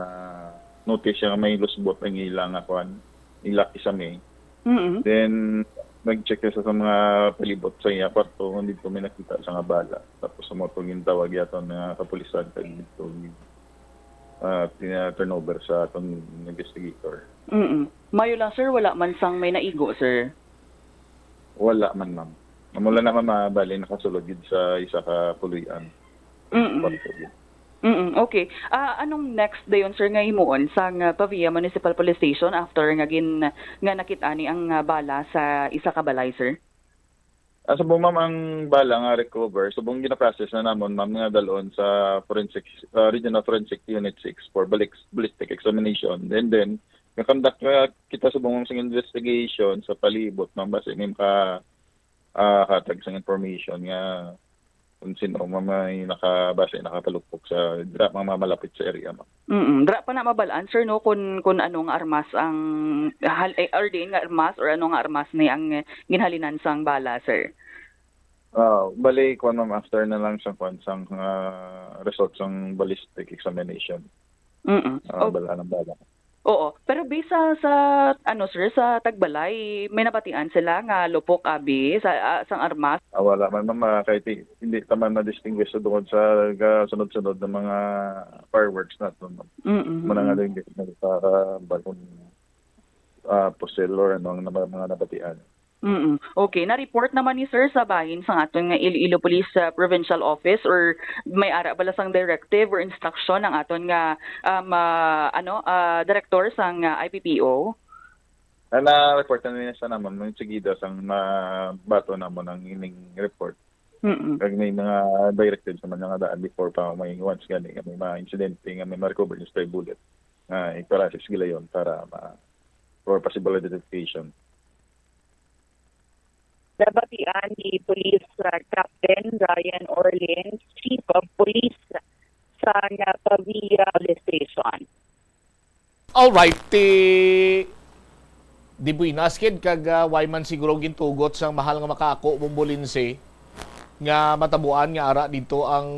notice siya may lusbot ang ilang ila kisame. Then nag-check siya sa mga palibot sa iya kwarto dito may nakita sa nga bala. Tapos sumotong yung tawag yaton nga kapulisan kag dito turnover sa atong investigator. Mayo lang sir, wala man sang may naigo sir. Wala man ma'am. Mula na mabali nakasulod gid sa isa ka puluyan. Okay. Anong next dayon sir nga himuon sa Pavia Municipal Police Station after nga nakita-ani ang bala sa isa ka balay sir? Subong ma'am ang bala nga recover, subong gina-process na namon ma'am nga dalon sa Regional Forensic Unit 6 for ballistic examination. Then conduct kita subong sa investigation sa palibot ma'am base nim ka hatag sa information nga kung sino may nakapalupok sa dra mga malapit sa area ma'am. Dra pa na mabalaan sir no kung anong armas ang or din nga armas or anong armas ni ang ginhalinan sang bala sir. Bali, kung after na lang siyang results ng ballistic examination. Bala ng bala. Oo, pero based sa sir, sa Tagbalay, may napatian sila nga lupok abi sa sang armas. Wala man kahit hindi taman na-distinguish doon sa sunod-sunod ng mga fireworks natin. Muna nga din para bagong pusil or ang mga nabatian. Okay, na-report naman ni sir sa bahin sa aton nga Iloilo Police Provincial Office or may ara bala sang directive or instruction ng aton nga director sang IPPO? Na-report na niya sa naman ng sigida sang bato namon ang ining report. Kag may mga directives naman nga daan before pa may once gani may mga incident nga may ma-recover yung stray bullet. Iparasis gila yon para for possible identification. Nabatian ni Police Captain Ryan Orlin, Chief of Police sa Pavia Police Station. Alright, di buinaskid kag why man siguro gintugot sang mahal nga makaako bumbulinse nga matabuan nga ara dito ang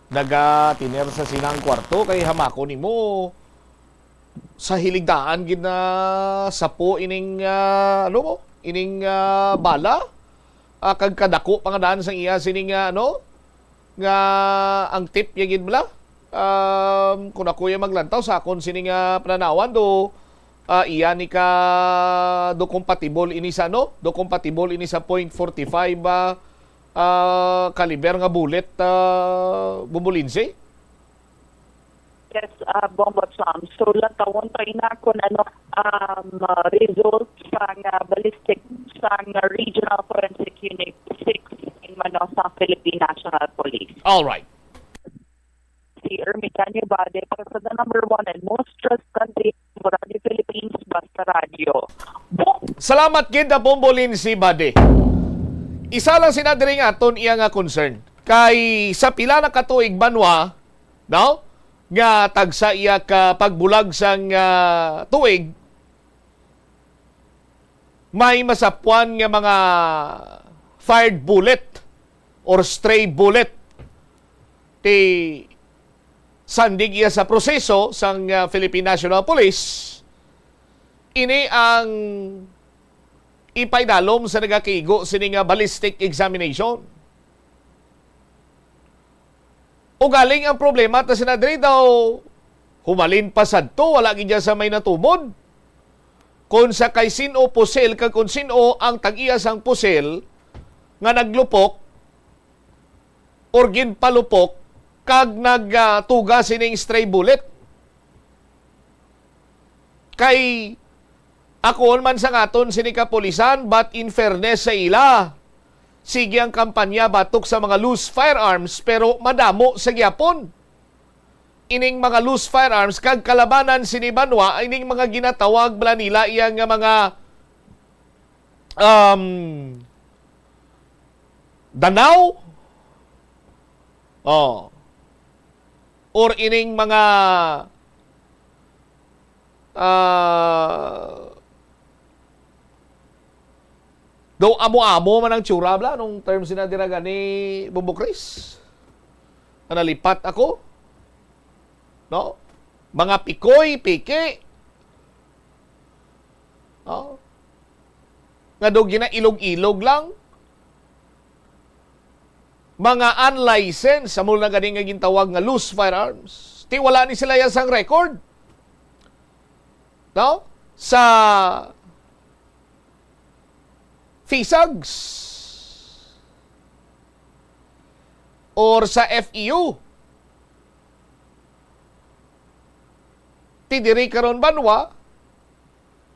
naga-tiner sa sinang kwarto kay hamako nimo sa hiligdaan gid na sapo ining ining bala kag kadako pangadaan sang iya sining nga ang tip yagid bala kung ako yung maglantaw sa akon sining pananawan do iya ni ka do compatible ini sa do compatible ini sa .45 caliber nga bullet bumbulinse. Yes, Bomba Sam. So, latawon tayo na kung results sa ballistic sa Regional Forensic Unit 6 in sa Philippine National Police. All right. Si Ermitanio Bade para sa the number 1 and most trusted Radio Philippines Basta Radio. Salamat gid na bombolin si Bade. Isa lang sinadiri nga aton iya nga concern. Kay sa pila na katuig banwa, no? Nga tagsa iya ka pagbulag sang tuig, may masapuan nga mga fired bullet or stray bullet ti sandig iya sa proseso sang Philippine National Police. Ini ang ipaydalom sa nagakigo sining ballistic examination. O galing ang problema ta sinadri daw humalin pa sadto wala gid sa may natumod. Kung sa kay sino pusil kag kung sino ang tag-iya sang pusil nga naglupok or ginpalupok kag nagtuga sining stray bullet. Kay ako man sa ngaton sini kapulisan but in fairness sa ila sige ang kampanya batok sa mga loose firearms pero madamo sa gyapon. Ining mga loose firearms kag kalabanan sini Banwa ining mga ginatawag bala nila iyang mga danaw or ining mga do amo-amo man ang tsura bla nung term sinadiraga ni Bobo Chris. Nalipat ako. No? Mga pikoy, pike. No? Nga do gina ilog-ilog lang. Mga unlicensed, sa mula na ganing nga gintawag nga loose firearms. Ti wala ni sila yasang record. No? Sa FISAGS or sa FEU. Tidiri karon Banwa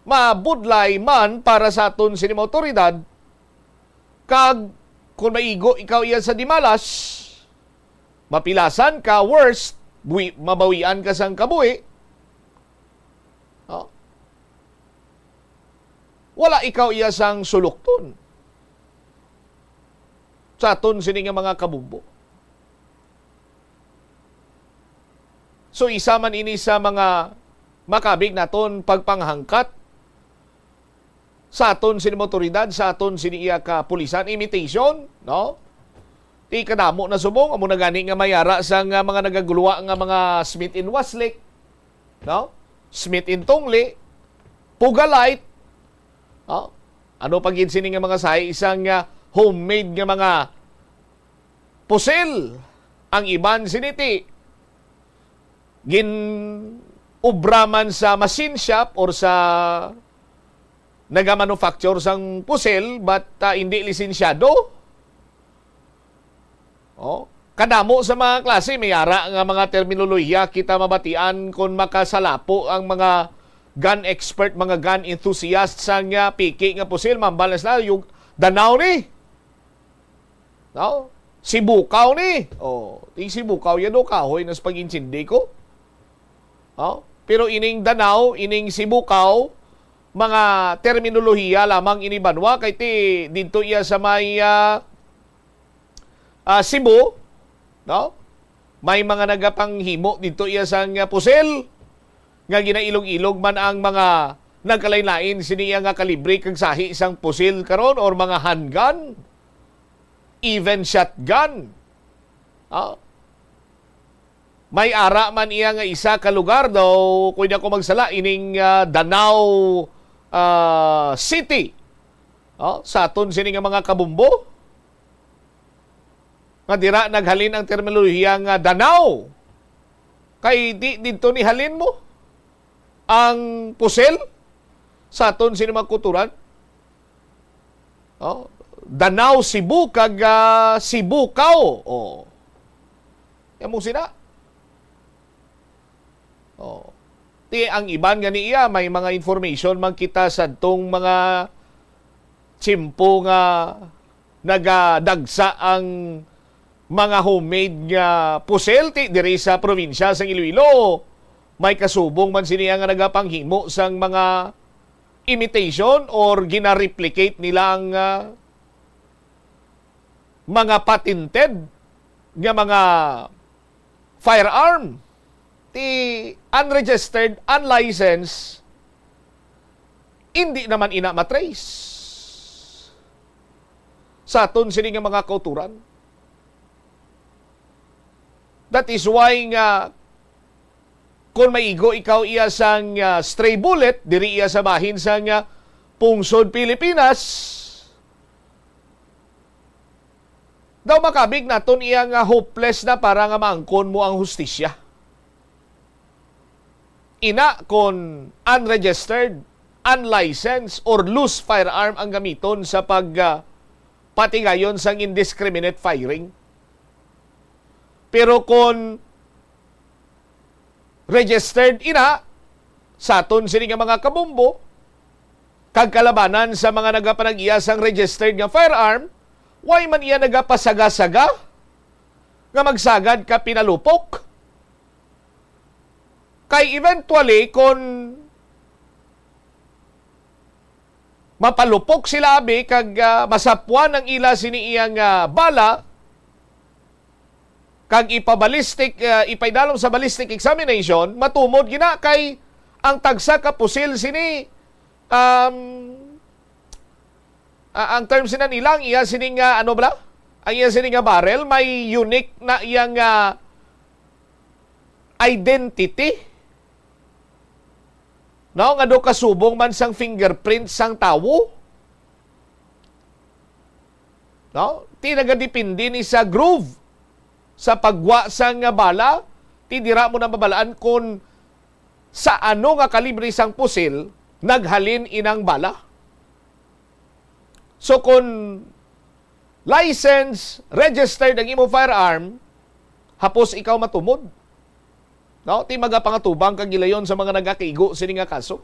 mabudlay man para sa aton sining otoridad kag kung maigo ikaw iya sa dimalas mapilasan ka worst mabawian ka sang kabuhi. Wala ikaw iya sang sulukton sa aton sini nga mga kabumbo. So isa man ini sa mga makabig naton pagpanghangkat sa aton sini motoridad, sa aton sini iya ka pulisan, imitation, no? Ti kadamo na subong amo na gani nga mayara sa nga mga nagaguluwa nga mga Smith & Westlake, no? Smith & Tongli, Pugalite, no? Ano pag sini nga mga sahi isang homemade nga mga pusil ang iban siniti gin ubraman sa machine shop or sa nagamanufacture sang pusil but hindi lisensyado. Kadamo sa mga klase mayara nga mga terminolohiya kita mabatian kung makasalapo ang mga gun expert, mga gun enthusiast sang piki nga pusil mambalas na yung Danaw ni. No? Sibukaw ni. Ting sibukaw yan kahoy nas pag-insindi ko. Pero ining Danaw, ining sibukaw, mga terminolohiya lamang inibanwa kay ti dito iya sa may Cebu, no? May mga nagapanghimo dito iya sang pusil nga ginailog-ilog man ang mga nagkalain-lain siniya nga kalibre kag sahi isang pusil karon or mga handgun, even shotgun. May ara man iya nga isa ka lugar daw kunya ko magsala ining Danao City. Sa aton sini nga mga kabumbo nga dira naghalin ang terminolohiya nga Danao. Kay dito ni halin mo ang pusil sa aton sini mga kuturan. Danao Cebu kag Sibukaw. Yan mo sina. Ti ang iban nga niya may mga information man kita sa tong mga tsimpo nga nagadagsa ang mga homemade nga pusil ti diri sa probinsya sa Iloilo. May kasubong man siniya nga nagapanghimo sang mga imitation or gina-replicate nila ang mga patented nga mga firearm. Ti unregistered, unlicensed, hindi naman ina matrace sa aton sini nga mga kauturan. That is why nga kung maigo ikaw iya sang stray bullet diri iya sa bahin sang pungsod Pilipinas, daw makabig naton iya nga hopeless na para nga maangkon mo ang hustisya. Ina kon unregistered, unlicensed, or loose firearm ang gamiton sa patigayon sang indiscriminate firing. Pero kon registered ina sa aton sini nga mga kabumbo kag kalabanan sa mga nagapanag-iya sang registered nga firearm, why man iya nagapasaga-saga nga magsagad ka pinalupok? Kay eventually, kung mapalupok sila abi, kag masapwan ang ila siniiyang bala, kag ipaidalom sa ballistic examination, matumod gina kay ang tagsa ka pusil sini, ang term sina nilang, iya sini nga, ano bala? Ang iya sini nga barrel, may unique na iyang identity. No, nga do kasubong man sang fingerprint sang tawo. No, ti nagadepende ni sa groove sa pagwa sang bala, ti dira mo na mabalaan kung sa ano nga kalibre sang pusil naghalin inang bala. So kung license, registered ang imo firearm, hapos ikaw matumod. No, ti magapangatubang kag gilayon sa mga nagakaigo sini nga kaso.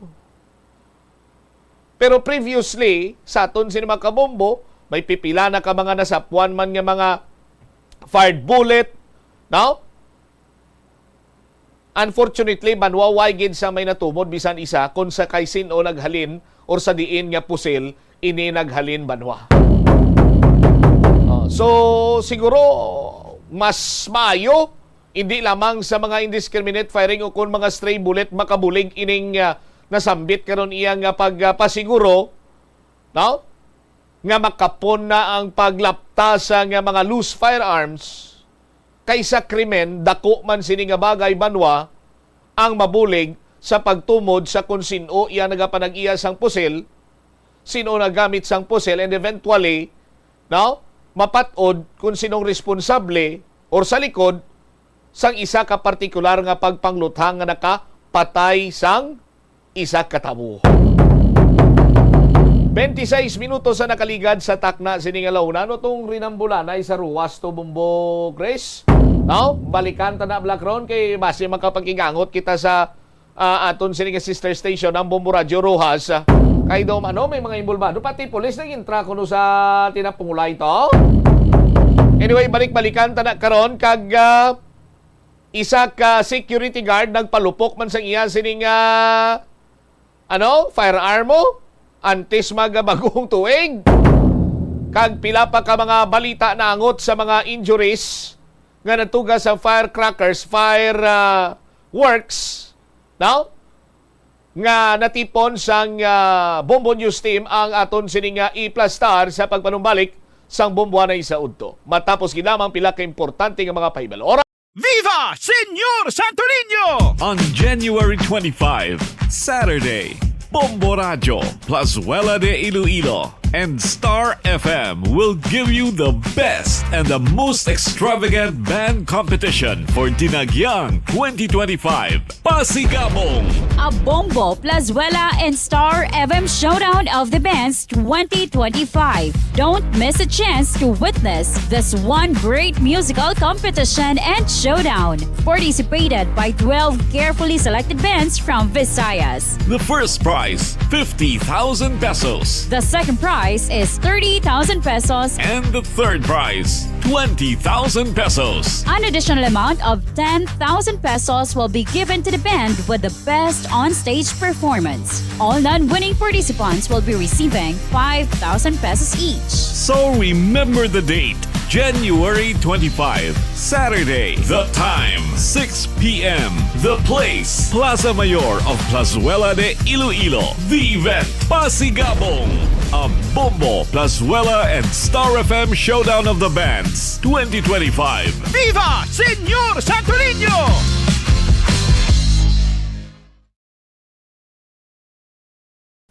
Pero previously sa aton sini mga kabombo, may pipila na ka mga nasapwan man nga mga fired bullet, no? Unfortunately, banwaway gid sa may natumod bisan isa kung sa kaysin o naghalin or sa diin nga pusil ini naghalin banwa. So siguro mas maayo hindi lamang sa mga indiscriminate firing o kung mga stray bullet makabulig ining nasambit karon iyang pagpasiguro no? Nga makapon na ang paglaptas sa nga mga loose firearms kaysa krimen, dako man sini nga bagay banwa ang mabulig sa pagtumod sa kung sino iya nagapanag-iya sang pusil, sino nagamit sang pusil, and eventually, no, mapatod kung sinong responsable or sa likod sang isa ka partikular nga pagpangluthang nga nakapatay sang isa ka tawo. 26 minutos sa nakaligad sa takna siningalaw na no tong rinambulanay sa ruwas to Bumbo Grace. No? Balikan ta na Blackron kay base makapagigangot kita sa aton sining sister station ang Bumbo Radio Rojas. Kay daw may mga imbulbado pati pulis nag-intra kuno sa tinapungulay to. Anyway, balik-balikan ta na karon kag isa ka security guard nagpalupok man sang iya sining firearm mo antes magabagong tuig. Kag pila pa ka mga balita na angot sa mga injuries nga natuga sa firecrackers, works, no? Nga natipon sang Bombo News team ang aton sining i-plastar sa pagpanumbalik sang bombuanay sa udto. Matapos ginamang pila ka importante nga mga pahibalo. Viva Senyor Santo Niño! On January 25, Saturday, Bombo Radio, Plazuela de Iloilo, and Star FM will give you the best and the most extravagant band competition for Dinagyang 2025. Pasigabong! A Bombo, Plazuela, and Star FM Showdown of the Bands 2025. Don't miss a chance to witness this one great musical competition and showdown. Participated by 12 carefully selected bands from Visayas. The first prize, 50,000 pesos. The second prize is 30,000 pesos. And the third prize, 20,000 pesos. An additional amount of 10,000 pesos will be given to the band with the best on-stage performance. All non-winning participants will be receiving 5,000 pesos each. So remember the date, January 25, Saturday. The time, 6 p.m. The place, Plaza Mayor of Plazuela de Iloilo. The event, Pasigabong. A Bombo, Plazuela, and Star FM Showdown of the Bands 2025. Viva Senyor Santo Niño!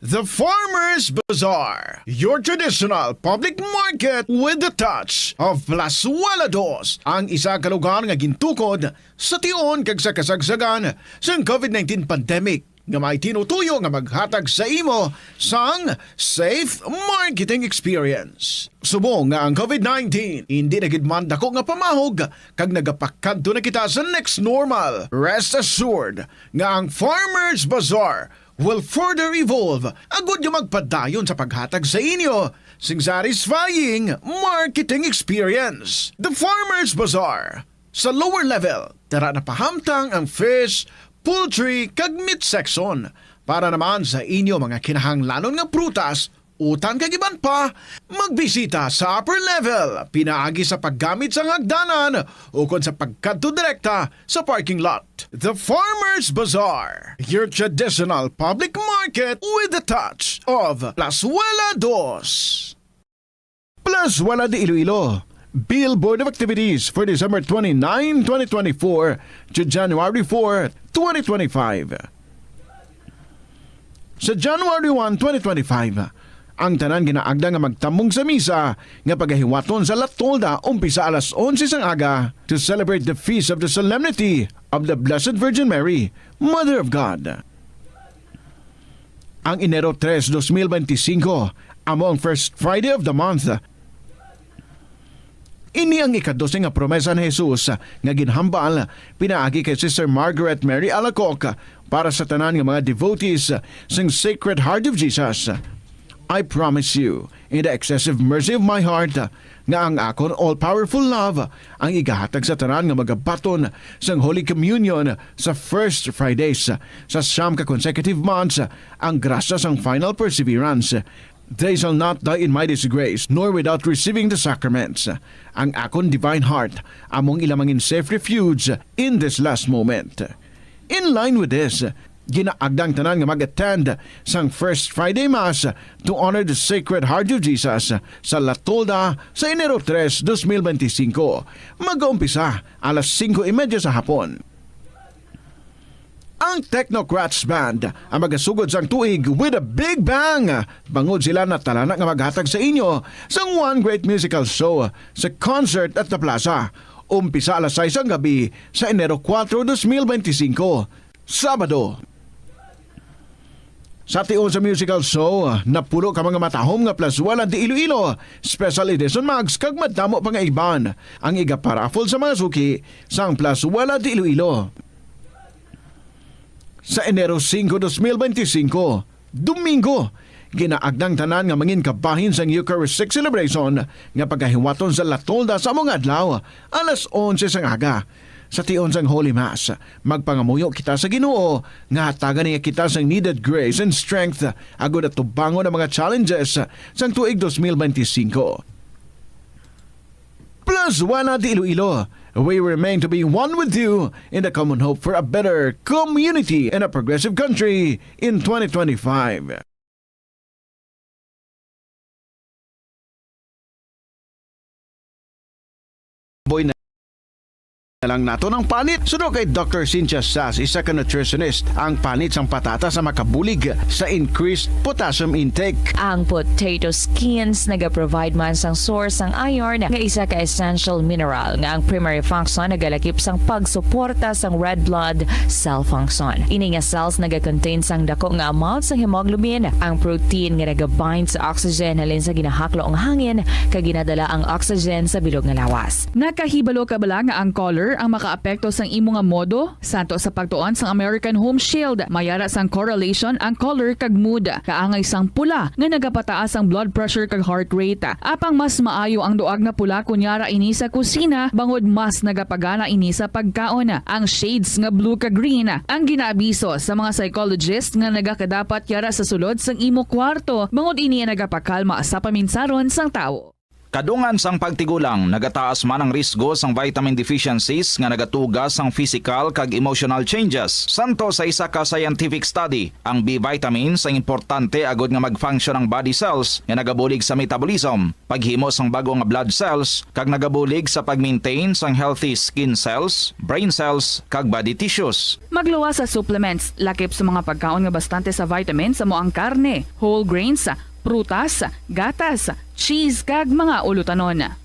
The Farmers Bazaar, your traditional public market with the touch of Plazuela Dos, ang isa ka lugar nga gintukod sa tion kag sa kasagsagan sa COVID-19 pandemic nga may tinutuyo nga maghatag sa imo sang safe marketing experience. Subong nga ang COVID-19 hindi na gid man dako nga pamahog kag nagapakadto na kita sa next normal. Rest assured nga ang Farmers Bazaar will further evolve agud nga magpadayon sa paghatag sa inyo sing satisfying marketing experience. The Farmers Bazaar. Sa lower level, tara na pahamtang ang fish, poultry, kag meat section para naman sa inyo mga kinahanglanon nga prutas, utan kag iban pa, magbisita sa upper level, pinaagi sa paggamit sa hagdanan o kon sa pagkadto direkta sa parking lot. The Farmers Bazaar, your traditional public market with the touch of Plazuela Dos. Plazuela de Iloilo. Billboard of activities for December 29, 2024 to January 4, 2025. Sa January 1, 2025, ang tanan ginaagda nga magtamong sa misa nga pagahiwaton sa Latolda umpisa alas 11 sang aga to celebrate the feast of the solemnity of the Blessed Virgin Mary, Mother of God. Ang Enero 3, 2025, among first Friday of the month, ini ang ikadose nga promesa ni Jesus nga ginhambal pinaagi kay Sister Margaret Mary Alacoc para sa tanan nga mga devotees sang Sacred Heart of Jesus. I promise you, in the excessive mercy of my heart, nga ang akon all-powerful love ang igahatag sa tanan nga magabaton sang Holy Communion sa first Fridays sa siyam ka consecutive months ang grasya sang final perseverance. They shall not die in my disgrace, nor without receiving the sacraments. Ang akon divine heart, among ilamangin safe refuge in this last moment. In line with this, Ginaagdang tanan nga mag-attend sang First Friday Mass to honor the Sacred Heart of Jesus sa La Tolda sa Enero 3, 2025. Mag-uumpisa alas 5:30 sa hapon. Ang Technocrats Band ang magasugod sang tuig with a big bang. Bangod sila na talana nga maghatag sa inyo sang one great musical show sa concert at the plaza. Umpisa alas 6 ang gabi sa Enero 4, 2025, Sabado. Sa tion sa musical show, napulo ka mga matahom nga plaswala di Iloilo, special edition mags kag madamo pa nga iban ang iga-paraffle sa mga suki sang plaswala di Iloilo. Sa Enero 5, 2025, Domingo, ginaagdang tanan nga mangin kabahin sang Eucharistic celebration nga pagkahiwaton sa La Tolda sa mga adlaw alas 11 sang aga. Sa tion sang Holy Mass, magpangamuyo kita sa Ginoo nga hatagan niya kita sang needed grace and strength agud at tubangon ang mga challenges sang tuig 2025. Plus Wala di Iloilo, we remain to be one with you in the common hope for a better community and a progressive country in 2025. Boy na lang nato ng panit. Suno kay Dr. Cynthia Sass, isa ka nutritionist. Ang panit sang patata sa makabulig sa increased potassium intake. Ang potato skins naga-provide man sang source sang iron nga isa ka essential mineral nga ang primary function nagalakip sang pagsuporta sang red blood cell function. Ini nga cells naga-contain sang dako nga amount sang hemoglobin. Ang protein nga naga-bind sa oxygen halin sa ginahaklo ang hangin kag ginadala ang oxygen sa bilog nga lawas. Nakahibalo ka bala nga ang color ang makaapekto sang imo nga modo? Santo sa pagtuon sang American Home Shield, mayara sang correlation ang color kag mood. Kaangay sang pula nga nagapataas ang blood pressure kag heart rate. Apang mas maayo ang duag na pula kunyara ini sa kusina bangod mas nagapagana ini sa pagkaon. Ang shades nga blue kag green ang ginaabiso sa mga psychologist nga nagakadapat yara sa sulod sang imo kwarto bangod ini nagapakalma sa paminsaron sang tawo. Kadungan sang pagtigulang, nagataas man ang risgo sang vitamin deficiencies nga nagatugas sang physical kag emotional changes. Santo sa isa ka scientific study, ang B vitamins ang importante agod nga mag-function ang body cells nga nagabulig sa metabolism, paghimo sang bago nga blood cells kag nagabulig sa pag-maintain sang healthy skin cells, brain cells kag body tissues. Magluwa sa supplements, lakip sa mga pagkaon nga bastante sa vitamins sa moang karne, whole grains, prutas, gatas, cheese kag mga ulutanon.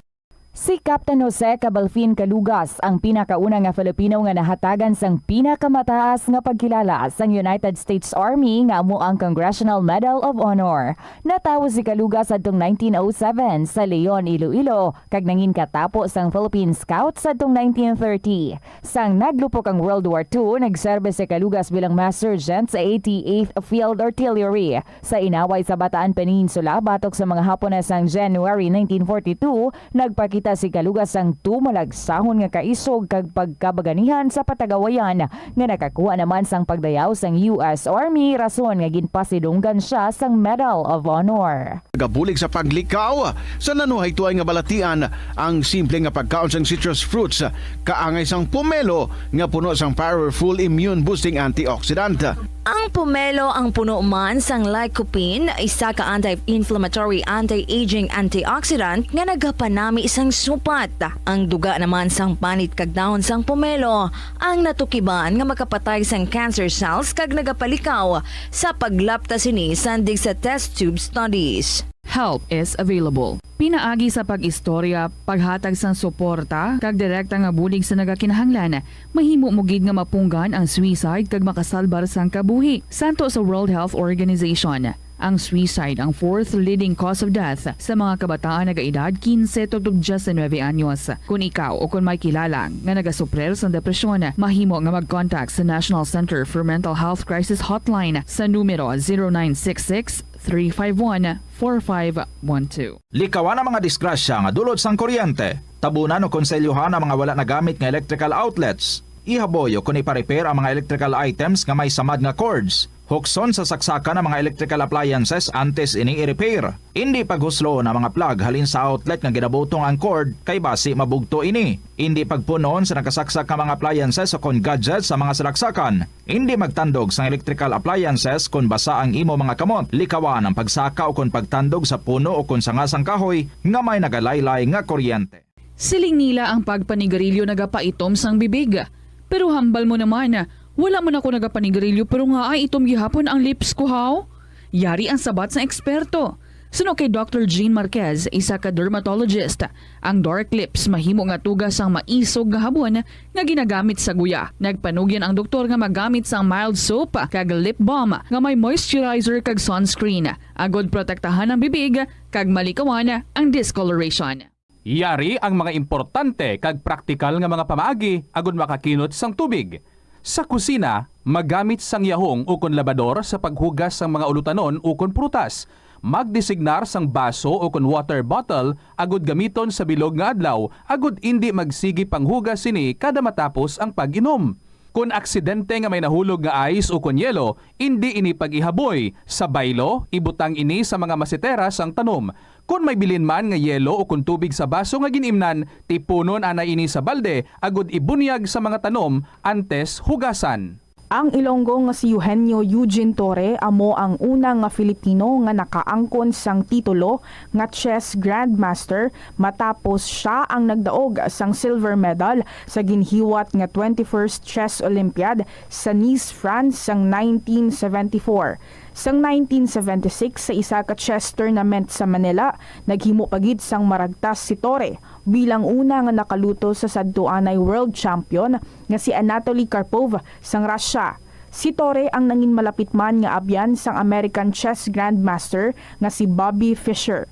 Si Captain Jose Cabalfin Calugas ang pinakauna nga Filipino nga nahatagan sang pinakamataas nga pagkilala sang United States Army nga amo ang Congressional Medal of Honor. Natawo si Calugas adtong 1907 sa Leon, Iloilo kag nangin katapo sang Philippine Scouts adtong 1930. Sang naglupok ang World War II, nagserbe si Calugas bilang Master Sergeant sa 88th Field Artillery. Sa inaway sa Bataan Peninsula batok sa mga Hapon sang January 1942, nagpakita si Calugas ang tumalagsahon nga kaisog kag pagkabaganihan sa patagawayan nga nakakuha naman sang pagdayaw sang US Army rason nga ginpasidunggan siya sang Medal of Honor. Gabulig sa paglikaw sa nanuhay tuay nga balatian ang simple nga pagkaon sang citrus fruits kaangay sang pomelo nga puno sang powerful immune boosting antioxidant. Ang pomelo ang puno man sang lycopene, isa ka anti-inflammatory, anti-aging antioxidant nga nagapanami sang supat. Ang duga naman sang panit kag dahon sang pomelo ang natukiban nga makapatay sang cancer cells kag nagapalikaw sa paglapta sini sandig sa test tube studies. Help is available. Pinaagi sa pag-istorya, paghatag sang suporta, kag direkta nga bulig sa nagakinahanglan, mahimo mo gid nga mapunggan ang suicide kag makasalbar sang kabuhi. Santo sa World Health Organization, ang suicide ang fourth leading cause of death sa mga kabataan nagaedad 15 to 19 anyos. Kung ikaw o kung may kilala nga nagasuprer sa depresyon, mahimo nga mag-contact sa National Center for Mental Health Crisis Hotline sa numero 0966-351-4512. Likawan ang mga disgrasya nga dulot sang kuryente. Tabunan o konselyuhan ang mga wala nagamit nga electrical outlets. Ihaboy o kung ipa-repair ang mga electrical items nga may samad nga cords. Hukson sa saksakan ng mga electrical appliances antes ini i-repair. Hindi paghuslo na mga plug halin sa outlet nga ginabutong ang cord kay basi mabugto ini. Hindi pagpunon sa nakasaksak nga mga appliances o kon gadgets sa mga salaksakan. Hindi magtandog sa electrical appliances kung basa ang imo mga kamot. Likawan ang pagsaka o kon pagtandog sa puno o kon sangasang kahoy nga may nagalaylay nga kuryente. Siling nila ang pagpanigarilyo nagapaitom sang bibig. Pero hambal mo naman, wala man ako nagapanigarilyo pero nga ay itom gihapon ang lips ko haw. Yari ang sabat sa eksperto. Suno kay Dr. Jean Marquez, isa ka dermatologist, ang dark lips mahimo nga tugas ang maisog nga habon nga ginagamit sa guya. Nagpanugyan ang doktor nga magamit sang mild soap kag lip balm nga may moisturizer kag sunscreen. Agod protektahan ang bibig kag malikawan ang discoloration. Yari ang mga importante kag praktikal nga mga pamaagi agud makakinot sang tubig. Sa kusina, magamit sang yahong o kon labador sa paghugas sang mga ulutanon o kon prutas. Magdesignar sang baso o kon water bottle agud gamiton sa bilog nga adlaw agud indi magsigi panghugas sini kada matapos ang pag-inom. Kung aksidente nga may nahulog nga ice o kon yelo, hindi ini pag-ihaboy. Sa baylo, ibutang ini sa mga masitera sang tanom. Kung may bilin man nga yelo o kung tubig sa baso nga ginimnan, tipunon ana ini sa balde, agud ibunyag sa mga tanom antes hugasan. Ang Ilonggo nga si Eugenio Eugene Torre amo ang unang nga Filipino nga nakaangkon sang titulo nga chess grandmaster matapos siya ang nagdaog sang silver medal sa ginhiwat nga 21st Chess Olympiad sa Nice, France sang 1974. Sang 1976 sa isa ka chess tournament sa Manila, naghimo pagid sang maragtas si Torre bilang una nga nakaluto sa sadtuanay world champion nga si Anatoly Karpov sang Russia. Si Torre ang nangin malapit man nga abyan sang American chess grandmaster nga si Bobby Fischer.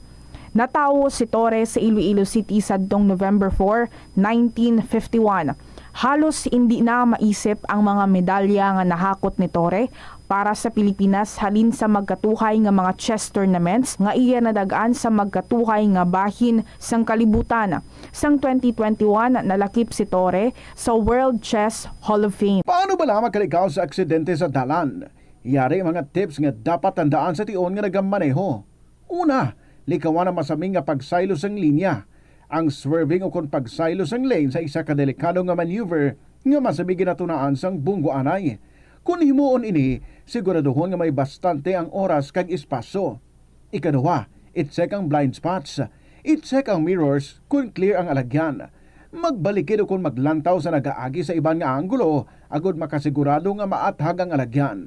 Natawo si Torre sa Iloilo City sadtong November 4, 1951. Halos hindi na maisip ang mga medalya nga nahakot ni Torre para sa Pilipinas halin sa magkatuhay nga mga chess tournaments nga iya nadagaan sa magkatuhay nga bahin sang kalibutan. Sang 2021 nalakip si Torre sa World Chess Hall of Fame. Paano ba lamang kalikaw sa aksidente sa dalan? Yari mga tips nga dapat tandaan sa tion nga nagamaneho. Una, likawan ang masaming nga pagsaylo sang linya. Ang swerving o kung pagsaylo sang lane sa isa ka delikado nga maneuver nga masabi ginatunaan sang bunggo anay. Kung himuon ini, siguraduhon nga may bastante ang oras kag espasyo. Ikaduha, i-check ang blind spots. I-check ang mirrors kung clear ang alagyan. Magbalikid o kung maglantaw sa nagaagi sa ibang nga anggulo, agud makasigurado nga maathag ang alagyan.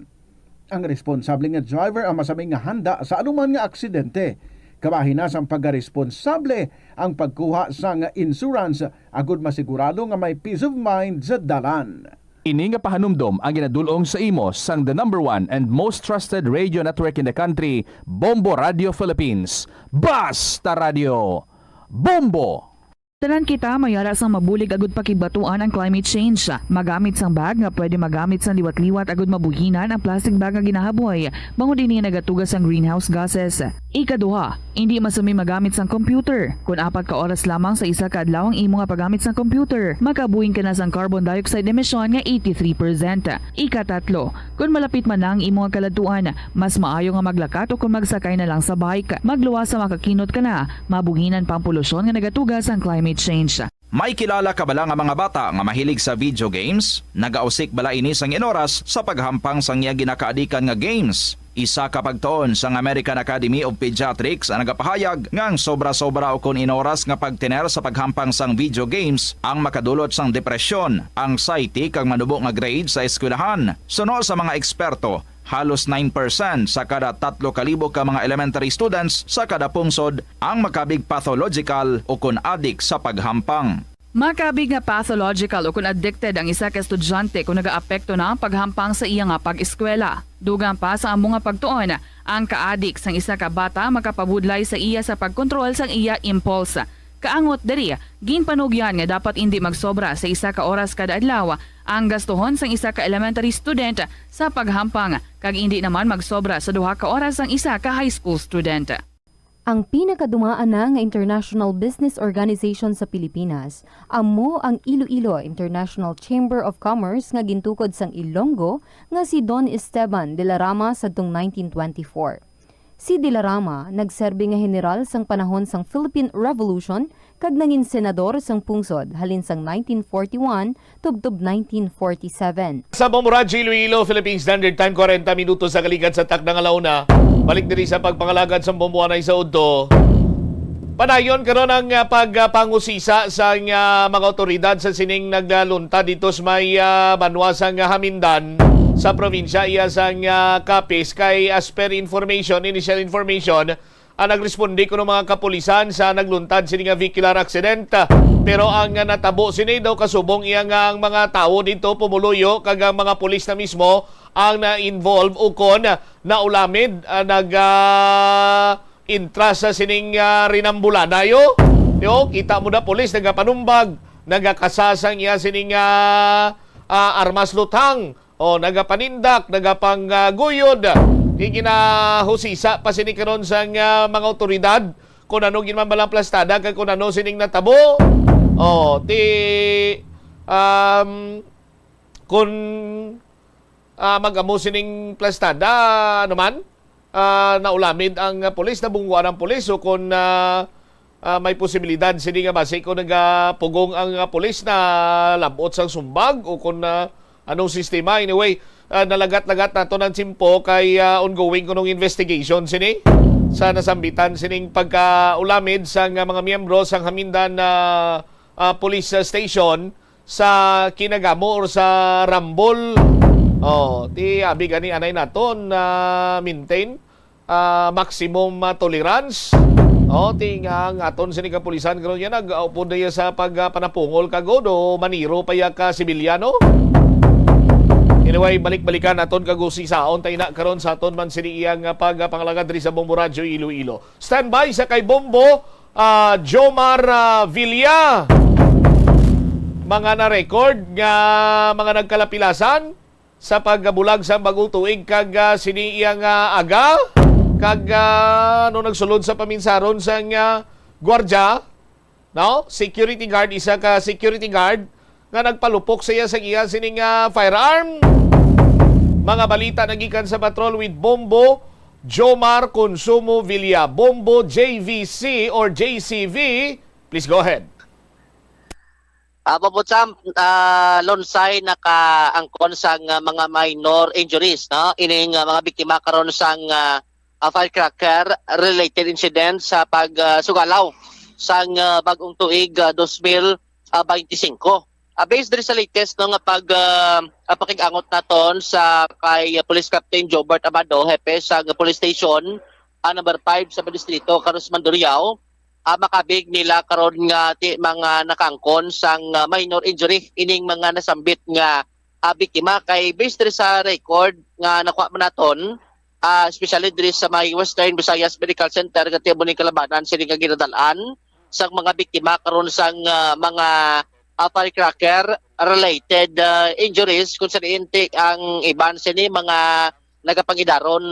Ang responsable nga driver ang masaming nga handa sa anuman nga aksidente. Kabahin na sang pagkaresponsable ang pagkuha sa nga insurance agud masigurado nga may peace of mind sa dalan. Ini nga pahanumdom ang ginadulong sa imo sang the #1 and most trusted radio network in the country, Bombo Radio Philippines. Basta Radio! Bombo! Tanan kita mayara sang mabulig agud pakibatuan ang climate change. Magamit sang bag nga pwede magamit sang liwat-liwat agud mabuhinan ang plastic bag nga ginahaboy. Bangon dinhi nagatugas ang greenhouse gases. Ikaduha, hindi masumi magamit sang computer. Kung 4 ka oras lamang sa isa ka adlaw ang imo nga paggamit sang computer, makabuhing ka na sang carbon dioxide emission nga 83%. Ikatatlo, kung malapit man ang imo nga kaladuan, mas maayo nga maglakat o kung magsakay na lang sa bike. Magluwas sa makakinot ka na, mabuhinan pang polusyon nga nagatugas ang climate change. May kilala ka bala nga mga bata nga mahilig sa video games? Nagausik bala ini sang inoras sa paghampang sang iya ginakaadikan nga games. Isa ka pagtuon sang American Academy of Pediatrics ang nagapahayag ngang sobra-sobra o kun inoras nga pagtiner sa paghampang sang video games ang makadulot sang depresyon, anxiety kag manubo nga grade sa eskwelahan. Suno sa mga eksperto, halos 9% sa kada 3,000 ka mga elementary students sa kada pungsod ang makabig pathological o kun addict sa paghampang. Makabig nga pathological o kung addicted ang isa ka estudyante kung nagaapekto na ang paghampang sa iya nga pag-eskwela. Dugang pa sa among nga pagtuon, ang ka-addict sang isa ka bata makapabudlay sa iya sa pagkontrol sang iya impulse. Kaangot diri, ginpanugyan nga dapat hindi magsobra sa isa ka oras kada adlaw ang gastuhon sang isa ka elementary student sa paghampang kag hindi naman magsobra sa 2 ka oras ang isa ka high school student. Ang pinakadumaan na nga international business organization sa Pilipinas, amo ang Iloilo International Chamber of Commerce nga gintukod sang Ilonggo nga si Don Esteban de la Rama sadtong 1924. Si de la Rama nagserbi nga general sang panahon sang Philippine Revolution kag nangin senador sang pungsod halin sang 1941 tubtob 1947. Sa Bomboradio Iloilo, Philippine Standard Time, 40 minutos sa kaligan sa takdang alauna. Balik diri sa pagpangalagad sa Bomboanay sa Udto. Padayon karon ang pagpangusisa sa mga otoridad sa sining naglalunta dito sa may banwasang Hamindan sa probinsya iya sang Capiz kay as per initial information nagresponde ko ng mga kapulisan sa nagluntad sining vehicular accident. Pero ang natabo sini daw kasubong iya nga ang mga tao dito pumuluyo kag ang mga pulis na mismo ang na-involve ukon na ulamid nag-intra sa sining rinambulana yo. Kita mo na pulis nagapanumbag, nagakasasang iya sining armas lutang o nagapanindak, nagapangguyod. Di ginahusisa pa sini karon sa mga otoridad kung ano ginambalang plastada kag kung ano sining natabo. Kung mag-amo sining plastada naman naulamid ang pulis, nabungguan ang pulis o kung may posibilidad sini nga base kung nagapugong ang pulis na labot sang sumbag o kung anong sistema. Anyway, nalagat-lagat nato ng simpo kay ongoing kunong investigation sini sa nasambitan sining pagkaulamid sa mga miyembro sang Hamindan Police Station sa Kinagamo or sa Rambol. Ti abi gani anay naton maintain maximum tolerance. Ti nga aton sining kapulisan karon yan nag-aupo na sa pagpanapungol kagodo maniro pa ka sibilyano. Anyway, balik-balikan aton kagusisaon tayo na karon sa aton man siniyang pagpangalagad diri sa Bomboradio Iloilo. Standby sa kay Bombo Jomar Villa. Mga na-record nga mga nagkalapilasan sa pagbulag sa bagong tuig kag siniyang aga kag nagsulod sa paminsaron sa gwardiya, no? Security guard, isa ka security guard nga nagpalupok siya sa iya sining firearm. Mga balita nagikan sa patrol with Bombo Jomar Consumo Villa. Bombo JVC or JCV. Please go ahead. Pabutsam, lonsay nakaangkon sang mga minor injuries, no? Ining mga biktima karon sang firecracker related incident sa pagsugalaw sang bagong tuig 2025. Based diri sa latest no nga pakigangot naton sa kay Police Captain Jobert Amado, hepe sa Police Station number 5 sa distrito Carlos Mandurriao, makabig nila karon nga mga nakangkon sang minor injury ining mga nasambit nga biktima kay based diri sa record nga nakuha man naton, especially diri sa may Western Visayas Medical Center nga tibuon ning kalabanan sini nga ginadalan sang mga biktima karon sang mga firecracker related injuries kung saan intik ang iban sini mga nagapangidaron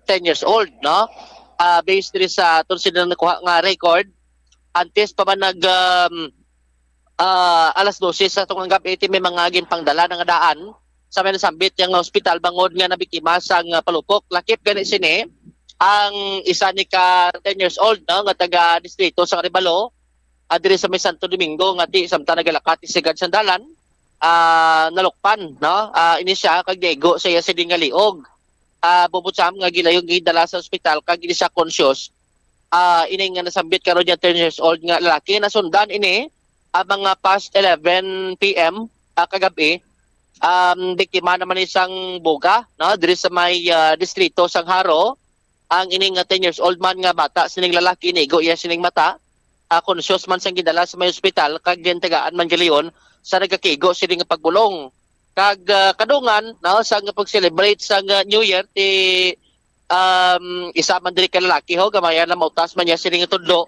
10 years old, no? Based diri sa aton sila nakuha nga record antes pa man nag alas 12 sa tong gabi may mga ginpangdala nga daan sa may nasambit yang hospital bangod nga nabiktima sang palupok. Lakip gani sini ang isa ni ka 10 years old, no, nga taga distrito sa Caribalo, diri sa may Santo Domingo nga di samtang nagalakat sigad sandalan, nalukpan, no? Ini siya kag dego sa iya siding nga liog. Bubutsam nga gilayog gidala sa ospital kag di siya conscious. Ini nga nasambit karon niya 10 years old nga lalaki nasundan ini mga past 11 PM kagabi. Biktima naman isang buga, no, diri sa may distrito sang Haro. Ang ining 10 years old man nga bata sining lalaki inigo iya sining mata. Conscious man sang gidala sa may ospital kag gintagaan man giliyon sa nagakigo sining pagbulong. Kag kadungan, no, sa pag-celebrate sa New Year ti isa man diri ka lalaki ho gamayan na mautas man niya sining tudlo.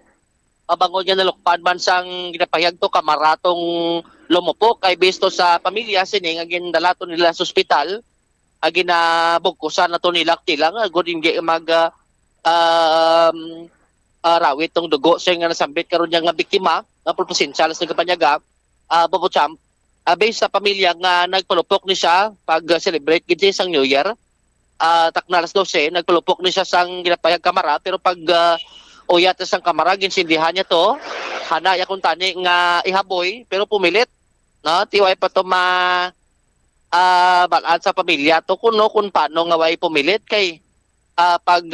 Abangon niya nalukpan man sang ginapahayag to kamaratong lumupok kay bisto sa pamilya sining nga gindalaton nila sa ospital. Ginabugkusan na to nila tilang good mag rawit tong dugo siya nga nasambit karon niya nga biktima nga pulposensya sa kapanyaga Bobocham based sa pamilya nga nagpalupok ni siya pag celebrate gid sa New Year takna alas 12 nagpalupok ni siya sang ginapayag kamera pero pag uyat sa kamera ginsindihan niya to hana ya kun tani nga ihaboy pero pumilit no tiway pa to balaan sa pamilya to kung paano nga way pumilit kay pag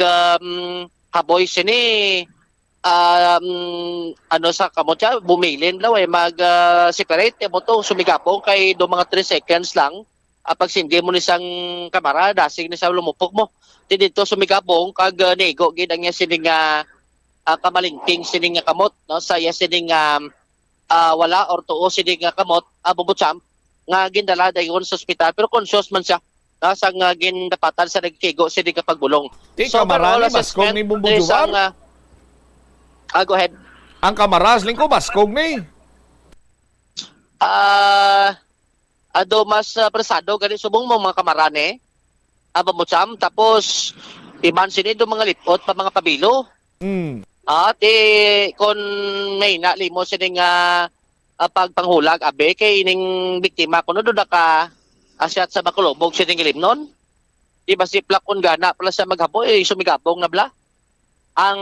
haboy sini sa kamot siya bumilin daw mag-separate mo to sumigapong kay do mga 3 seconds lang pag sindi mo ni sang kamera dasig ni sa lumupok mo dito sumigapong kag nego gid ang sining kamalingking sining kamot no sa sining wala or tuo sining kamot Bobocham nga gindala dayon sa ospital pero conscious man siya sang gindapatan sa nagkigo sining pagbulong so kamera ni maskog ni Bumbujuar go ahead. Ang kamaras lingko maskog ni. Ado mas presado gani subong mo mga kamarane. Bobocham tapos iban sini do mga lipot pa mga pabilo. Kon may nalimo sini nga pagpanghulag abe kay ning biktima kuno do ka asyat sa Bacolobog sini gilimnon. Di ba si plakon gana pala sa maghaboy sumigabong na bla. Ang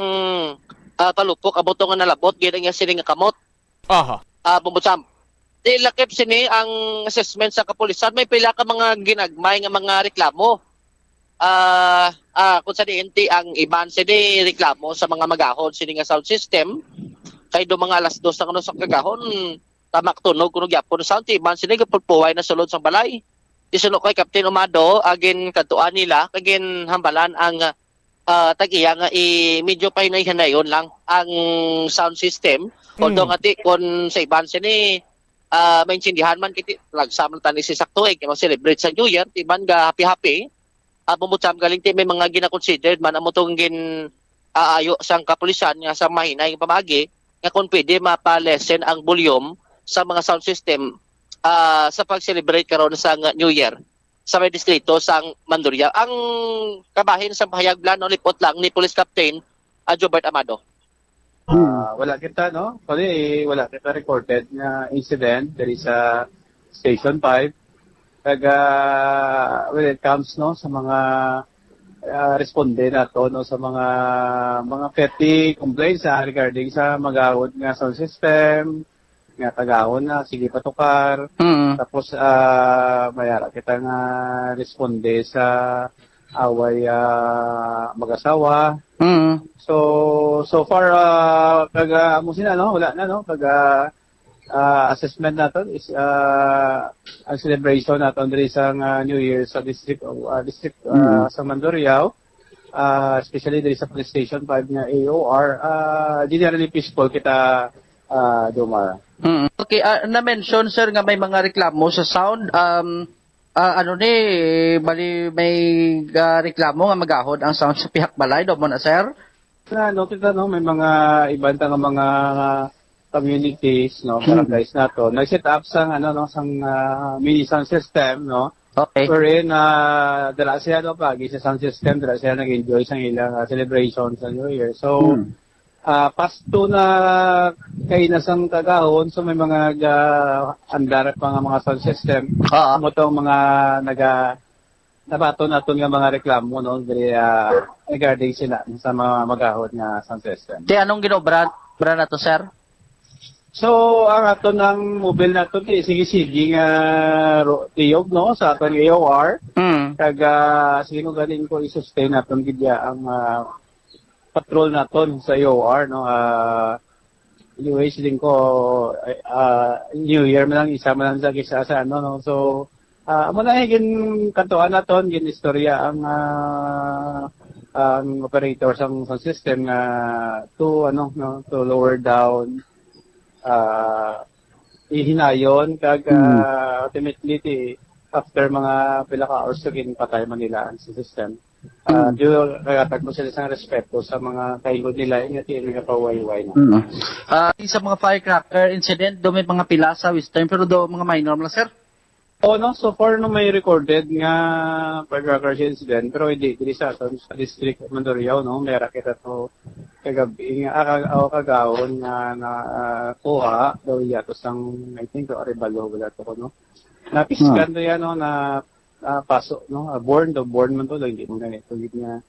palupok aboto nga nalabot gid nga sini nga kamot. Bobocham. Di lakip sini ang assessment sa kapulisan may pila ka mga ginagmay nga mga reklamo. Kung sa diinti ang iban sini reklamo sa mga magahon sini nga sound system kay do mga alas 2 sa kuno sa kagahon tamak tunog kuno gyapon sound iban sini gapulpuway na sulod sang balay. Isuno kay Captain Umado agin katuan nila kagin hambalan ang tag-iya nga medyo pa hinay-hanayon lang ang sound system. Although nga ti kon sa iban sini maintindihan man kiti lagsam tani si sakto kay celebrate sa New Year tiban ga happy-happy. Bobocham galing ti may mga gina-considered man amo tong ayo sang kapulisan nga sa mahinay nga pamagi nga kung pwede mapa-lessen ang volume sa mga sound system sa pag-celebrate karon sa New Year sa may distrito sang Mandurriao. Ang kabahin sa pahayag no lipot lang ni Police Captain Jobert Amado. Wala kita no? Kasi wala kita recorded na incident dari sa Station 5. When it comes no sa mga responde nato no sa mga petty complaints regarding sa magawod nga sound system nga tagahon na sige patukar. Tapos mayara kita nga responde sa away mag-asawa. So far amo sina no wala na no assessment naton is ang celebration naton diri sa New Year sa district sa Mandurriao, especially diri sa police station 5 nga AOR, generally peaceful kita Domar. Okay, na-mention sir nga may mga reklamo sa sound. Bali may reklamo nga magahod ang sound sa Pihak Balay do mo na sir? Kita no may mga ibang nga mga communities no barangays nato nag-set up sang sang mini sound system no. Okay. Wherein dala siya no pagi sa sound system dala siya nag-enjoy sang ilang celebration sa New Year. So pasto na kay nasang kagahon so may mga andar pa nga mga sound system mo tong mga nabaton naton nga mga reklamo no regarding sila sa mga magahon nga sound system. Di anong ginobra na to sir? So ang ato ng mobile nato sige nga tiyog no sa aton AOR. Kag sige ko galing ko i-sustain naton gidya ang patrol naton sa AOR no. Anyways din ko New Year man lang isa man lang sa no. So amo na higin kantuan naton gin istorya ang operator sang system to lower down ihinayon kag ultimately after mga pila ka hours gin patay man nila ang system. Kaya mo sila sang respeto sa mga kaigod nila nga tili nga pawayway na. Sa mga firecracker incident do may mga pila sa Western pero do mga minor lang sir? No, so far no may recorded nga firecracker incident pero hindi diri sa district of Mandurriao no may raketa to kagabi nga ako kagawon nga na kuha daw yato sang I think Arevalo wala to ko no. Napiskan do yan no na paso no born man to hindi mo ganito gid nga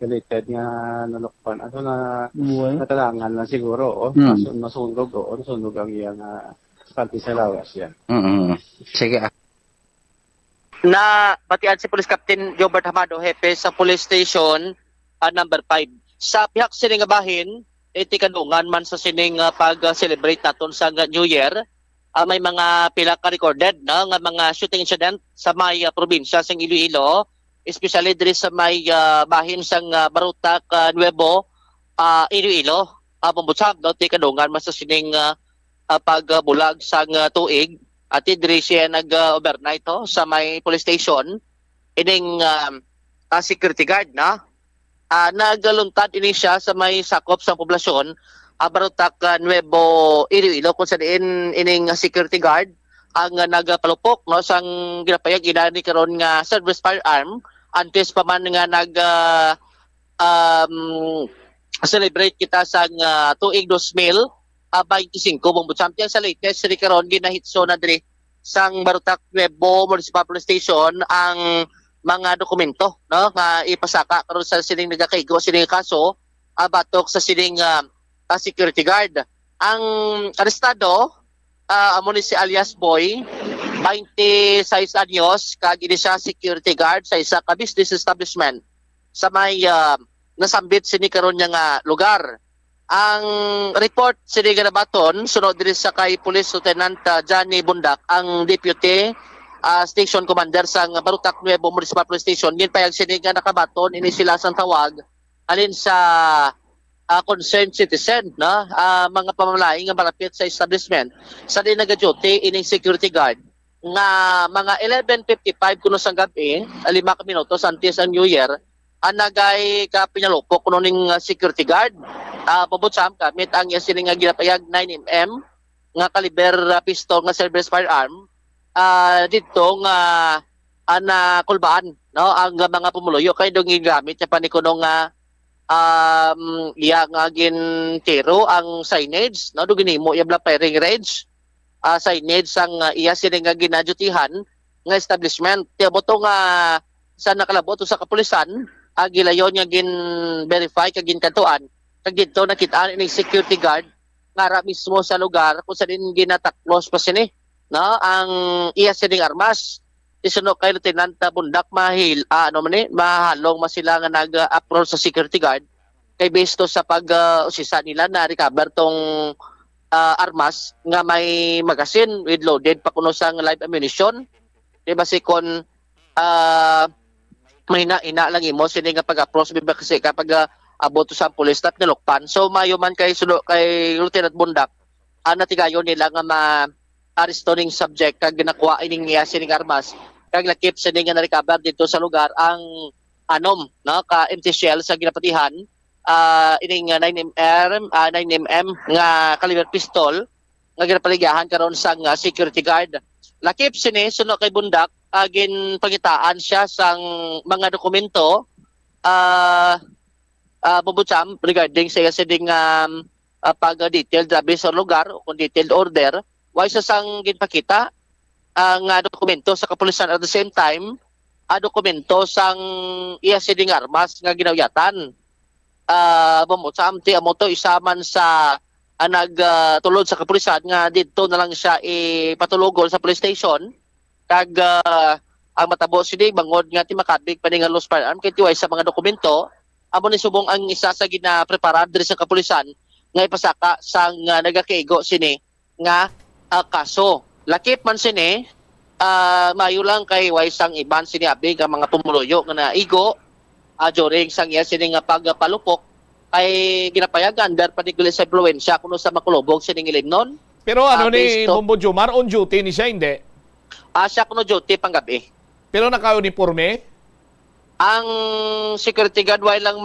related nga nalokpan ato na natalangan na siguro nasunog nasunog ang iyang kalti sa lawas yan. Sige. Na batian si Police Captain Gilbert Hamado, hepe sa Police Station number 5. Sa pihak sining bahin, iti kadungan man sa sining pag-celebrate naton sa New Year, may mga pila ka recorded nga mga shooting incident sa may probinsya sa Iloilo, especially diri sa may bahin sang Barutak Nuevo, Iloilo. Pambutsag daw ti kadungan man sa sining pagbulag sang tuig. At diri siya nag-overnight sa may police station. Ining security guard na. Nagluntad ini siya sa may sakop sa poblasyon. Barutak Nuevo Iloilo kung saan ining security guard ang nagpalupok no sang ginapayag inani karon nga service firearm antes pa man nga celebrate kita sa tuig 2025 bumbu champion sa latest ri karon ginahitso na diri sang Barutak Nuevo Municipal Police Station ang mga dokumento no nga ipasaka karon sa sining nagakaigo sining kaso batok sa sining security guard. Ang arestado amo ni si alias Boy 26 anyos kag ini siya security guard sa isa ka business establishment sa may nasambit sini karon nga lugar. Ang report sini ganabaton sunod diri sa kay Police Lieutenant Johnny Bundak ang deputy station commander sa Barutak Nuevo Municipal Police Station. Ginpayag sini nga nakabaton ini sila sang tawag alin sa concerned citizen na mga pamamalayang nga malapit sa establishment sa din nagaduty ining security guard nga mga 11:55 kuno sang gabi 5 ka minutos antes ang New Year nagay ka pinalupok kuno ning security guard pabutsam gamit ang sining nga ginapayag 9mm nga caliber pistol nga service firearm dito nga kulbaan no ang mga pumuluyo kay dong gigamit sa panikuno nga iya nga gintiro ang signage no do ginimo iya bla firing range signage sang iya sining nga ginadutihan nga establishment tiabo to nga sa nakalabot sa kapulisan gilayon nga gin-verify kag ginkantuan kag dito nakita ini security guard nga mismo sa lugar kung saan ginataklos pa sini no ang iya sining armas isuno kay Lieutenant Bundak mahalong masila nga nag-approach sa security guard kay based sa pag-usisa nila na recover tong armas nga may magazine with loaded pa kuno sang live ammunition di ba sikon may ina lang imo sini nga pag-approach biba kasi kapag abot sa police stop nilokpan so mayo man kay Lieutenant Bundak natigayon nila nga ma-aresto ning subject kag ginakuha ining sining armas kag lakip sini nga na-recover dito sa lugar ang anom no ka empty shell sa ginapatihan ining 9mm nga caliber pistol nga ginapaligahan karon sang security guard lakip sini suno kay Bundak agin pangitaan siya sang mga dokumento bubutsam regarding sa sining pag-detailed sa lugar o kung detailed order why sa sang ginpakita ang dokumento sa kapulisan at the same time dokumento sang iya sining armas nga ginawyatan bubutsam ti amo to isaman sa nagtulod sa kapulisan nga dito na lang siya ipatulogol sa police station kag ang matabo sini bangod nga ti makabig pa nga lost firearm kay tiway sa mga dokumento amo ni subong ang isa sa ginapreparar diri sa kapulisan nga ipasaka sang nagakaigo sini nga kaso lakip man sini mayo lang kay way sang iban sini abig ang mga pumuluyo nga naigo during sang iya sini nga pagpalupok ay ginapayagan der particular sa influensya kuno sa makulubog sining ilimnon pero ni Bombo Jomar on duty ni siya hindi siya kuno duty panggabi. Pero naka-uniforme? Ang security guard way lang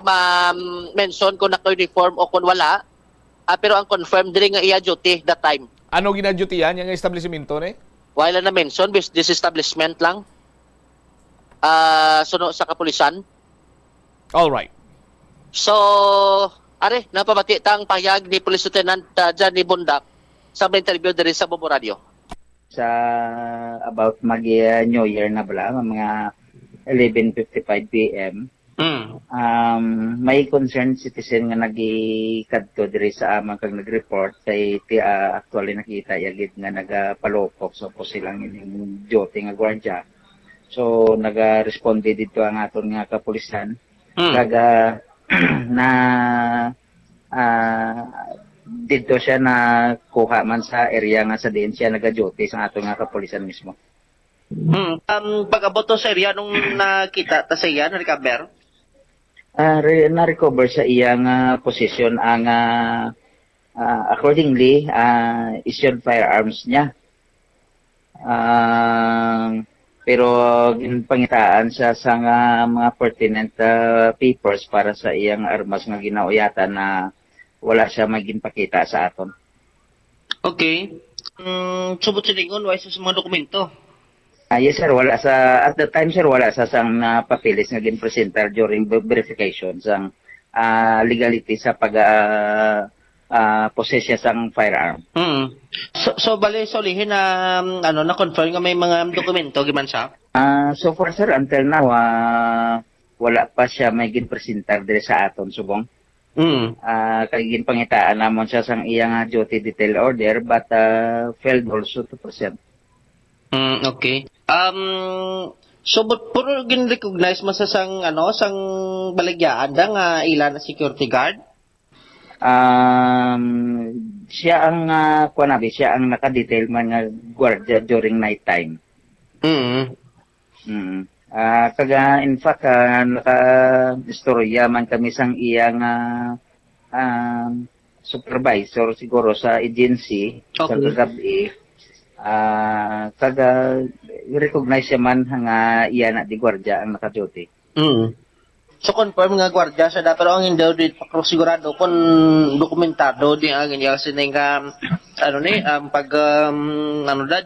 ma-mention kung naka-uniform o kung wala. Pero ang confirmed diri nga iya duty that time. Ano gina-dutyan yung establishmento ni? Wala na mention this establishment lang. Suno sa kapulisan. All right. So, are, napabati tang pahayag ni Police Lieutenant Johnny Bundak sa mga interview diri sa Bombo Radio. Sa about New Year na bala, mga 11:55 PM. May concerned citizen nga nagikadto diri sa amang kag nag-report kay actually nakita yagid nga nagapalokok so po silang ining duty nga gwardiya. So naga-responde dito ang aton nga kapulisan. Kaga na dito siya na kuha man sa area nga sa diin siya naga-duty sa aton nga kapulisan mismo. Pag-abot to sa area nung nakita ta sa iya, na-recover? Na-recover sa iyang position ang accordingly issued firearms niya. Pero ginpangitaan siya sa mga pertinent papers para sa iyang armas nga ginauyatan na wala siya maginpakita sa aton. Okay. Subot silingon, wala sa mga dokumento? Yes sir, wala sa at the time sir wala sa sang papilis nga ginpresenta during verification sang legality sa pag possession sang firearm. So bali solihin na na confirm nga may mga dokumento giman siya? So far sir until now wala pa siya may ginpresenta dire sa aton subong. Kay ginpangitaan namon siya sang iyang duty detail order but failed also to present. Okay. So but puro gin-recognize mo sa sang sang balagyaan da nga ilan na security guard? Siya ang siya ang naka-detail man nga gwardiya during night time. Kaga in fact naka-istorya man kami sang iyang supervisor siguro sa agency sa kagabi. Kaga recognize man nga iya na di gwardiya ang naka-duty. So confirm nga gwardiya siya da pero ang hindi dito sigurado kung dokumentado di ang ganyan kasi nga pag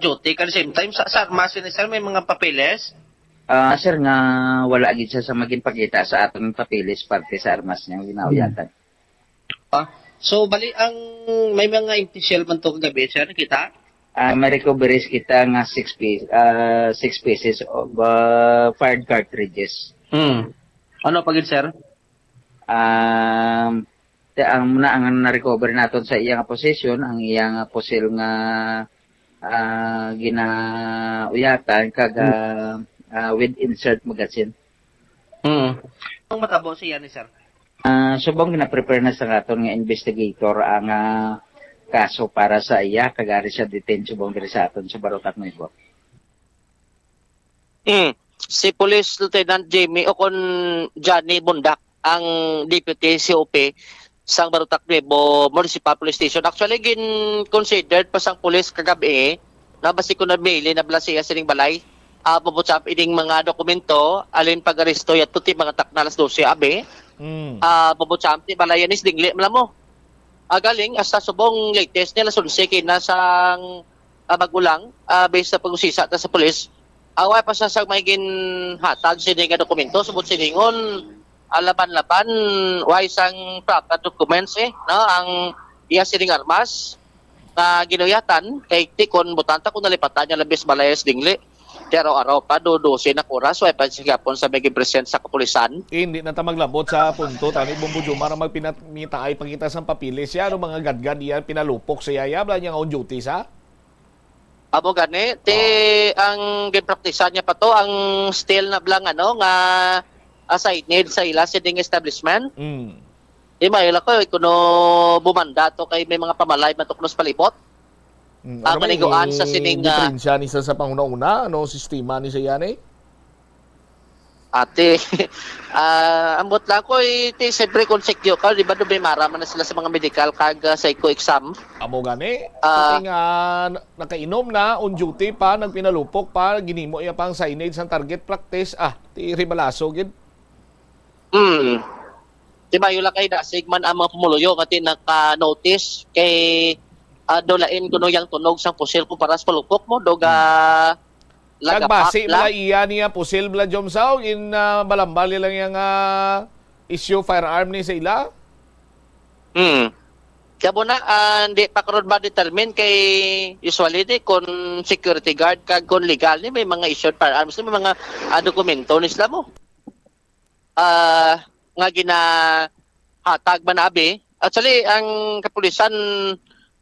duty at the same time sa armas ni sir may mga papeles. Sir nga wala gid siya sa maginpakita sa atong papeles parte sa armas niya ginauyatan. So bali ang may mga official man to kagabi sir kita? May recoveries kita nga 6 pieces of fired cartridges. Ano pagid sir? Ang na-recover naton sa iyang possession, ang iyang pusil nga ginauyatan kaga with insert magazine. Ang matabo siya ni sir? Subong gina-prepare na sa aton nga investigator ang kaso para sa iya kagari sa detention bong diri sa aton sa Barutak Nuevo. Si Police Lieutenant Jamie o kon Johnny Bundak ang deputy COP sang Barutak Nuevo Municipal Police Station. Actually considered pa sang police kagabi na basi ko na mail na blasiya sining balay. Pabutsap ining mga dokumento alin pag-aresto yat tuti mga taknalas 12 abe. Pabutsap ti balayanis dingli malamo. Galing sa subong latest nila sunsiki na sang magulang based sa pag-usisa sa police. Away pa sa magiging hatag sining nga dokumento subot siningon laban-laban way sang proper documents no ang iya sining armas na ginuyatan kay tikon butanta kun nalipatan niya labis balayas dingli. Pero araw pa dodosin na oras way pa sigapon sa maging present sa kapulisan. Hindi na ta maglabot sa punto tani Bombo Jomar na magpinamita ay pagkita sa papilis siya mga gadgad yan pinalupok siya yabla niya on duty sa amo gani ang ginpraktisan niya pa to ang still na blang nga assigned sa ila sitting establishment. Di maila ko kuno bumanda to kay may mga pamalay matuknos palibot. Maniguan sa sining diferensya ni sa panguna-una sistema ni sa yan Ate ambot lang ko siyempre konsekyo ka di ba do may maraman na sila sa mga medical kag psycho exam amo gani nakainom na on duty pa nagpinalupok pa ginimo iya pang signage ang target practice ti ribalaso gid di ba yun lang kay nasigman ang mga pumuluyo kati naka-notice kay dolain kuno yang tunog sang pusil kumpara sa palupok mo doga Kagbasi bala iya niya pusil bala jomsaw in balambali lang yang issue firearm ni sa ila? Kaya mo na, hindi pa karon ba determine kay usually kung security guard kag kung legal ni may mga issued firearms may mga dokumento ni sila mo. Nga ginahatag ba na abi? Actually, ang kapulisan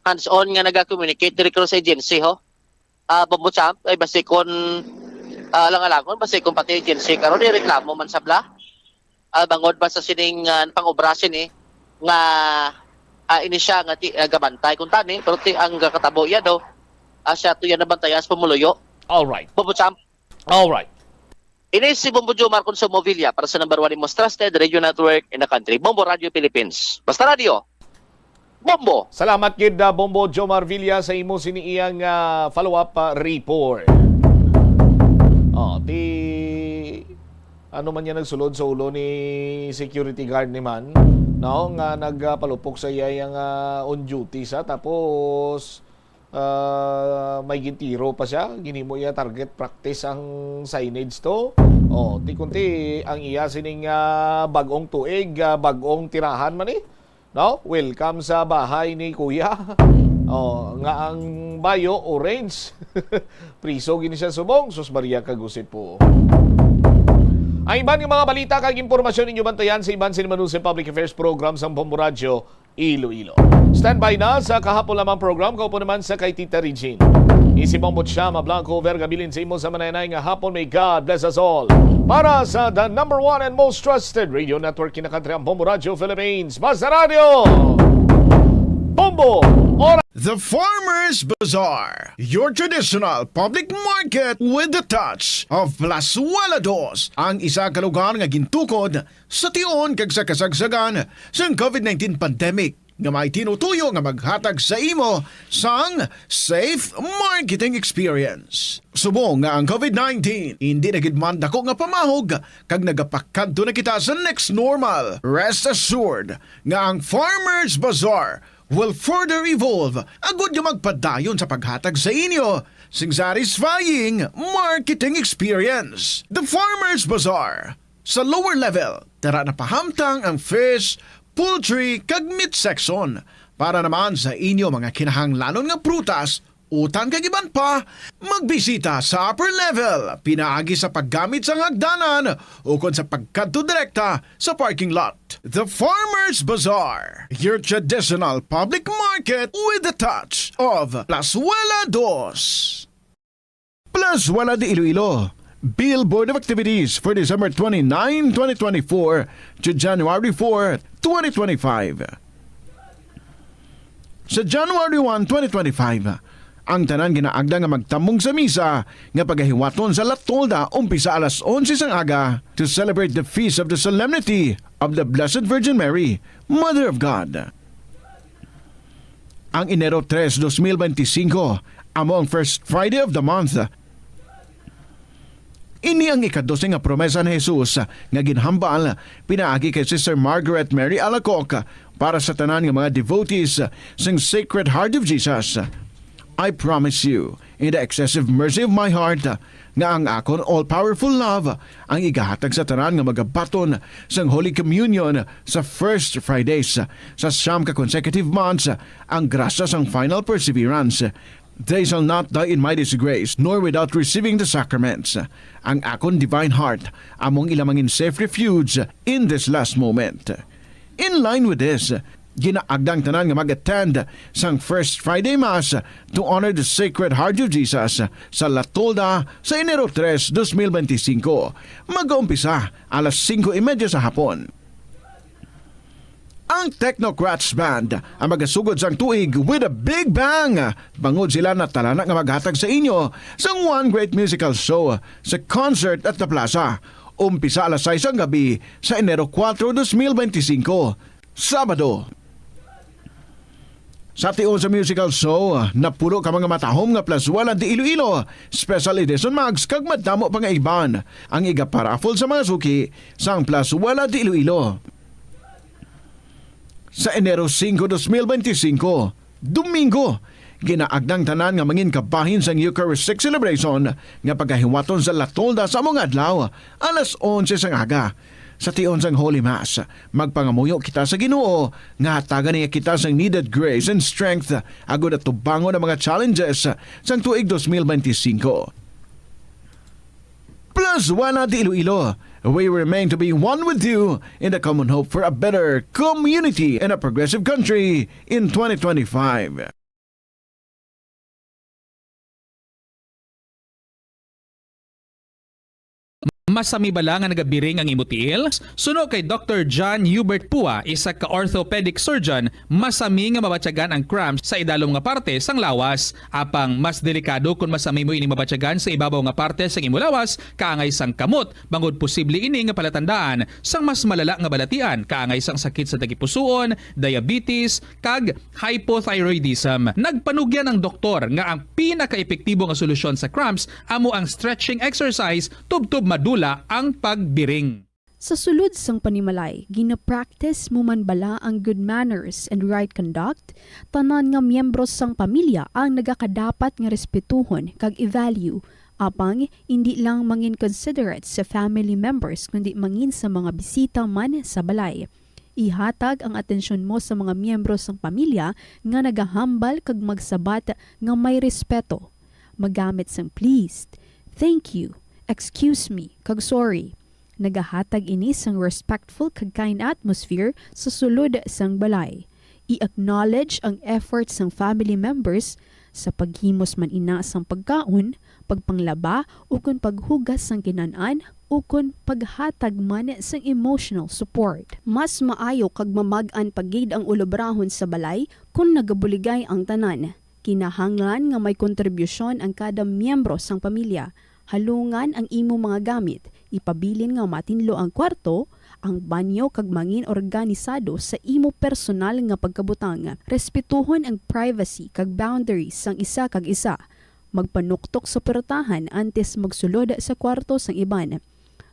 hands-on nga nag-communicate directly sa agency ho. Bumutsa, ay basi kung lang-alangon, basi kung pati agency karon reklamo man sabla. Bangod ba sa sining pang-obrasin nga ini siya nga gabantay kung tani pero ang katabo ya daw siya to yan nabantayas pumuluyo. All right. Bumutsa. All right. Ini si Bombo Jomar Consumo Villa para sa number 1 most trusted radio network in the country, Bombo Radio Philippines. Basta radio. Bombo. Salamat gid Bombo Jomar Villa sa imo siniiyang follow-up report. Ano man yan nagsulod sa ulo ni security guard ni man, no? Nga nagpalupok sa iya yung on duty sa tapos may gintiro pa siya, ginimo iya target practice ang signage to. Ti kunti ang iya sining bagong tuig, bagong tirahan man no? Welcome sa bahay ni Kuya. Nga ang bayo orange. Priso gini siya subong, sus Maria kagusit po. Ang iban ng mga balita kag impormasyon ninyo bantayan sa iban Sinimanuse Public Affairs Program sa Bombo Radio Iloilo. Standby na sa kahapon lamang program, kaupo naman sa kay Tita Regine. Isipang Butsyama Blanco Vergabilin sa imo sa manayay nga hapon, may God bless us all. Para sa the number 1 and most trusted radio network in the country, ang Bombo Radio Philippines. Basta Radio! Bombo! The Farmers Bazaar, your traditional public market with the touch of Plasuelados, ang isa ka lugar nga gintukod sa tion kag sa kasagsagan sa COVID-19 pandemic nga may tinutuyo nga maghatag sa imo sang safe marketing experience. Subong nga ang COVID-19 hindi nagidman dako nga pamahog kag nagapakadto na kita sa next normal. Rest assured nga ang Farmers Bazaar will further evolve agud yung magpadayon sa paghatag sa inyo sing satisfying marketing experience. The Farmers Bazaar. Sa lower level, tara na pahamtang ang fish, poultry, kag meat section para naman sa inyo mga kinahanglanon nga prutas, utang kag iban pa, magbisita sa upper level, pinaagi sa paggamit sa hagdanan o kung sa pagkadto direkta sa parking lot. The Farmers Bazaar, your traditional public market with the touch of Plasuelados. Plasuela de Iloilo. Billboard of activities for December 29, 2024 to January 4, 2025. Sa January 1, 2025, ang tanan ginaagda nga magtambong sa misa nga pagahiwaton sa Latolda umpisa alas 11 sang aga to celebrate the feast of the solemnity of the Blessed Virgin Mary, Mother of God. Ang Enero 3, 2025, among first Friday of the month, ini ang ikadose nga promesa ni Jesus nga ginhambal pinaagi kay Sister Margaret Mary Alacoc para sa tanan nga mga devotees sang Sacred Heart of Jesus. I promise you, in the excessive mercy of my heart, nga ang akon all-powerful love ang igahatag sa tanan nga magabaton sang Holy Communion sa first Fridays sa siyam ka consecutive months ang grasya sang final perseverance. They shall not die in my disgrace, nor without receiving the sacraments. Ang akon divine heart among ilamangin safe refuge in this last moment. In line with this, ginaagdang tanan nga mag-attend sang First Friday Mass to honor the Sacred Heart of Jesus sa Latolda sa Enero 3, 2025. Mag-uumpisa alas 5:30 sa hapon. Ang Technocrats Band ang magasugod sang tuig with a big bang. Bangod sila na talana nga maghatag sa inyo sang one great musical show sa concert at the plaza. Umpisa alas 6 ang gabi sa Enero 4, 2025, Sabado. Sa tion sa musical show, napuno ka mga matahom nga Plasuela de Iloilo, special edition mags kag madamo pa nga iban ang igaparafol sa mga suki sang Plasuela de Iloilo. Sa Enero 5, 2025, Domingo, ginaagdang tanan nga mangin kabahin sang Eucharistic celebration nga pagkahiwaton sa Latolda sa mga adlaw, alas 11 sang aga. sa tion sang Holy Mass. Magpangamuyo kita sa Ginoo nga hatagan niya kita sang needed grace and strength agud at tubangon ang mga challenges sang tuig 2025. Plus Wala di Iloilo, we remain to be one with you in the common hope for a better community and a progressive country in 2025. Masami bala nga nagabiring ang imutiil? Suno kay Dr. John Hubert Pua, isa ka orthopedic surgeon, masami nga mabatyagan ang cramps sa idalom nga parte sang lawas. Apang mas delikado kung masami mo ini mabatyagan sa ibabaw nga parte sang imulawas, kaangay sang kamot, bangod posible ini nga palatandaan sang mas malala nga balatian, kaangay sang sakit sa tagipusoon, diabetes, kag hypothyroidism. Nagpanugyan ang doktor nga ang pinaka-epektibo nga solusyon sa cramps amo ang stretching exercise tubtub madula ang pagbiring. Sa sulod sang panimalay, gina-practice mo man bala ang good manners and right conduct? Tanan nga miyembro sang pamilya ang nagakadapat nga respetuhon kag i-value, apang hindi lang mangin considerate sa family members kundi mangin sa mga bisita man sa balay. Ihatag ang atensyon mo sa mga miyembro sang pamilya nga nagahambal kag magsabat nga may respeto. Magamit sang pleased, thank you, excuse me, kag sorry. Nagahatag ini sang respectful kag kind atmosphere sa sulod sang balay. I-acknowledge ang efforts sang family members sa paghimos man ina sang pagkaon, pagpanglaba, ukon paghugas sang kinanan, ukon paghatag man sang emotional support. Mas maayo kag mamag-an pagid ang ulobrahon sa balay kung nagabuligay ang tanan. Kinahanglan nga may kontribusyon ang kada miyembro sang pamilya. Halungan ang imo mga gamit, ipabilin nga matinlo ang kwarto, ang banyo kag mangin organisado sa imo personal nga pagkabutang. Respetuhon ang privacy kag boundaries sang isa kag isa. Magpanuktok sa portahan antes magsulod sa kwarto sang iban.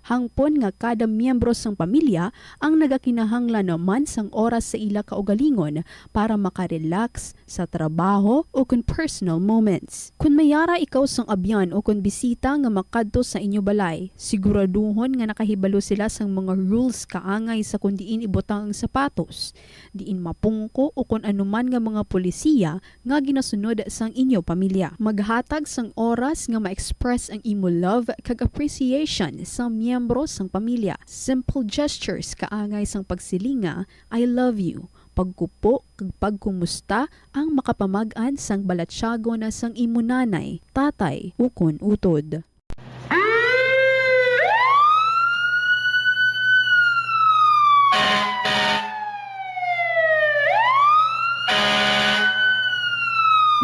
Hangpon nga kada miyembro sang pamilya ang nagakinahanglan naman sang oras sa ila kaugalingon para makarelax sa trabaho o kun personal moments. Kung mayara ikaw sang abyan o kun bisita nga makadto sa inyo balay, siguraduhon nga nakahibalo sila sang mga rules kaangay sa kung diin ibutang ang sapatos, diin mapungko o kun anuman nga mga polisiya nga ginasunod sang inyo pamilya. Maghatag sang oras nga ma-express ang imo love kag appreciation sa miyembro sang pamilya. Simple gestures kaangay sang pagsilinga, I love you, pagkupo kag pagkumusta ang makapamag-an sang balatsyago na sang imo nanay, tatay, ukon utod.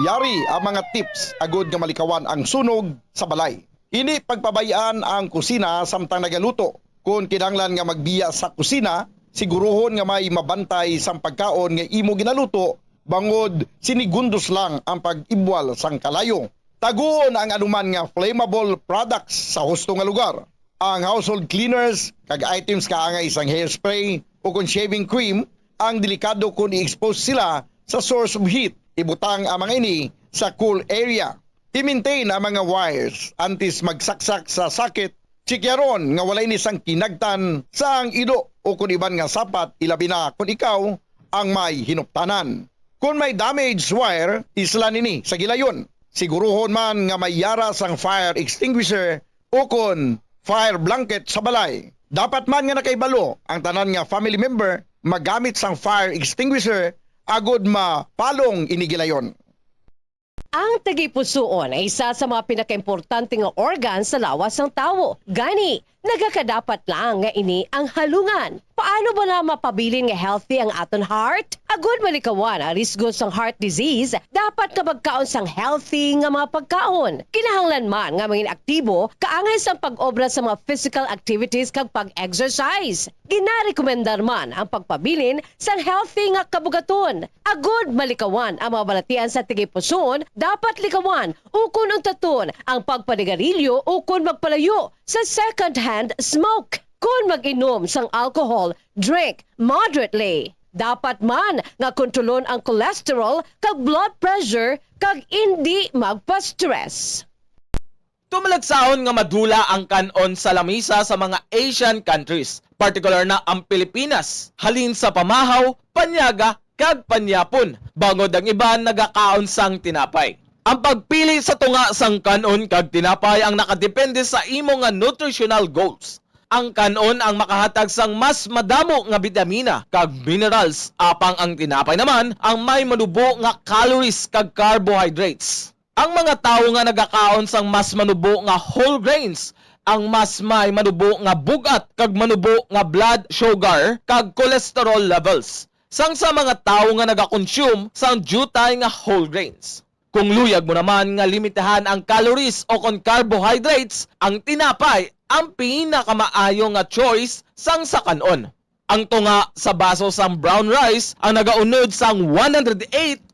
Yari ang mga tips agud nga malikawan ang sunog sa balay. Ini pagpabayaan ang kusina samtang nagaluto. Kung kinahanglan nga magbiya sa kusina, siguruhon nga may mabantay sang pagkaon nga imo ginaluto, bangod sinigundos lang ang pag-ibwal sang kalayo. Taguon ang anuman nga flammable products sa husto nga lugar. Ang household cleaners kag items kaangay sang hairspray o kung shaving cream, ang delikado kung i-expose sila sa source of heat. Ibutang ang mga ini sa cool area. I-maintain ang mga wires antes magsaksak sa sakit. Sikyaron nga walay ni sang kinagtan sa ang ido o kung iban nga sapat, ilabi na kung ikaw ang may hinuptanan. Kung may damaged wire, isla nini sa gilayon. Siguruhon man nga may yara sang fire extinguisher o kung fire blanket sa balay. Dapat man nga nakaibalo ang tanan nga family member magamit sang fire extinguisher agod mapalong inigilayon. Ang tagipusoon ay isa sa mga pinakaimportante nga organ sa lawas ng tao. Gani, nagakadapat lang nga ini ang halungan. Paano ba na mapabilin nga healthy ang aton heart? Agud malikawan ang risgo sang heart disease, dapat nga magkaon sang healthy nga mga pagkaon. Kinahanglan man nga maging aktibo, kaangay sang pag-obra sa mga physical activities kag pag-exercise. Ginarekomendar man ang pagpabilin sang healthy nga kabugaton. Agud malikawan ang mga balatian sa tigipuson, dapat likawan ukon untaton ang pagpanigarilyo ukon magpalayo sa second-hand smoke. Kung mag-inom sang alcohol, drink moderately. Dapat man nga kontrolon ang cholesterol kag blood pressure kag hindi magpa-stress. Tumalagsaon nga madula ang kanon sa lamisa sa mga Asian countries. Partikular na ang Pilipinas, halin sa pamahaw, panyaga, kag panyapon. Bangod ang iba nagakaon sang tinapay. Ang pagpili sa tunga sang kanon kag tinapay ang nakadepende sa imo nga nutritional goals. Ang kanon ang makahatag sang mas madamo nga bitamina kag minerals, apang ang tinapay naman ang may manubo nga calories kag carbohydrates. Ang mga tawo nga nagakaon sang mas manubo nga whole grains ang mas may manubo nga bugat kag manubo nga blood sugar kag cholesterol levels. Sang sa mga tawo nga nagakonsume sang jutay nga whole grains. Kung luyag mo naman nga limitahan ang calories o kon carbohydrates, ang tinapay ang pinakamaayo nga choice sang sa kanon. Ang tunga sa baso sang brown rice ang nagaunod sang 108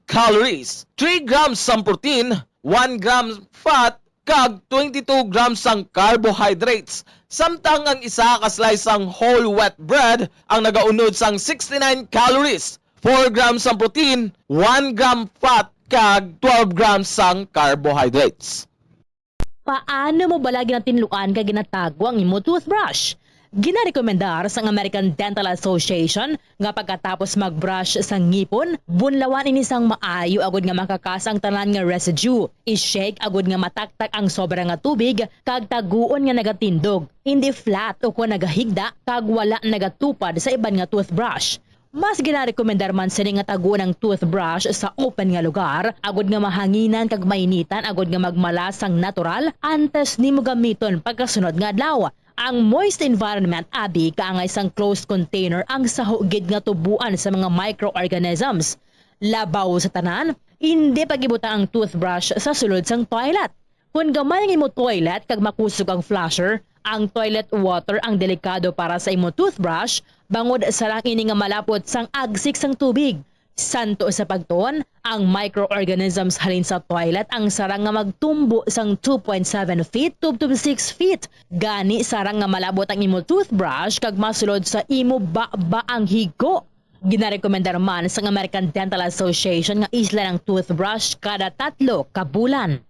calories, 3 grams sang protein, 1 gram fat, kag 22 grams sang carbohydrates. Samtang ang isa ka slice sang whole wheat bread ang nagaunod sang 69 calories, 4 grams sang protein, 1 gram fat, kag 12 grams sang carbohydrates. Paano mo balagi na tinluan ka ginatago ang imo toothbrush? Ginarekomendar sa American Dental Association nga pagkatapos magbrush sa ngipon, bunlawan ini sang maayo agud nga makakasang tanan nga residue. I-shake agud nga mataktak ang sobra nga tubig kag taguon nga nagatindog. Hindi flat o kung nagahigda kag wala nagatupad sa iban nga toothbrush. Mas ginarekomendar man sini nga taguon ang toothbrush sa open nga lugar, agud nga mahanginan kag mainitan agud nga magmalasang natural antes nimo gamiton pagkasunod nga adlaw. Ang moist environment abi kaangay sang closed container ang sahugid nga tubuan sa mga microorganisms. Labaw sa tanan, hindi pagibuta ang toothbrush sa sulod sang toilet. Kung gamay ang imo toilet kag makusog ang flusher, ang toilet water ang delikado para sa imo toothbrush bangod sa lang ini nga malapot sang agsik sang tubig. Santo sa pagtuon, ang microorganisms halin sa toilet ang sarang nga magtumbo sang 2.7 feet to 6 feet. Gani sarang nga malabot ang imo toothbrush kag masulod sa imo ba ang higo. Ginarekomendar man sa American Dental Association nga isla ng toothbrush kada 3 ka bulan.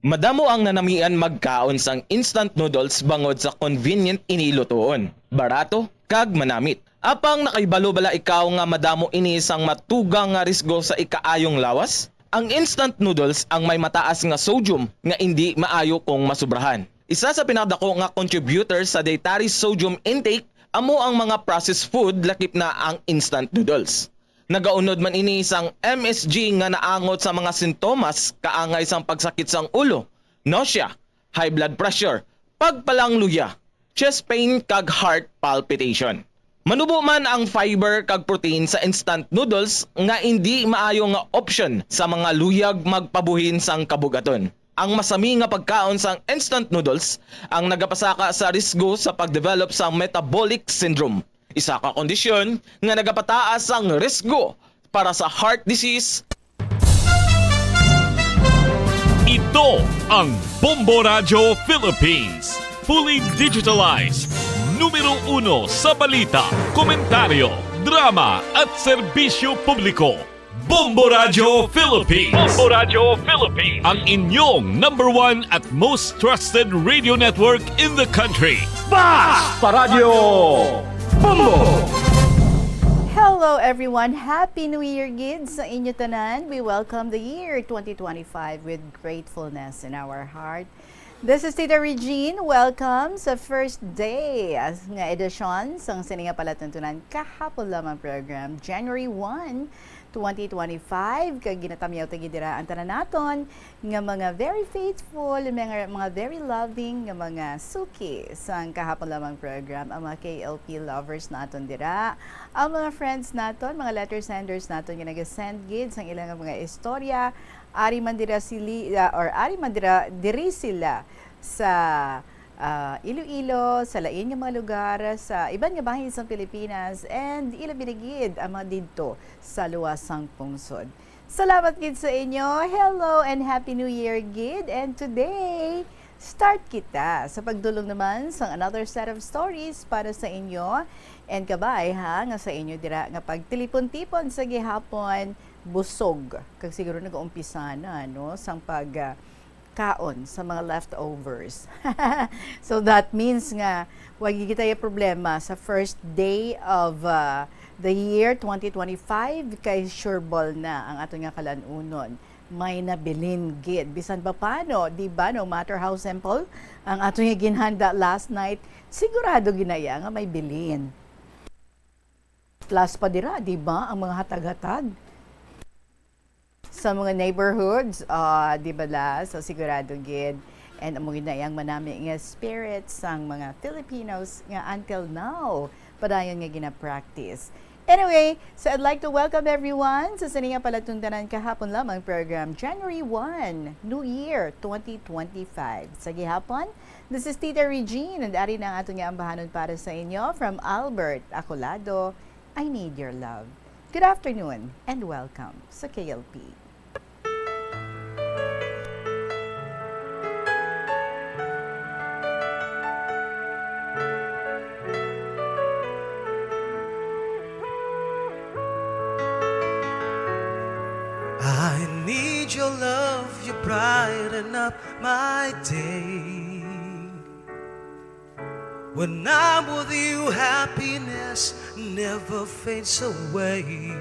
Madamo ang nanamian magkaon sang instant noodles bangod sa convenient inilutoon, barato, kag manamit. Apang nakaibalo bala ikaw nga madamo ini sang matugang nga risgo sa ikaayong lawas? Ang instant noodles ang may mataas nga sodium nga hindi maayo kung masubrahan. Isa sa pinakadako nga contributor sa dietary sodium intake amo ang mga processed food lakip na ang instant noodles. Nagaunod man ini sang MSG nga naangot sa mga sintomas kaangay sang pagsakit sang ulo, nausea, high blood pressure, pagpalangluya, chest pain kag heart palpitation. Manubo man ang fiber kag protein sa instant noodles nga hindi maayo nga option sa mga luyag magpabuhin sang kabugaton. Ang masami nga pagkaon sang instant noodles ang nagapasaka sa risgo sa pagdevelop sa metabolic syndrome. Isa ka kondisyon nga nagapataas ang risgo para sa heart disease. Ito ang Bombo Radio Philippines. Fully digitalized. Numero 1 sa balita, komentaryo, drama at serbisyo publiko. Bombo Radio Philippines. Bombo Radio Philippines. Ang inyong #1 at most trusted radio network in the country. Basta Radio Bombo! Hello everyone! Happy New Year, kids! Sa inyo tanan, we welcome the year 2025 with gratefulness in our heart. This is Tita Regine. Welcome sa first day as nga edisyon sang Sininga Palatuntunan kahapon lamang program, January 1, 2025. Kag ginatamyaw tagi dira ang tanan naton nga mga very faithful, mga very loving nga mga suki sang kahapon lamang program, ang mga KLP lovers naton dira, ang mga friends naton, mga letter senders naton nga naga-send gid sang ilang mga istorya. Ari man dira diri sila sa Iloilo, sa lain nga mga lugar, sa iban nga bahin sa Pilipinas, and ila binigid ang mga didto sa luwasang pungsod. Salamat gid sa inyo. Hello and Happy New Year gid. And today, start kita sa pagdulong naman sa another set of stories para sa inyo. And kabay ha, nga sa inyo dira nga pagtilipon-tipon sa gihapon busog. Kag siguro nag-uumpisa na, no? Sang kaon sa mga leftovers. So that means nga wag kita yung problema sa first day of the year 2025 kay sureball na ang ato nga kalanunon. May nabilin gid bisan pa paano, di ba, no matter how simple ang ato nga ginhanda last night, sigurado ginaya nga may bilin. Plus pa dira, di ba, ang mga hatag-hatag sa mga neighborhoods, di ba la? So sigurado gid. And amo ginayang manami nga spirits sang mga Filipinos nga until now padayon nga gina-practice. Anyway, so I'd like to welcome everyone sa sininga palatuntanan kahapon lamang program January 1, New Year 2025. Sa gihapon, this is Tita Regine and ari na ang atong ambahanon para sa inyo from Albert Acolado, I Need Your Love. Good afternoon and welcome sa KLP. I need your love, you brighten up my day. When I'm with you, happiness never fades away.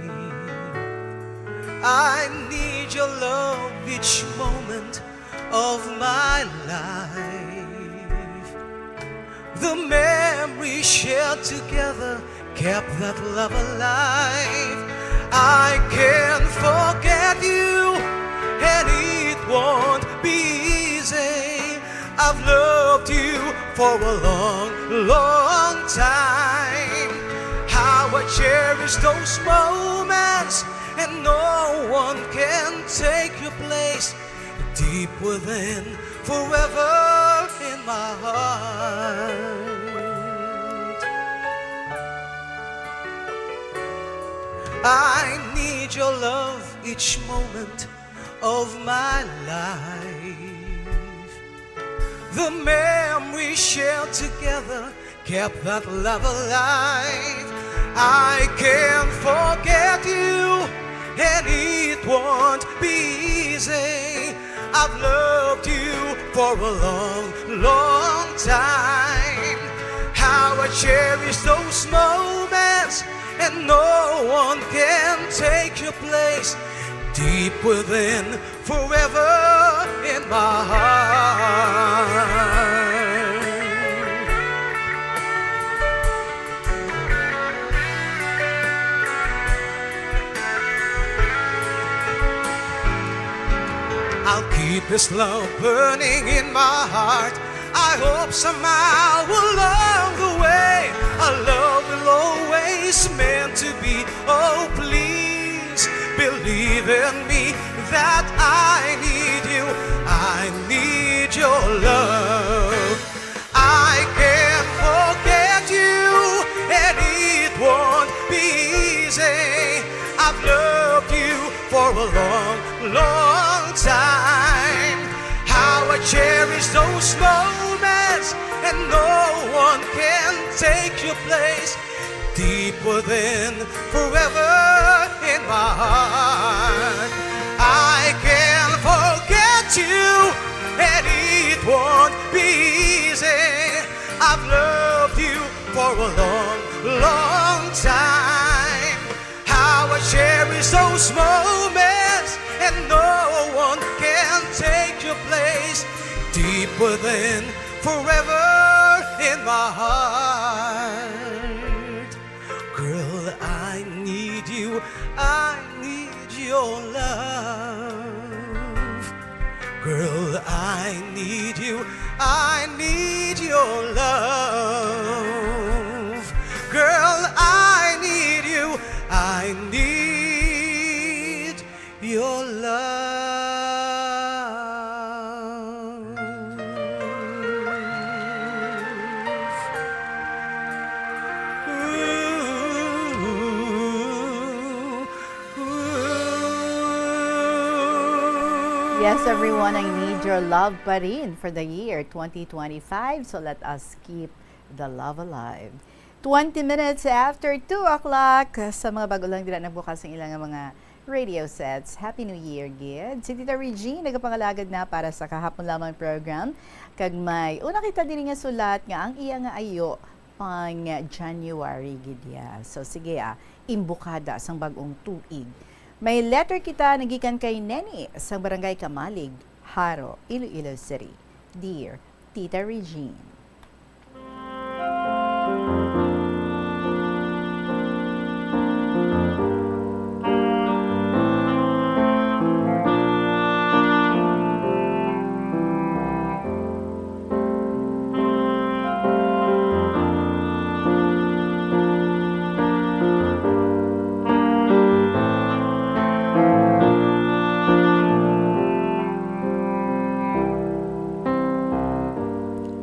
I need your love each moment of my life. The memories shared together kept that love alive. I can't forget you, and it won't be easy. I've loved you for a long, long time. How I cherish those moments, and no one can take your place. Deep within, forever in my heart. I need your love each moment of my life. The memories shared together kept that love alive. I can't forget you, and it won't be easy. I've loved you for a long, long time. How I cherish those moments, and no one can take your place. Deep within, forever in my heart. I'll keep this love burning in my heart. I hope somehow along the way our love will always meant to be. Oh, please believe in me that I need you. I need your love. I can't forget you, and it won't be easy. I've loved you for a long, long time. How I cherish those moments, and no one can take your place. Deep within, forever in my heart. I can't forget you, and it won't be easy. I've loved you for a long, long time. How I cherish those moments, and no one can take your place. Deep within, forever in my heart. Girl, I need you, I need your love. Girl, I need you, I need your love. Girl, I need you, I need your love. Yes, everyone, I need your love pa rin for the year 2025. So let us keep the love alive. 20 minutes after 2 o'clock, sa mga bago lang dila nagbukas ang ilang mga Radio Sets. Happy New Year, gid. Si Tita Regine, nagapangalagad na para sa kahapon lamang program. Kag may una kita din nga sulat nga ang iya nga ayo pang January, gid ya. So sige imbukada sang bagong tuig. May letter kita nagikan kay Neni sa Barangay Kamalig, Haro, Iloilo City. Dear Tita Regine.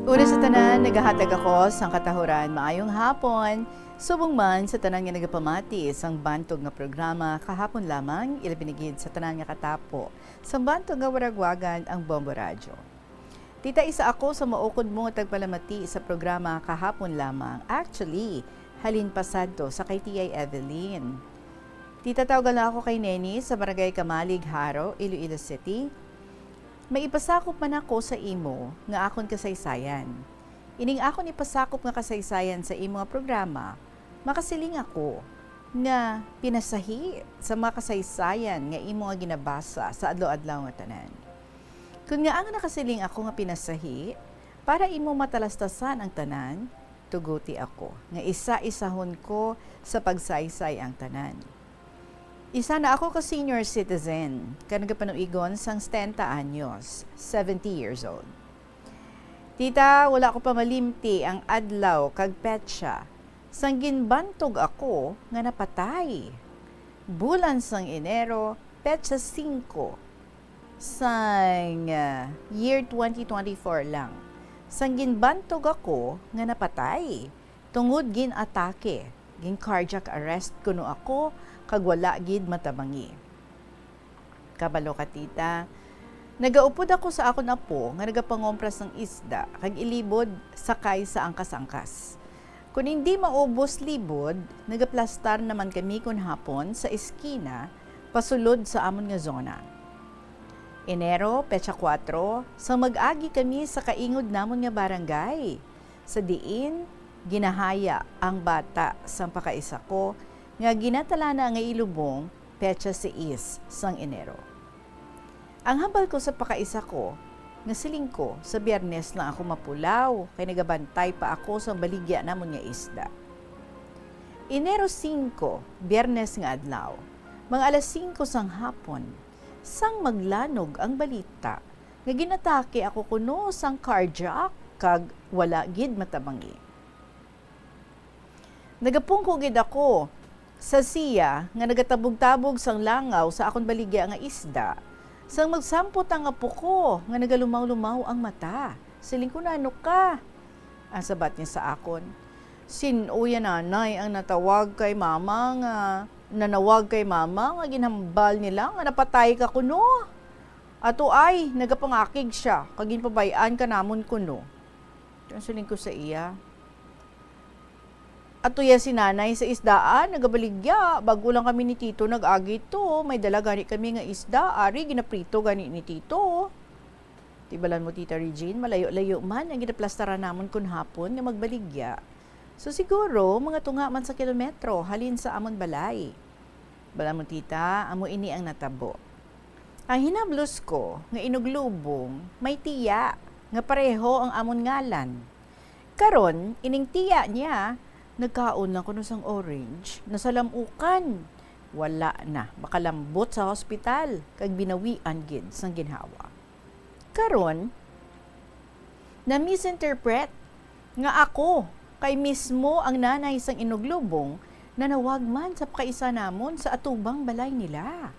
Una sa tanan, nagahatag ako sang katahuran maayong hapon. Subong man sa tanan nga nagapamati sang bantog nga programa kahapon lamang ilabinigid sa tanan nga katapo. Sang bantog nga waragwagan ang Bombo Radyo. Tita, isa ako sa maukod mo tagpalamati sa programa kahapon lamang. Actually, halin pasado sa kay Tia Evelyn. Tita, tawagan na ako kay Neni sa Barangay Kamalig, Haro, Iloilo City. May ipasakop man ako sa imo nga akon kasaysayan. Ining akon ipasakop nga kasaysayan sa imo nga programa, makasiling ako nga pinasahi sa mga kasaysayan nga imo nga ginabasa sa adlaw-adlaw nga tanan. Kung nga ang nakasiling ako nga pinasahi, para imo matalastasan ang tanan, tuguti ako nga isa-isahon ko sa pagsaysay ang tanan. Isa na ako ka senior citizen, ka nagapanuigon sang 70 anyos, 70 years old. Tita, wala ko pa malimti ang adlaw kag petsa. Sang ginbantog ako nga napatay. Bulan sang Enero, petsa 5 sang year 2024 lang. Sang ginbantog ako nga napatay. Tungod gin atake, gin cardiac arrest kuno ako kag wala gid matabangi. Kabalo ka, tita. Nagaupod ako sa akon apo nga nagapangompras ng isda kag ilibod sakay sa angkas-angkas. Kung hindi maubos libod, nagaplastar naman kami kun hapon sa eskina pasulod sa amon nga zona. Enero, petsa 4, sa mag-agi kami sa kaingod namon nga barangay. Sa diin, ginahaya ang bata sa pakaisa ko nga ginatala na nga ilubong petsa 6 sang Enero. Ang hambal ko sa pakaisa ko, nga siling ko sa Biyernes lang ako mapulaw, kay nagabantay pa ako sa baligya namon nga isda. Enero 5, Biyernes nga adlaw, mga alas 5 sang hapon, sang maglanog ang balita, nga ginatake ako kuno sang cardiac, kag wala gid matabangi. Nagapungko gid ako sa siya nga nagatabog-tabog sang langaw sa akon baligya nga isda, sang magsampot ang apo ko nga nagalumaw-lumaw ang mata. Siling ko na, ano ka? Ang sabat niya sa akon, sinuya nanay ang natawag kay mama nga, nanawag kay mama nga ginhambal nila nga napatay ka kuno. Ato ay, nagapangakig siya, kagin pabayaan ka namon kuno. Siling ko sa iya, atuya si nanay sa isdaan, nagabaligya, bago lang kami ni Tito nag-agi to, may dala gani kami nga isda, ari, ginaprito gani ni Tito. Tibalan mo, Tita Regine, malayo-layo man, ang ginaplastaran namon kun hapon nga magbaligya. So siguro, mga tunga man sa kilometro, halin sa amon balay. Balan mo, Tita, amo ini ang natabo. Ang hinablos ko, nga inuglubong, may tiya, nga pareho ang amon ngalan. Karon, ining tiya niya, nagkaon lang kuno sang orange, nasalamukan. Wala na, makalambot sa hospital, kag binawian gid sang ginhawa. Karon, na misinterpret nga ako kay mismo ang nanay sang inuglubong na nawag man sa pakaisa namon sa atubang balay nila.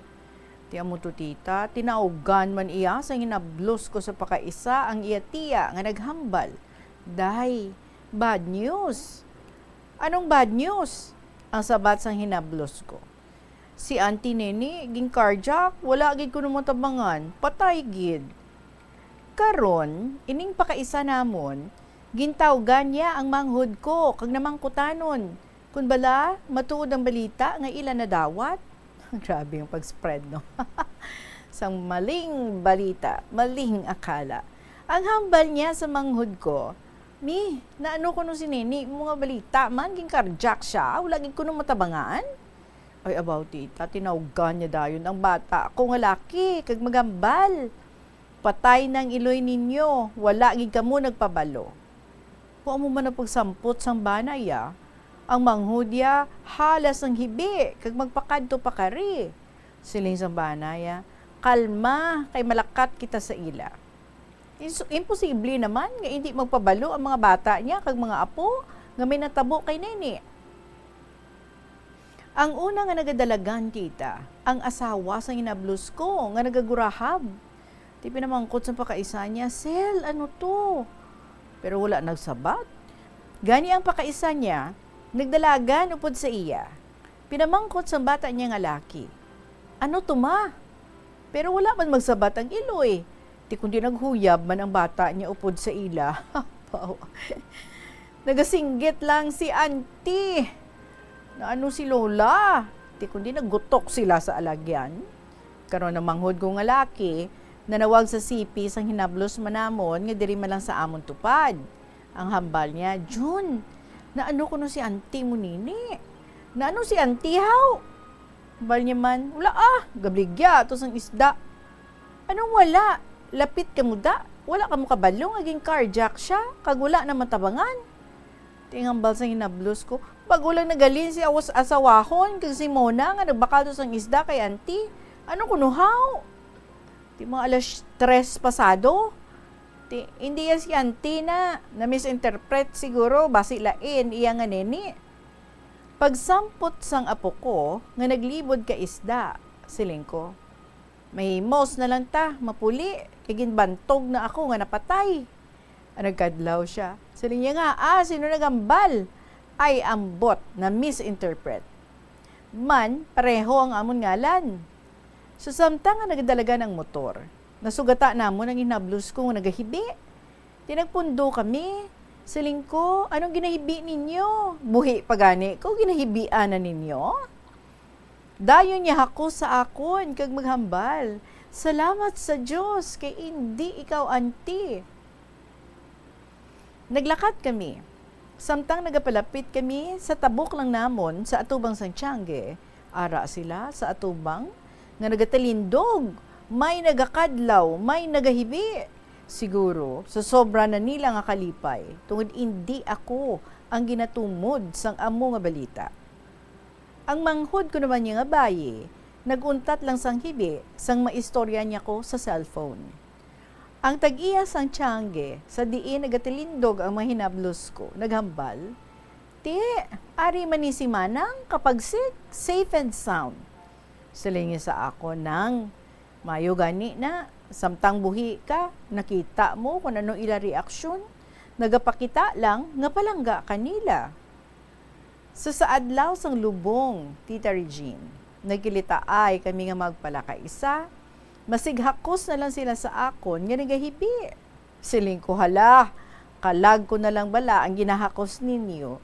Tiya mo to, tita, tinaugan man iya sa hinablos ko sa pakaisa ang iya tiya nga naghambal. Day, bad news. Anong bad news? Ang sabat sang hinablos ko. Si Auntie Neni, ging cardiac, wala gid kuno mo tabangan, patay gid. Karon, ining pakaisa namon, gintawgan niya ang manghod ko, kag namangkutanon. Kun bala, matuod ang balita nga ilan na dawat. Grabe yung pag-spread, no? Sang maling balita, maling akala. Ang hambal niya sa manghud ko, naano ko nung si Nini, mga balita, man, ging carjack siya, wala ging ko nung matabangan. Ay, about tita, tinawgan niya dayon ang bata. Kung laki, kag magambal. Patay ng iloy ninyo, wala ging kamo nagpabalo. Kung mo man na pagsampot sang banay, ang manghudya, halas ang hibi, kag magpakadto pa kari. Siling sang banay, kalma, kay malakat kita sa ila. Imposible naman nga hindi magpabalo ang mga bata niya kag mga apo nga may natabo kay Nene. Ang una nga nagadalagan kita, ang asawa sa hinablus ko nga nagagurahab. Di pinamangkot sa pakaisa niya, Sel, ano to? Pero wala nagsabat. Gani ang pakaisa niya, nagdalagan upod sa iya. Pinamangkot sa bata niya nga laki. Ano to ma? Pero wala man magsabat ang iloy. Di kundi naghuyab man ang bata niya upod sa ila. Nagasinggit lang si auntie. Na ano si Lola? Di kundi naggutok sila sa alagyan. Karon na manghod ko nga laki, nanawag sa sipi sang hinablos manamon nga diri man lang sa amon tupad. Ang hambal niya, Jun, naano ko no si auntie mo nini? Naano si auntie haw? Hambal niya man, wala gabligya, to sang isda. Anong wala? Lapit ka mo da? Wala ka mo kabalong, aging carjack siya, kag wala na matabangan. Tinghambal sa hinablos ko, bago lang nagalin si asawahon, kag si Mona nga nagbakado sang isda kay auntie. Ano kunuhaw? Di mga alas 3 pasado. Hindi yan si auntie na misinterpret siguro, basi lain iya nga neni. Pagsampot sang apo ko, nga naglibod ka isda, siling ko. May mos na lang ta, mapuli, kagin bantog na ako nga napatay. Nagkadlaw siya. Siling niya nga, sino nagambal? Ay ambot na misinterpret. Man, pareho ang amon ngalan. So samtang nga nagdalaga ng motor, nasugata namon ang hinablos ko nga nagahibi. Tinagpundo kami. Siling ko, anong ginahibi ninyo? Buhi pagani ko, ginahibian na ninyo? Dayon niya hako sa akon, kag maghambal. Salamat sa Diyos, kay hindi ikaw auntie. Naglakad kami. Samtang nagapalapit kami sa tabok lang namon sa atubang sang Tiangge. Ara sila sa atubang nga nagatalindog. May nagakadlaw, may nagahibi. Siguro, sa sobra na nila nga kalipay, tungod hindi ako ang ginatumod sang amo nga balita. Ang manghod ko naman niya nga bayi, naguntat lang sang hibi, sang maistorya niya ko sa cellphone. Ang tag-iya sang Tiangge, sa diin nagatilindog ang mahinablos ko, naghambal, ari man ni si Manang kapag safe and sound. Siling niya sa ako nang, mayo gani na, samtang buhi ka, nakita mo kung ano ila reaksyon, nagapakita lang, nga palangga kanila. So sa adlaw sang lubong, Tita Regine, nagkilita ay kami nga magpalakaisa, masighakos na lang sila sa akon, nga nagahibi. Siling ko, hala, kalag ko na lang bala ang ginahakos ninyo.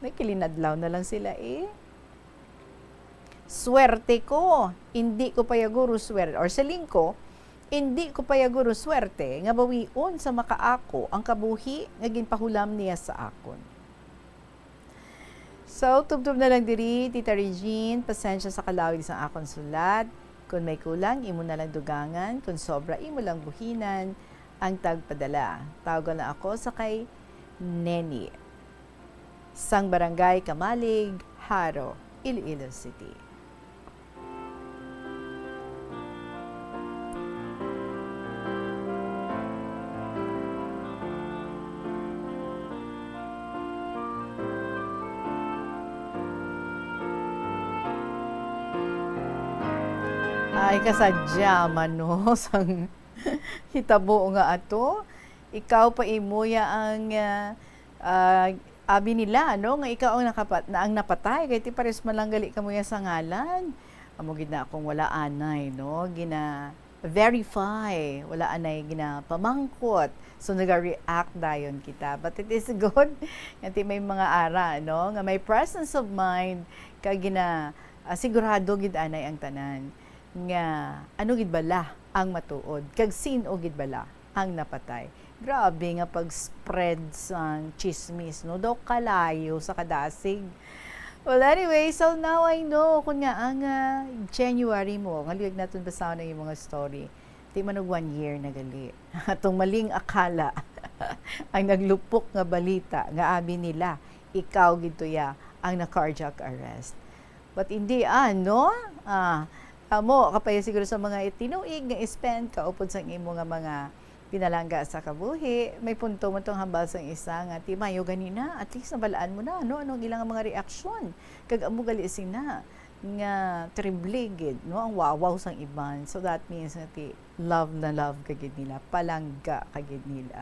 Nagkilinadlaw na lang sila Swerte ko, hindi ko payaguro swerte. Or siling ko, hindi ko payaguro swerte, nga bawion sa makaako ang kabuhi nga ginpahulam niya sa akon. So, tubtub na lang diri, Tita Regine, pasensya sa kalawig sa akon sulat. Kung may kulang, imo na lang dugangan. Kung sobra, imo lang buhinan ang tagpadala. Tawagan na ako sa kay Neni. Sang Barangay Kamalig, Haro, Iloilo City. Ay, kasadya man, no? Sang hitabo nga ato. Ikaw pa imuya ang abi nila, no? Nga ikaw ang napatay. Kaya ti pares malanggali ka mo ya sa ngalan. Amo gid na akong wala anay, no? Verify. Wala anay pamangkot. So, nag-react dayon kita. But it is good. Nga may mga ara, no? Nga may presence of mind. Kag sigurado gid anay ang tanan nga ano gid bala ang matuod kag sino gid bala ang napatay. Grabe nga pag-spread sang chismis, no? Daw kalayo sa kadasig. Well, anyway, so now I know kung nga ang January mo, ngaligag natin basahan ng yung mga story. Di man 1 year na gali. Atong maling akala ang naglupok nga balita nga abi nila ikaw gito ya ang na-cardiac arrest. But hindi no? Amo kapay siguro sa mga itinuig nga spend kaupod sa imo nga mga pinalangga sa kabuhi, may punto mo tong hambal sa isa nga ti mayo ganina, at least nabalaan mo na no anong ilang mga reaksyon kag amo gali sina nga tribligid no ang wawaw sang iban. So that means nga ti love na love kagid nila, palangga kagid nila.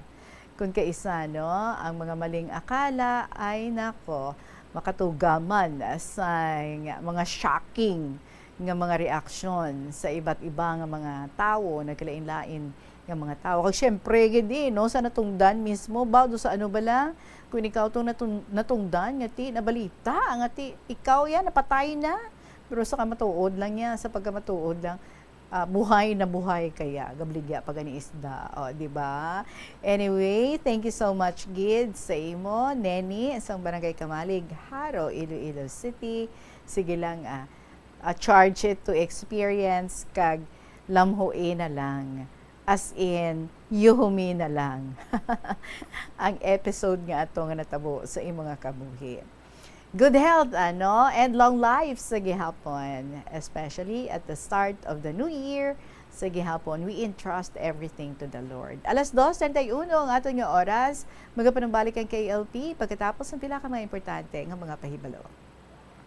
Kung kaisa no ang mga maling akala ay nako makatugaman sa mga shocking nga mga reaksyon sa iba't iba nga mga tao, nagkalain-lain nga mga tao. Kag syempre gidi no sa natungdan mismo bawdo sa ano bala kung ikaw tong natungdan nga ti nabalita nga ti ikaw yan napatay na pero sa kamatuod lang niya sa pagkamatuod lang buhay na buhay kaya gabligya pag ani isda di ba? Anyway, thank you so much gid sa imo Neni isang barangay Kamalig, Haro, Iloilo City. Sige lang charge it to experience kag lamhoe na lang. As in, yuhumi na lang. Ang episode nga ato nga natabo sa imong nga kabuhi. Good health, and long life sa gihapon. Especially at the start of the new year, sa gihapon, we entrust everything to the Lord. 2:31 ang ato nga oras. Magapanumbalik ang KLP pagkatapos ng pila ka mga importante nga mga pahibalo.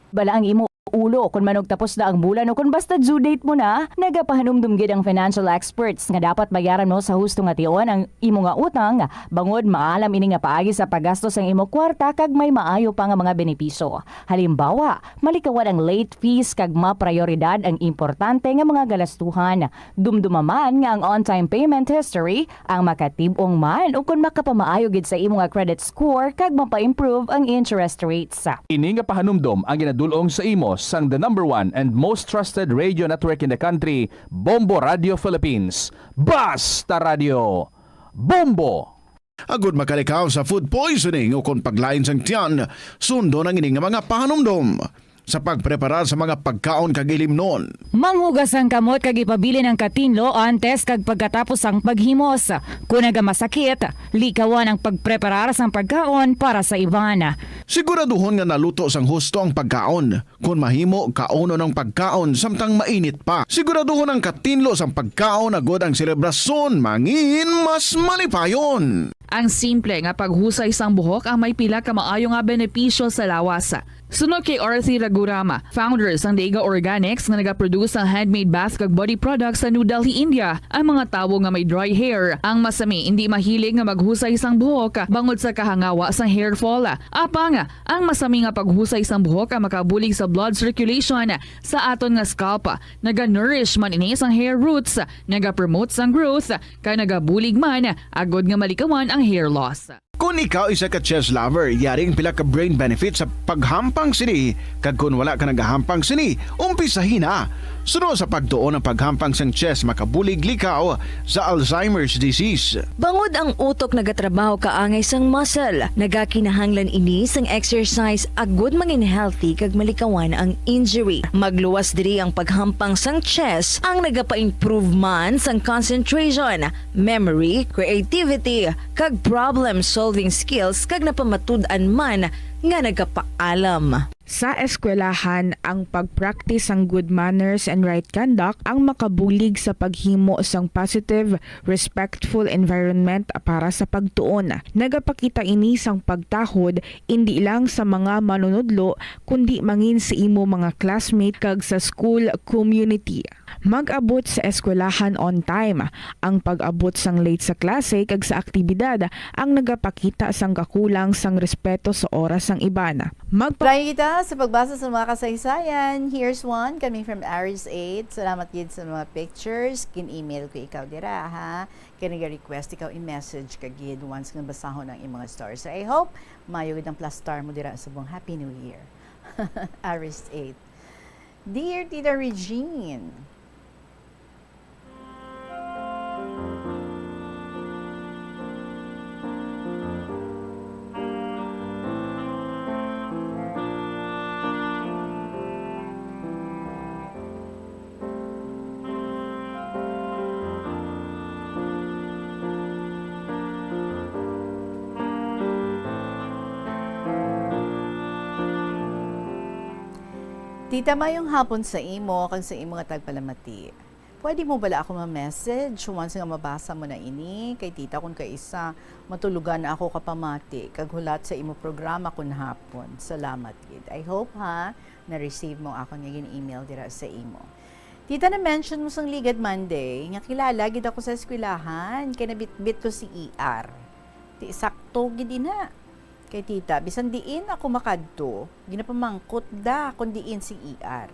Bala ang imo ulo kung manog tapos na ang bulan o kung basta due date mo na, nagapahanumdum gid ang financial experts nga dapat bayaran mo sa husto nga tion ang imo nga utang bangod maalam ini nga paagi sa paggastos ang imo kwarta kag may maayo pa nga mga benepisyo. Halimbawa, malikawan ang late fees kag maprioridad ang importante nga mga galastuhan. Dumdumaman nga ang on-time payment history ang makatib-ong man o kung makapamaayo gid sa imo nga credit score kag mapa-improve ang interest rates. Ini nga pahanumdom ang ginadulong sa imo sang the #1 and most trusted radio network in the country, Bombo Radio Philippines. Basta Radio Bombo! Agud makalikaw sa food poisoning o kung paglain sang tiyan, sundo ng ining mga pahanumdom sa pagpreparar sa mga pagkaon kag ilimnon. Manghugas ang kamot kag ipabili ng katinlo antes kag pagkatapos ang paghimos. Kung nagamasakit, likawan ang pagpreparar sang pagkaon para sa iban. Siguraduhon nga naluto sang husto ang pagkaon. Kung mahimo, kauno ng pagkaon samtang mainit pa. Siguraduhon ang katinlo sang pagkaon agud ang selebrasyon mangin mas malipayon. Ang simple nga paghusay sang buhok ang may pila ka maayo nga benepisyo sa lawas. Sunod kay Arthi Ragurama, founder sang Dega Organics nga nagaproduce ng handmade bath kag body products sa New Delhi, India. Ang mga tawo nga may dry hair, ang masami hindi mahilig nga maghusay sang buhok bangod sa kahangawa sang hair fall. Apang, ang masami nga paghusay sang buhok ang makabulig sa blood circulation sa aton nga scalp. Naga-nourish man ini sang hair roots, naga-promote sang growth, kay nagabulig man agod nga malikawan ang hair loss. Kung ikaw isa ka chess lover, yaring pila ka brain benefit sa paghampang sini. Kag kung wala ka nagahampang sini, umpisahin na. Sunod sa pagtuon ng paghampang sang chess makabulig likaw sa Alzheimer's disease. Bangod ang utok nagatrabaho kaangay sang muscle, nagakinahanglan ini sang exercise agud mangin healthy kag malikawan ang injury. Magluwas diri ang paghampang sang chess ang nagapa-improve man sang concentration, memory, creativity, kag problem solving skills kag napamatud-an man nga nagapaalam. Sa eskwelahan, ang pag-practice ang good manners and right conduct ang makabulig sa paghimo sang positive, respectful environment para sa pagtuon. Nagapakita ini sang pagtahod hindi lang sa mga manunudlo kundi mangin sa imo mga classmate kag sa school community. Mag-abot sa eskwelahan on time. Ang pag-abot sang late sa klase kag sa aktibidad ang nagapakita sang kakulang sang respeto sa oras sang iban. Try kita sa pagbasa sa mga kasaysayan. Here's one coming from Aris 8. Salamat yun sa mga pictures. Kin-email ko ikaw dira ha. Kiniga-request ikaw i-message kagid once nga basahon ang imong stories. So I hope mayo gid ang plus star mo dira sa buong Happy New Year. Aris 8. Dear Tita Regine, Tita, mayong hapon sa imo, kag sa imo nga tagpalamati. Pwede mo bala ako ma-message once nga mabasa mo na ini kay tita kun kay isa matulugan na ako kapamati kag hulat sa imo programa kun hapon. Salamat gid. I hope ha na-receive mo ako nga email dira sa imo. Tita, na mention mo sang Ligad Monday nga kilala gid ako sa eskwelahan kay nabitbit ko si ER. Ti sakto gid na. Kay tita, bisan diin ako makadto, ginapamangkot da kun diin si ER.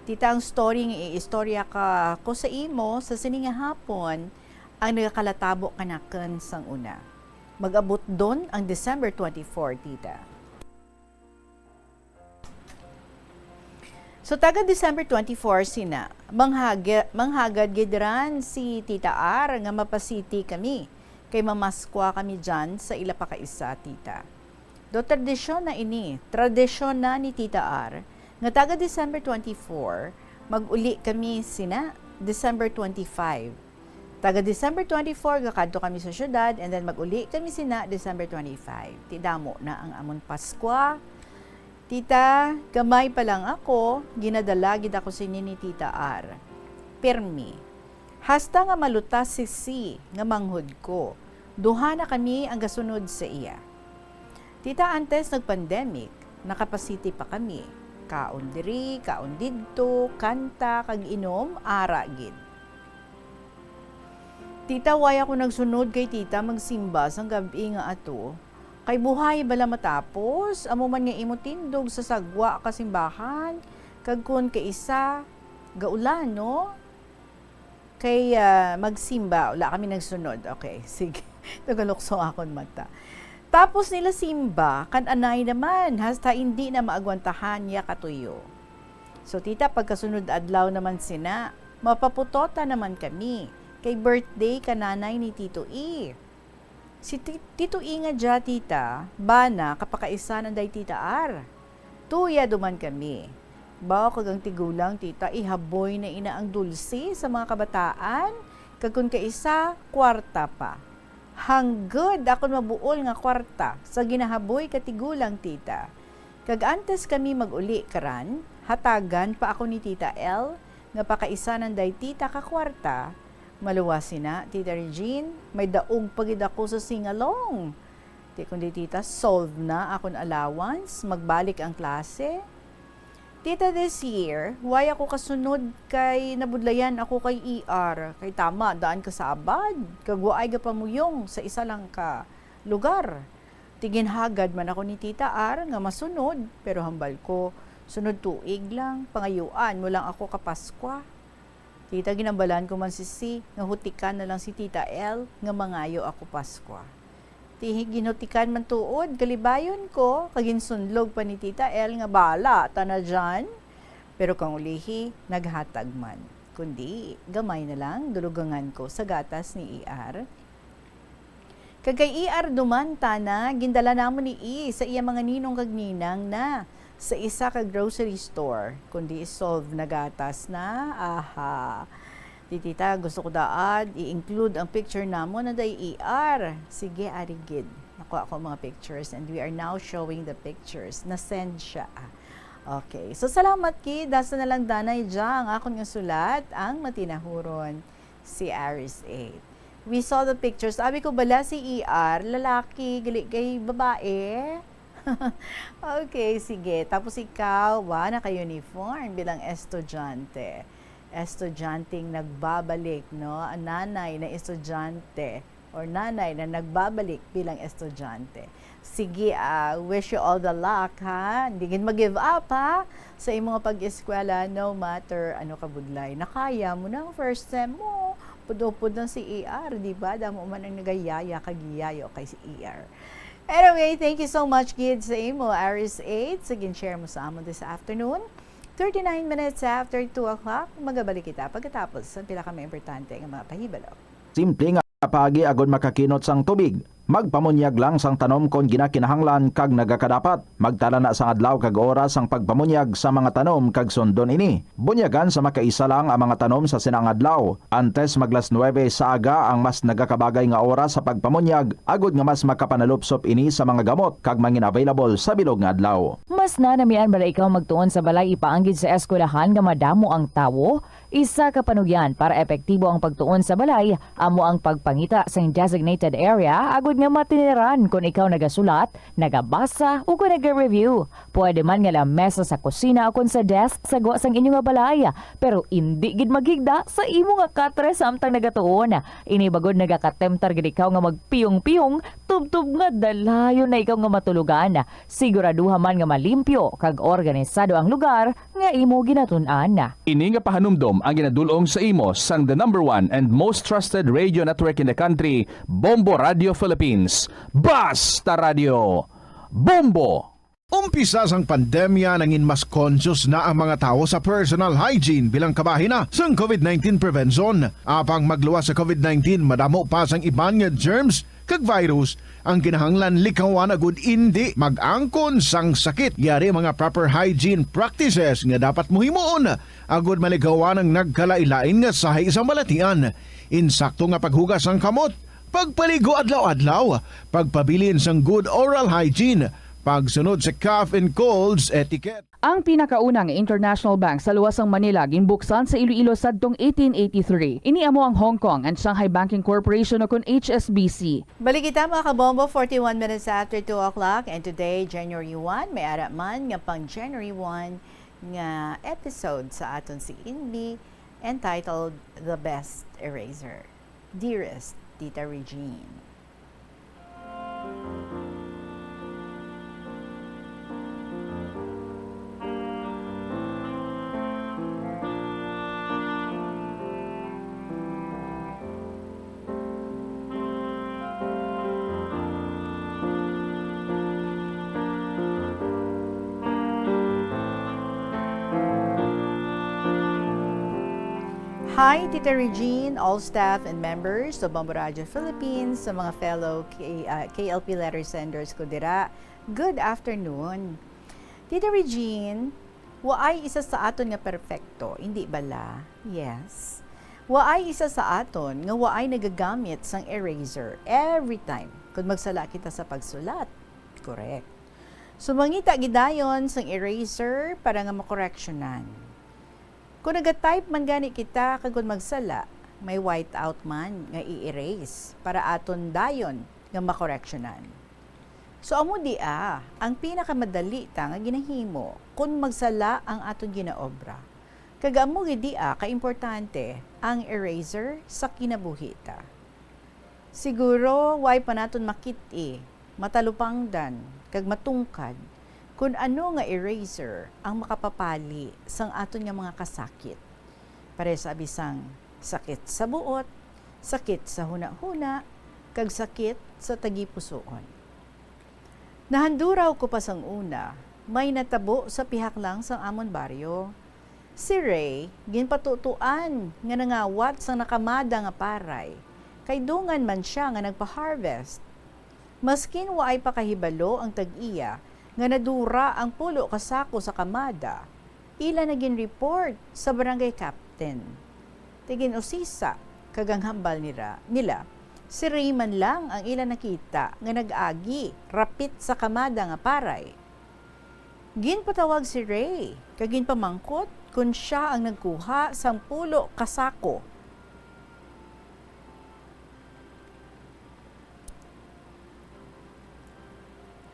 Tita, ang story nga istorya ka ko sa imo sa sininga hapon ang nagakalatabo kanaken sang una. Mag-abot don ang December 24, tita. So taga December 24 sina, manghagad gidran si Tita R nga mapasiti kami. Kay mamaskwa kami dyan sa ila pa kaisa, tita. Do tradisyon na ini, tradisyon na ni Tita R, nga taga December 24, mag-uli kami sina December 25. Taga December 24, gakadto kami sa syudad, and then mag-uli kami sina December 25. Tidamo na ang amon Paskwa. Tita, gamay pa lang ako, ginadalagid ako sini ni Tita R. Permi. Hasta nga malutas si nga manghud ko. Duha na kami ang gasunod sa iya. Tita, antes nag-pandemic, nakapasiti pa kami. Kaon diri, kaon didto, kanta, kag inom, ara gid. Tita, way ako nagsunod kay tita magsimba sang gabi nga ato. Kay buhay bala matapos, amo man nga imo tindog sa sagwa kasimbahan, kag kun kay isa, gaulan, no? Kay magsimba, wala kami nagsunod. Okay, sige. Nagalukso akon mata. Tapos nila simba, kan anay naman, hasta hindi na maagwantahan niya katuyo. So tita, pagkasunod adlaw naman sina, mapaputota naman kami. Kay birthday kananay ni Tito E. Si Tito E nga dya, tita, bana kapakaisa ng day Tita R. Tuya duman kami. Bao kagang tigulang, tita, ihaboy na ina ang dulce sa mga kabataan, kagkun kaisa, kwarta pa. Hanggod akon mabuol nga kwarta sa ginahaboy katigulang, tita. Kag antes kami mag-uli karan, hatagan pa ako ni Tita L, nga pakaisa ng day tita ka kwarta, maluwasin na, Tita Regine, may daog pagid ako sa singalong. Di kundi tita, solve na akon allowance, magbalik ang klase. Tita, this year, why ako kasunod kay nabudlayan ako kay ER. Kay tama, daan ka sa abad. Kagwaay ka pamuyong sa isa lang ka lugar. Tiginhagad man ako ni Tita R nga masunod, pero hambal ko, sunod tuig lang, pangayuan mo lang ako kapaskwa. Tita, ginambalan ko man si nga hutikan na lang si Tita L nga mangayo ako Paskwa. Tihig ginutikan man tuod, kalibayon ko, kaginsunlog pa ni Tita L nga bala, tana dyan. Pero kang ulihi, naghatag man. Kundi, gamay na lang, dulugangan ko sa gatas ni ER. Kagay ER duman, tana, gindala namon ni E sa iya mga ninong kag ninang na sa isa ka grocery store. Kundi solve na gatas na, aha. Tita, gusto ko daad, i-include ang picture namon na day ER. Sige, arigid. Nakuha ko mga pictures and we are now showing the pictures. Na-send siya. Okay. So, salamat, kid. Dasa na lang danay dyan. Akong nga sulat, ang matinahuron si Aris 8. We saw the pictures. Sabi ko, bala si ER, lalaki, gali kay babae. Okay, sige. Tapos ikaw, naka-uniform bilang estudyante. Estudyanteng nagbabalik, no? Ang nanay na estudyante or nanay na nagbabalik bilang estudyante. Sige, wish you all the luck, ha? Hindi gin mag-give up, ha? Sa imong pag-eskwela, no matter ano kabudlay. Nakaya mo na ang first sem mo. Pudupod ng si ER, di ba? Damo man ang nagayaya, kagiyayo kay si ER. Anyway, thank you so much, kids, sa imo. Aris 8, sige, share mo sa amon this afternoon. 39 minutes after 2 o'clock, magabalik kita pagkatapos sa pinaka-importante ng mga pahibalo. Simple nga pagi agod makakinot sang tubig. Magpamunyag lang sang tanom kon ginakinahanglan kag nagakadapat. Magtala na sang adlaw kag oras ang pagpamunyag sa mga tanom kag sundon ini. Bunyagan sa makaisa lang ang mga tanom sa sinang adlaw. Antes maglas 9 sa aga ang mas nagakabagay nga oras sa pagpamunyag agod nga mas makapanalupsop ini sa mga gamot kag mangin available sa bilog nga adlaw. Mas nanamian bala ikaw magtuon sa balay ipaanggid sa eskwelahan nga madamo ang tawo? Isa ka panugyan para epektibo ang pagtuon sa balay, amo ang pagpangita sa designated area agud nga matiniran kung ikaw nagasulat, nagabasa o kung nag-review. Pwede man nga lamesa sa kusina o kung sa desk sa gawa sang inyong nga balay, pero hindi gid magigda sa imo nga katre samtang nagatuon. Inibagod nagakatemtar gid ikaw nga magpiyong-piyong, tubtub nga dalayon na ikaw nga matulugan. Siguraduha man nga malimpyo kag organisado ang lugar nga imo ginatun-an. Ini nga pahanumdom ang ginadulong sa imo sang the number 1 and most trusted radio network in the country, Bombo Radio Philippines. Basta Radio Bombo! Umpisa sang pandemya nangin mas conscious na ang mga tao sa personal hygiene bilang kabahina sang COVID-19 prevention. Apang magluwas sa COVID-19, madamo pa sang iban nga germs kag virus ang kinahanglan likawan agud indi mag-angkon sang sakit. Yari mga proper hygiene practices nga dapat muhimuon agud maligawan ang nagkalailain nga sahay sa balatian. Insakto nga paghugas sang kamot, pagpaligo adlaw-adlaw, pagpabilin sang good oral hygiene, pagsunod sa cough and colds etiquette. Ang pinakaunang international bank sa luwas ng Manila ginbuksan sa Iloilo sadtong 1883. Ini amo ang Hong Kong and Shanghai Banking Corporation o kun HSBC. Balik kita mga kabombo, 41 minutes after 2 o'clock, and today, January 1, may ara man nga pang January 1 nga episode sa aton si Inbi entitled The Best Eraser. Dearest Tita Regine. Hi, Tita Regine, all staff and members of Bombo Radio Philippines, sa mga fellow KLP letter senders ko dira. Good afternoon. Tita Regine, waay isa sa aton nga perfecto, hindi bala? Yes. Waay isa sa aton nga waay nagagamit sang eraser every time kung magsala kita sa pagsulat. Correct. Sumangita gidayon sang eraser para nga makorreksyonan. Kung nag-type man gani kita kagod magsala, may whiteout man nga i-erase para aton dayon nga makorreksyonan. So amo ang pinakamadali ta nga ginahimo kung magsala ang aton ginaobra. Kaga amo gid ka-importante ang eraser sa kinabuhi ta. Siguro way pa naton makit-i, matalupangdan kag matungkad kung ano nga eraser ang makapapali sang aton nga mga kasakit. Pare sa abisang sakit sa buot, sakit sa huna-huna, kag sakit sa tagipusoon. Nahanduraw ko pa sang una, may natabo sa pihak lang sang amon baryo. Si Ray, ginpatutuan nga nangawat sang nakamada nga paray, kay dungan man siya nga nagpa-harvest. Maskin waay pa kahibalo ang tag-iya, nga nadura ang pulo kasako sa kamada, ila naging report sa barangay captain. Tigin usisa, kagang hambal nila, si Rayman lang ang ila nakita nga nag-agi, rapit sa kamada nga paray. Ginpatawag si Ray, kagin pamangkot kung siya ang nagkuha sang pulo kasako.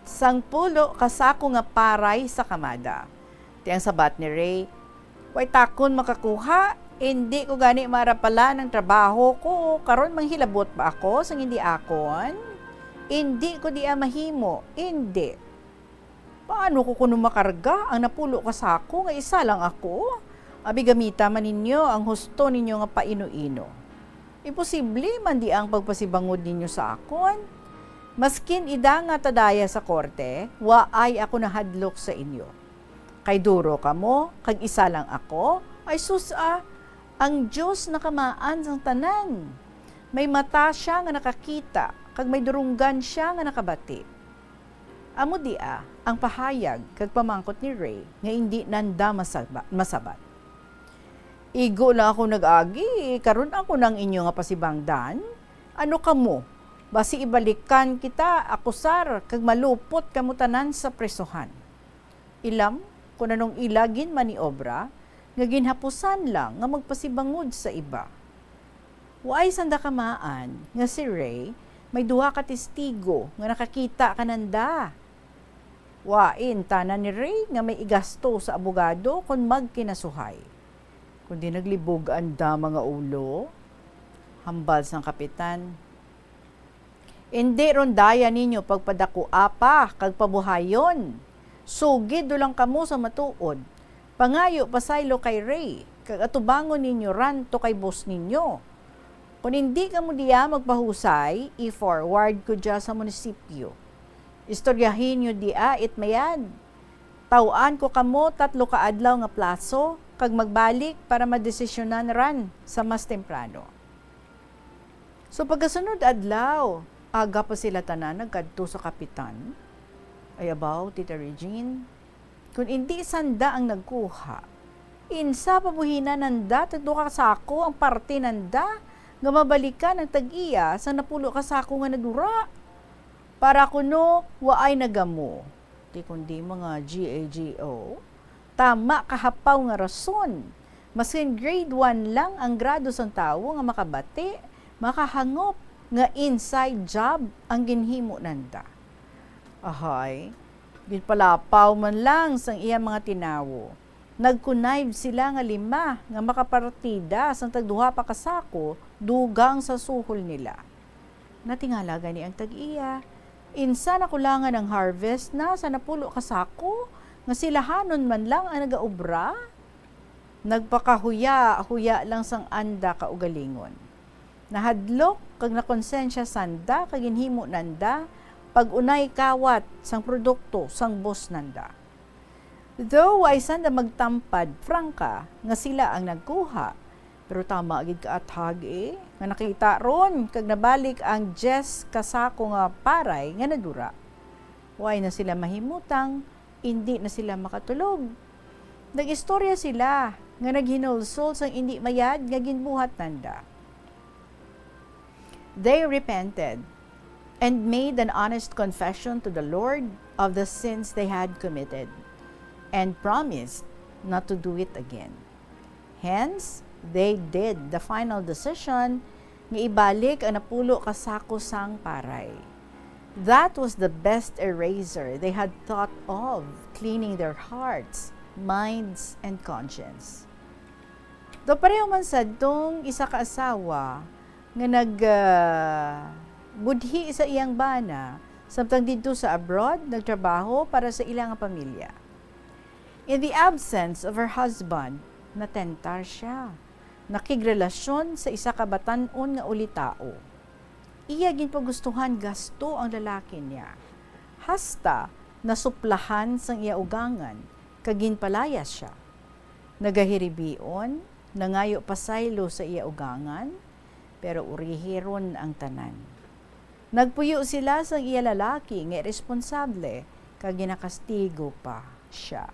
Sang pulo kasako nga paray sa kamada. Tiyang sabat ni Ray, way takon makakuha, hindi ko gani marapala ng trabaho ko, karon manghilabot ba ako sang hindi akon? Hindi ko di mahimo, hindi. Paano ko kuno makarga ang napulo kasako nga isa lang ako? Abi gamita man ninyo ang husto ninyo nga paino-ino. Imposible man di ang pagpasibangod ninyo sa akon. Maskin ida nga tadaya sa korte, waay ako nahadlok sa inyo. Kay duro ka mo, kag isa lang ako, ay ang Diyos nakamaan sang tanan. May mata siya nga nakakita, kag may durunggan siya nga nakabati. Amo ang pahayag kag pamangkot ni Ray nga hindi nanda masabat. Igo na ako nag-agi, karon ako ng inyo nga pasibangdan. Ano kamo? Basi ibalikan kita, akusar, kag malupot kamo tanan sa presohan. Ilam, kung anong ilagin maniobra, nga ginhapusan lang nga magpasibangod sa iba. Waay sanda kamaan nga si Ray may duha ka testigo nga nakakita kananda. Wain tanan ni Ray nga may igasto sa abogado kung magkinasuhay. Kundi naglibog anda mga ulo, hambal sang kapitan. Hindi ron daya ninyo pagpadako apa kag pabuhayon. Sugid do lang kamo sa matuod. Pangayo pasaylo kay Ray kag atubangon ninyo ranto kay boss ninyo. Kung hindi kamo diya magpahusay, i-forward ko diya sa munisipyo. Istoryahin nyo diya itmayad. Tawaan ko kamo 3 ka adlaw nga plaso kag magbalik para madesisyonan ran sa mas temprano. So pagkasunod adlaw, aga pa sila tanan nagkadto sa kapitan. Ay abaw, Tita Regine, kung hindi sanda ang nagkuha, insa pabuhina nanda, tagdo ka sako ang parte nanda, nga mabalikan ang tag-iya sa napulo ka sako nga nadura. Para kuno, waay nagamo. Di kundi mga GAGO, tama kahapaw nga rason. Masin grade 1 lang ang grado sang tawo nga makabati, makahangop nga inside job ang ginhimo nanda. Ahay, ginpalapaw man lang sang iya mga tinawo. Nagkunayb sila nga 5 nga makapartida sang tagduha pa kasako dugang sa suhol nila. Natingala gani ang tag-iya. Insa na kulangan ang harvest na sa napulo kasako nga silahanon man lang ang nagaobra. Nagpakahuya lang sang anda kaugalingon. Nahadlok kag nakonsensya sanda kag ginhimo nanda pag-unay kawat sang produkto sang boss nanda. Though ay sanda magtampad frangka nga sila ang nagkuha, pero tama gid ka athag nga nakita ron kag nabalik ang Jess kasako nga paray nga nadura. Way na sila mahimutang, hindi na sila makatulog. Nag-istorya sila nga naghinulsol sang hindi mayad nga ginbuhat nanda. They repented and made an honest confession to the Lord of the sins they had committed and promised not to do it again. Hence, they did the final decision nga ibalik ang napulo kasako sang paray. That was the best eraser they had thought of, cleaning their hearts, minds, and conscience. Do pareho man sad tong isa ka asawa nga budhi sa iyang bana samtang dito sa abroad nagtrabaho para sa ilang pamilya. In the absence of her husband, natentar siya. Nakigrelasyon sa isa ka batan-on nga ulitao. Iya ginpagustuhan gasto ang lalaki niya. Hasta nasuplahan sang iya ugangan, kaginpalayas siya. Nagahiribion, nangayo pasaylo sa iya ugangan, pero urihiron ang tanan. Nagpuyo sila sang iya lalaki nga irresponsable, kag ginakastigo pa siya.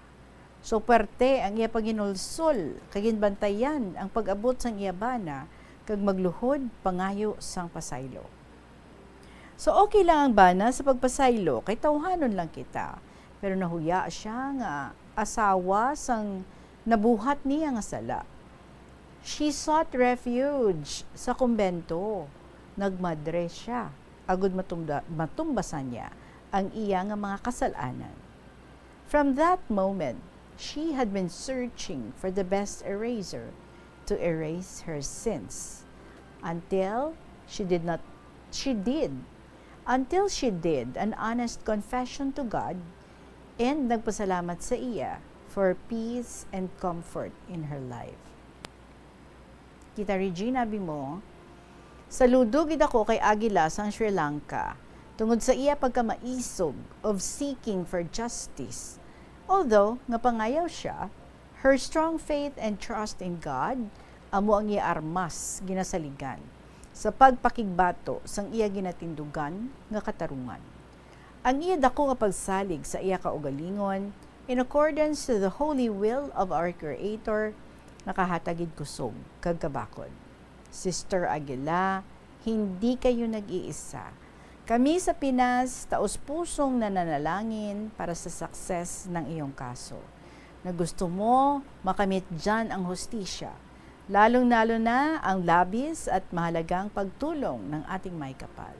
So perte ang iya paginulsol, kaginbantayan ang pag-abot sang iya bana, kag magluhod pangayo sang pasaylo. So okay lang ang bana sa pagpasaylo, kay tawhanon lang kita. Pero nahuya siya nga asawa sang nabuhat niya nga sala. She sought refuge sa kumbento. Nagmadre siya, agud matumbasan niya ang iya nga mga kasalanan. From that moment, she had been searching for the best eraser to erase her sins until she did an honest confession to God and nagpasalamat sa iya for peace and comfort in her life. Kita Regina Bimo, saludo gid ako kay Aguila sang Sri Lanka tungod sa iya pagkamaisog of seeking for justice Although, nga pangayaw siya, her strong faith and trust in God, amo ang iya armas ginasaligan sa pagpakigbato sang iya ginatindugan nga katarungan. Ang iya dako nga pagsalig sa iya kaugalingon, in accordance to the holy will of our Creator, nakahatagid kusog kag kabakod. Sister Aguila, hindi kayo nag-iisa. Kami sa Pinas, taos-pusong nananalangin para sa success ng iyong kaso. Na gusto mo makamit dyan ang hustisya, lalong-lalo na ang labis at mahalagang pagtulong ng ating may kapal.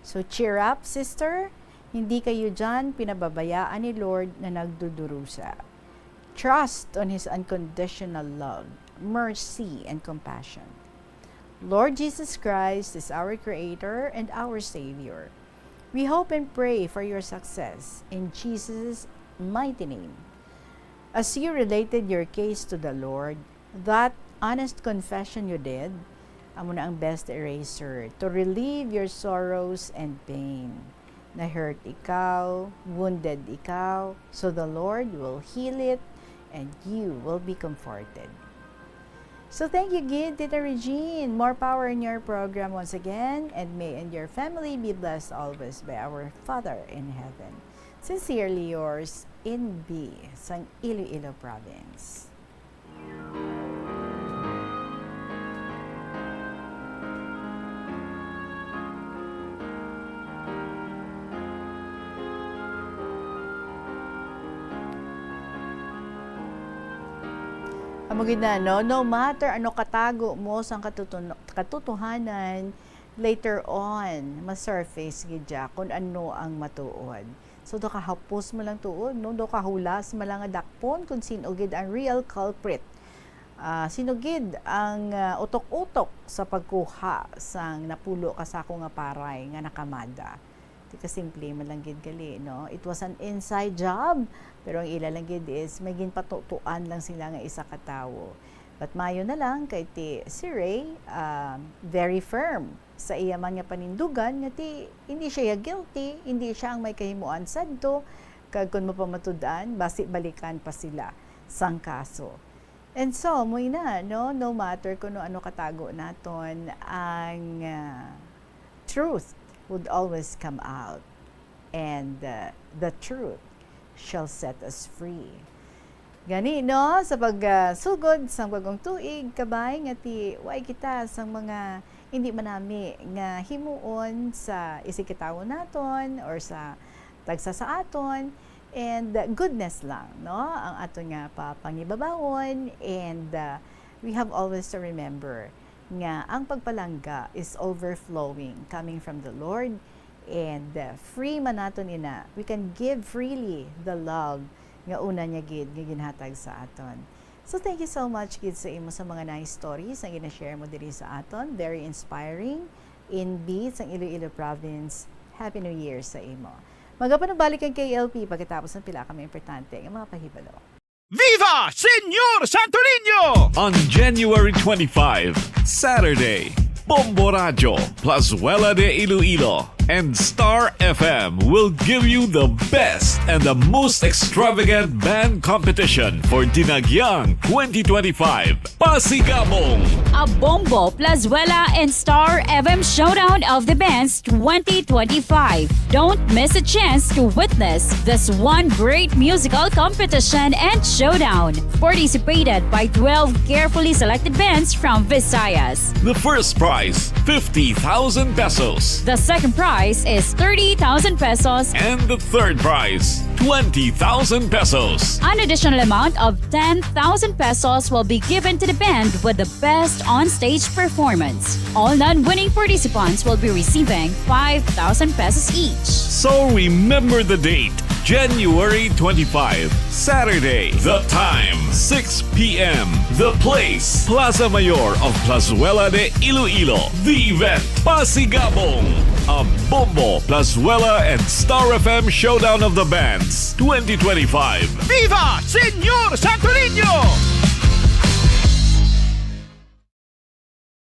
So cheer up, sister. Hindi kayo dyan pinababayaan ni Lord na nagdudurusa. Trust on His unconditional love, mercy, and compassion. Lord Jesus Christ is our Creator and our Savior. We hope and pray for your success in Jesus' mighty name. As you related your case to the Lord, that honest confession you did, amo na ang best eraser to relieve your sorrows and pain. Na-hurt ikaw, wounded ikaw, so the Lord will heal it and you will be comforted. So thank you, Gid, Tita Regine. More power in your program once again, and may and your family be blessed always by our Father in heaven. Sincerely yours, in B, sang Iloilo Province. Amagid na, no matter ano katago mo sa katotohanan, later on, ma-surface gidya kung ano ang matuod. So, do kahapos mo lang tuod, no? Do kahulas mo lang dakpon kung sinugid ang real culprit. Sinugid ang utok-utok sa pagkuha sang napulo ka sa ako nga paray nga nakamada. Di ka simple malanggid gali, no? It was an inside job, pero ang ilalanggid is may ginpatutuan lang sila nga isa katawo. But mayo na lang kay si Ray, very firm sa iya man nga panindugan nga hindi siya guilty, hindi siya ang may kahimuan sadto, kag kun mapamatud-an basi balikan pa sila sang kaso. And so moy na, no matter kung ano katago naton, ang truth would always come out, and the truth shall set us free. Gani, no? Sa pagsugod sa bagong tuig, kabay nga way kita sang mga hindi manami nga himuon sa isikitawo naton or sa tagsa sa aton, and goodness lang, no? Ang aton nga pangibabawon, and we have always to remember nga ang pagpalangga is overflowing coming from the Lord, and free man naton ina. We can give freely the love nga una niya gid nga ginhatag sa aton. So thank you so much gid sa imo sa mga nice stories nga gina-share mo diri sa aton. Very inspiring. In Beats ang Iloilo Province. Happy New Year sa imo. Magapanubalik ang KLP pagkatapos ng pila kami importante nga mga pahibalo. Viva Señor Santo Niño! On January 25, Saturday, Bombo Radio, Plazuela de Iloilo, and Star FM will give you the best and the most extravagant band competition for Dinagyang 2025, Pasigabong. A Bombo, Plazuela, and Star FM Showdown of the Bands 2025. Don't miss a chance to witness this one great musical competition and showdown. Participated by 12 carefully selected bands from Visayas. The first prize, 50,000 pesos. The second prize is 30,000 pesos. And the third prize, 20,000 pesos. An additional amount of 10,000 pesos will be given to the band with the best on-stage performance. All non-winning participants will be receiving 5,000 pesos each. So remember the date, January 25, Saturday. The time, 6 p.m. The place, Plaza Mayor of Plazuela de Iloilo. The event, Pasigabong. A Bombo, Plazuela, and Star FM Showdown of the Bands 2025. Viva Señor Santo Niño!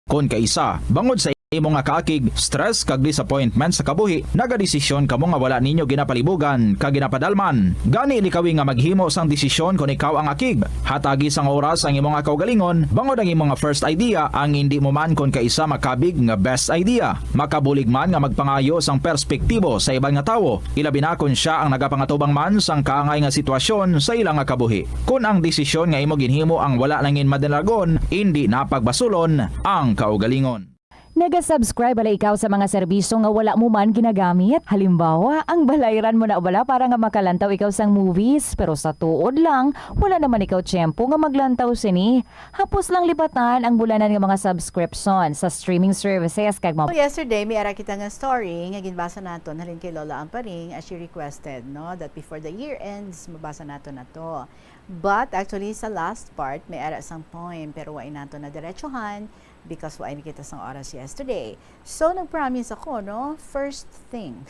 Kon kaisa, bangod sa imo nga kaakig, stress kag disappointment sa kabuhi, nagadesisyon kamo nga wala ninyo ginapalibugan kag ginapadalman. Gani likawi nga maghimo sang desisyon kung ikaw ang akig. Hatagi sang oras ang imo nga kaugalingon, bangod ang imo nga first idea ang hindi mo man kon kaisa makabig nga best idea. Makabulig man nga magpangayo sang perspektibo sa ibang nga tawo, ilabi na kun siya ang nagapangatubang man sang kaangay nga sitwasyon sa ilang nga kabuhi. Kun ang desisyon nga imo ginhimo ang wala langin madalagon, hindi napagbasulon ang kaugalingon. Naga-subscribe bala ikaw sa mga serbisyo nga wala mo man ginagamit. Halimbawa, ang balayran mo na bala para nga makalantaw ikaw sang movies, pero sa tuod lang, wala naman ikaw tiyempo nga maglantaw sini. Hapos lang lipatan ang bulanan nga mga subscription sa streaming services kag Yesterday, may ara kita nga story nga ginbasa naton halin kay Lola Amparing as she requested, no, that before the year ends, mabasa naton na to. But actually, sa last part, may ara sang poem, pero wain nato na diretsuhan because wain kita sang oras yesterday. So, nag-promise ako, no, first thing.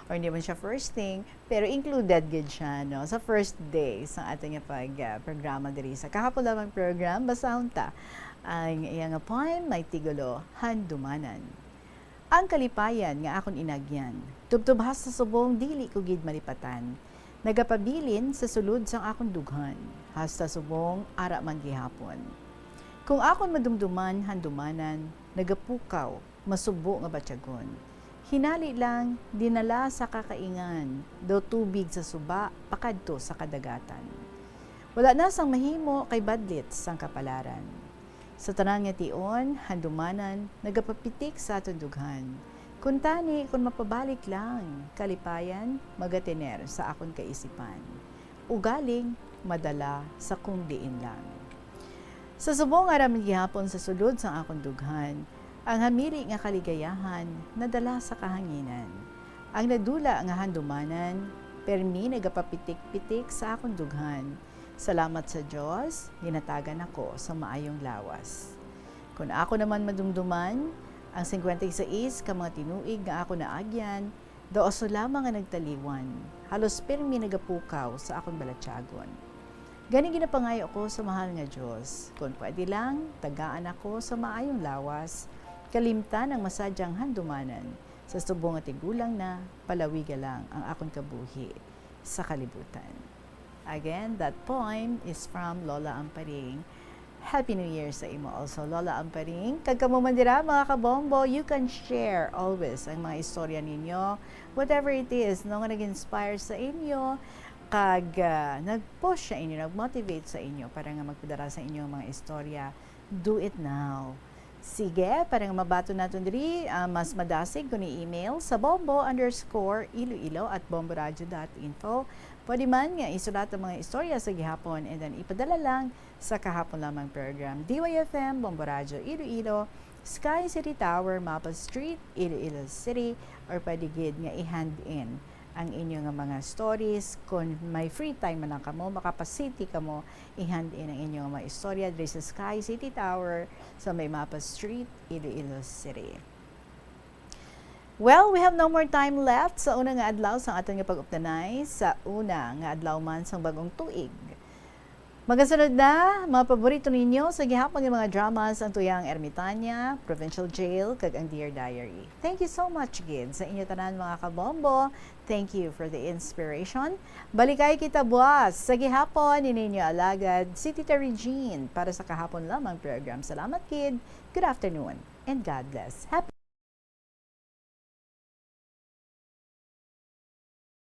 Or hindi man siya first thing, pero included gid siya, no, sa first day sa ating programa diri sa kahapon lamang program, basahon ta ang iyang poem may tigulo, Handumanan. Ang kalipayan nga akon inagyan, tubtubhas sa subong dili ko gid malipatan. Nagapabilin sa sulod sang akong dughan, hasta subong ara man gihapon. Kung akon madumduman, handumanan, nagapukaw, masubo nga batyagon. Hinali lang, dinala sa kakaingan, daw tubig sa suba, pakadto sa kadagatan. Wala na sang mahimo kay badlit sang kapalaran. Sa tanang nga tion, handumanan, nagapapitik sa atong dughan. Kuntani, kung mapabalik lang, kalipayan, magatiner sa akon kaisipan. Ugaling, madala sa kung diin lang. Sa subong aram gihapon sa sulod sang akon dughan, ang hamiri nga kaligayahan, nadala sa kahanginan. Ang nadula nga handumanan, permi nagapapitik-pitik sa akon dughan. Salamat sa Diyos, ginatagan ako sa maayong lawas. Kung ako naman madumduman, ang 56 ka mga tinuig nga ako naagyan, dooso lamang nga nagtaliwan, halos permi nagapukaw sa akong balatyagon. Gani ginapangayo ko sa mahal nga Diyos, kung pwede lang, tagaan ako sa maayong lawas, kalimtan ang masadyang handumanan, sa subong at tigulang na, palawiga lang ang akong kabuhi sa kalibutan. Again, that poem is from Lola Amparing. Happy New Year sa imo also, Lola Amparing. Kag kamo man dira mga kabombo, you can share always ang mga istorya ninyo. Whatever it is, no, nga nag-inspire sa inyo, kag nag-push sa inyo, nag-motivate sa inyo para nga magpadara sa inyo mga istorya. Do it now. Sige, para nga mabato natin diri, mas madasig kung i-email sa bombo_iloilo@bomboradio.info. Pwede man nga isulat ang mga istorya sa gihapon and then ipadala lang sa kahapon lamang program. DYFM, Bombo Radio, Iloilo, Sky City Tower, Mapa Street, Iloilo City, or pwede gid nga i-hand in ang inyong mga stories. Kung may free time man lang kamo, makapasity kamo, i-hand in ang inyong mga istorya diri sa Sky City Tower sa may Mapa Street, Iloilo City. Well, we have no more time left sa una nga adlaw sa aton nga pag-updanay sa una nga adlaw man sang bagong tuig. Magasunod na mga paborito ninyo sa gihapon ng mga dramas ang tuyang Ermitanya, Provincial Jail, kag ang Dear Diary. Thank you so much, Gid, sa inyo tanan mga kabombo. Thank you for the inspiration. Balikay kita buwas sa gihapon ni ninyo alagad si Tita Regine para sa kahapon lamang program. Salamat, Gid. Good afternoon and God bless. Happy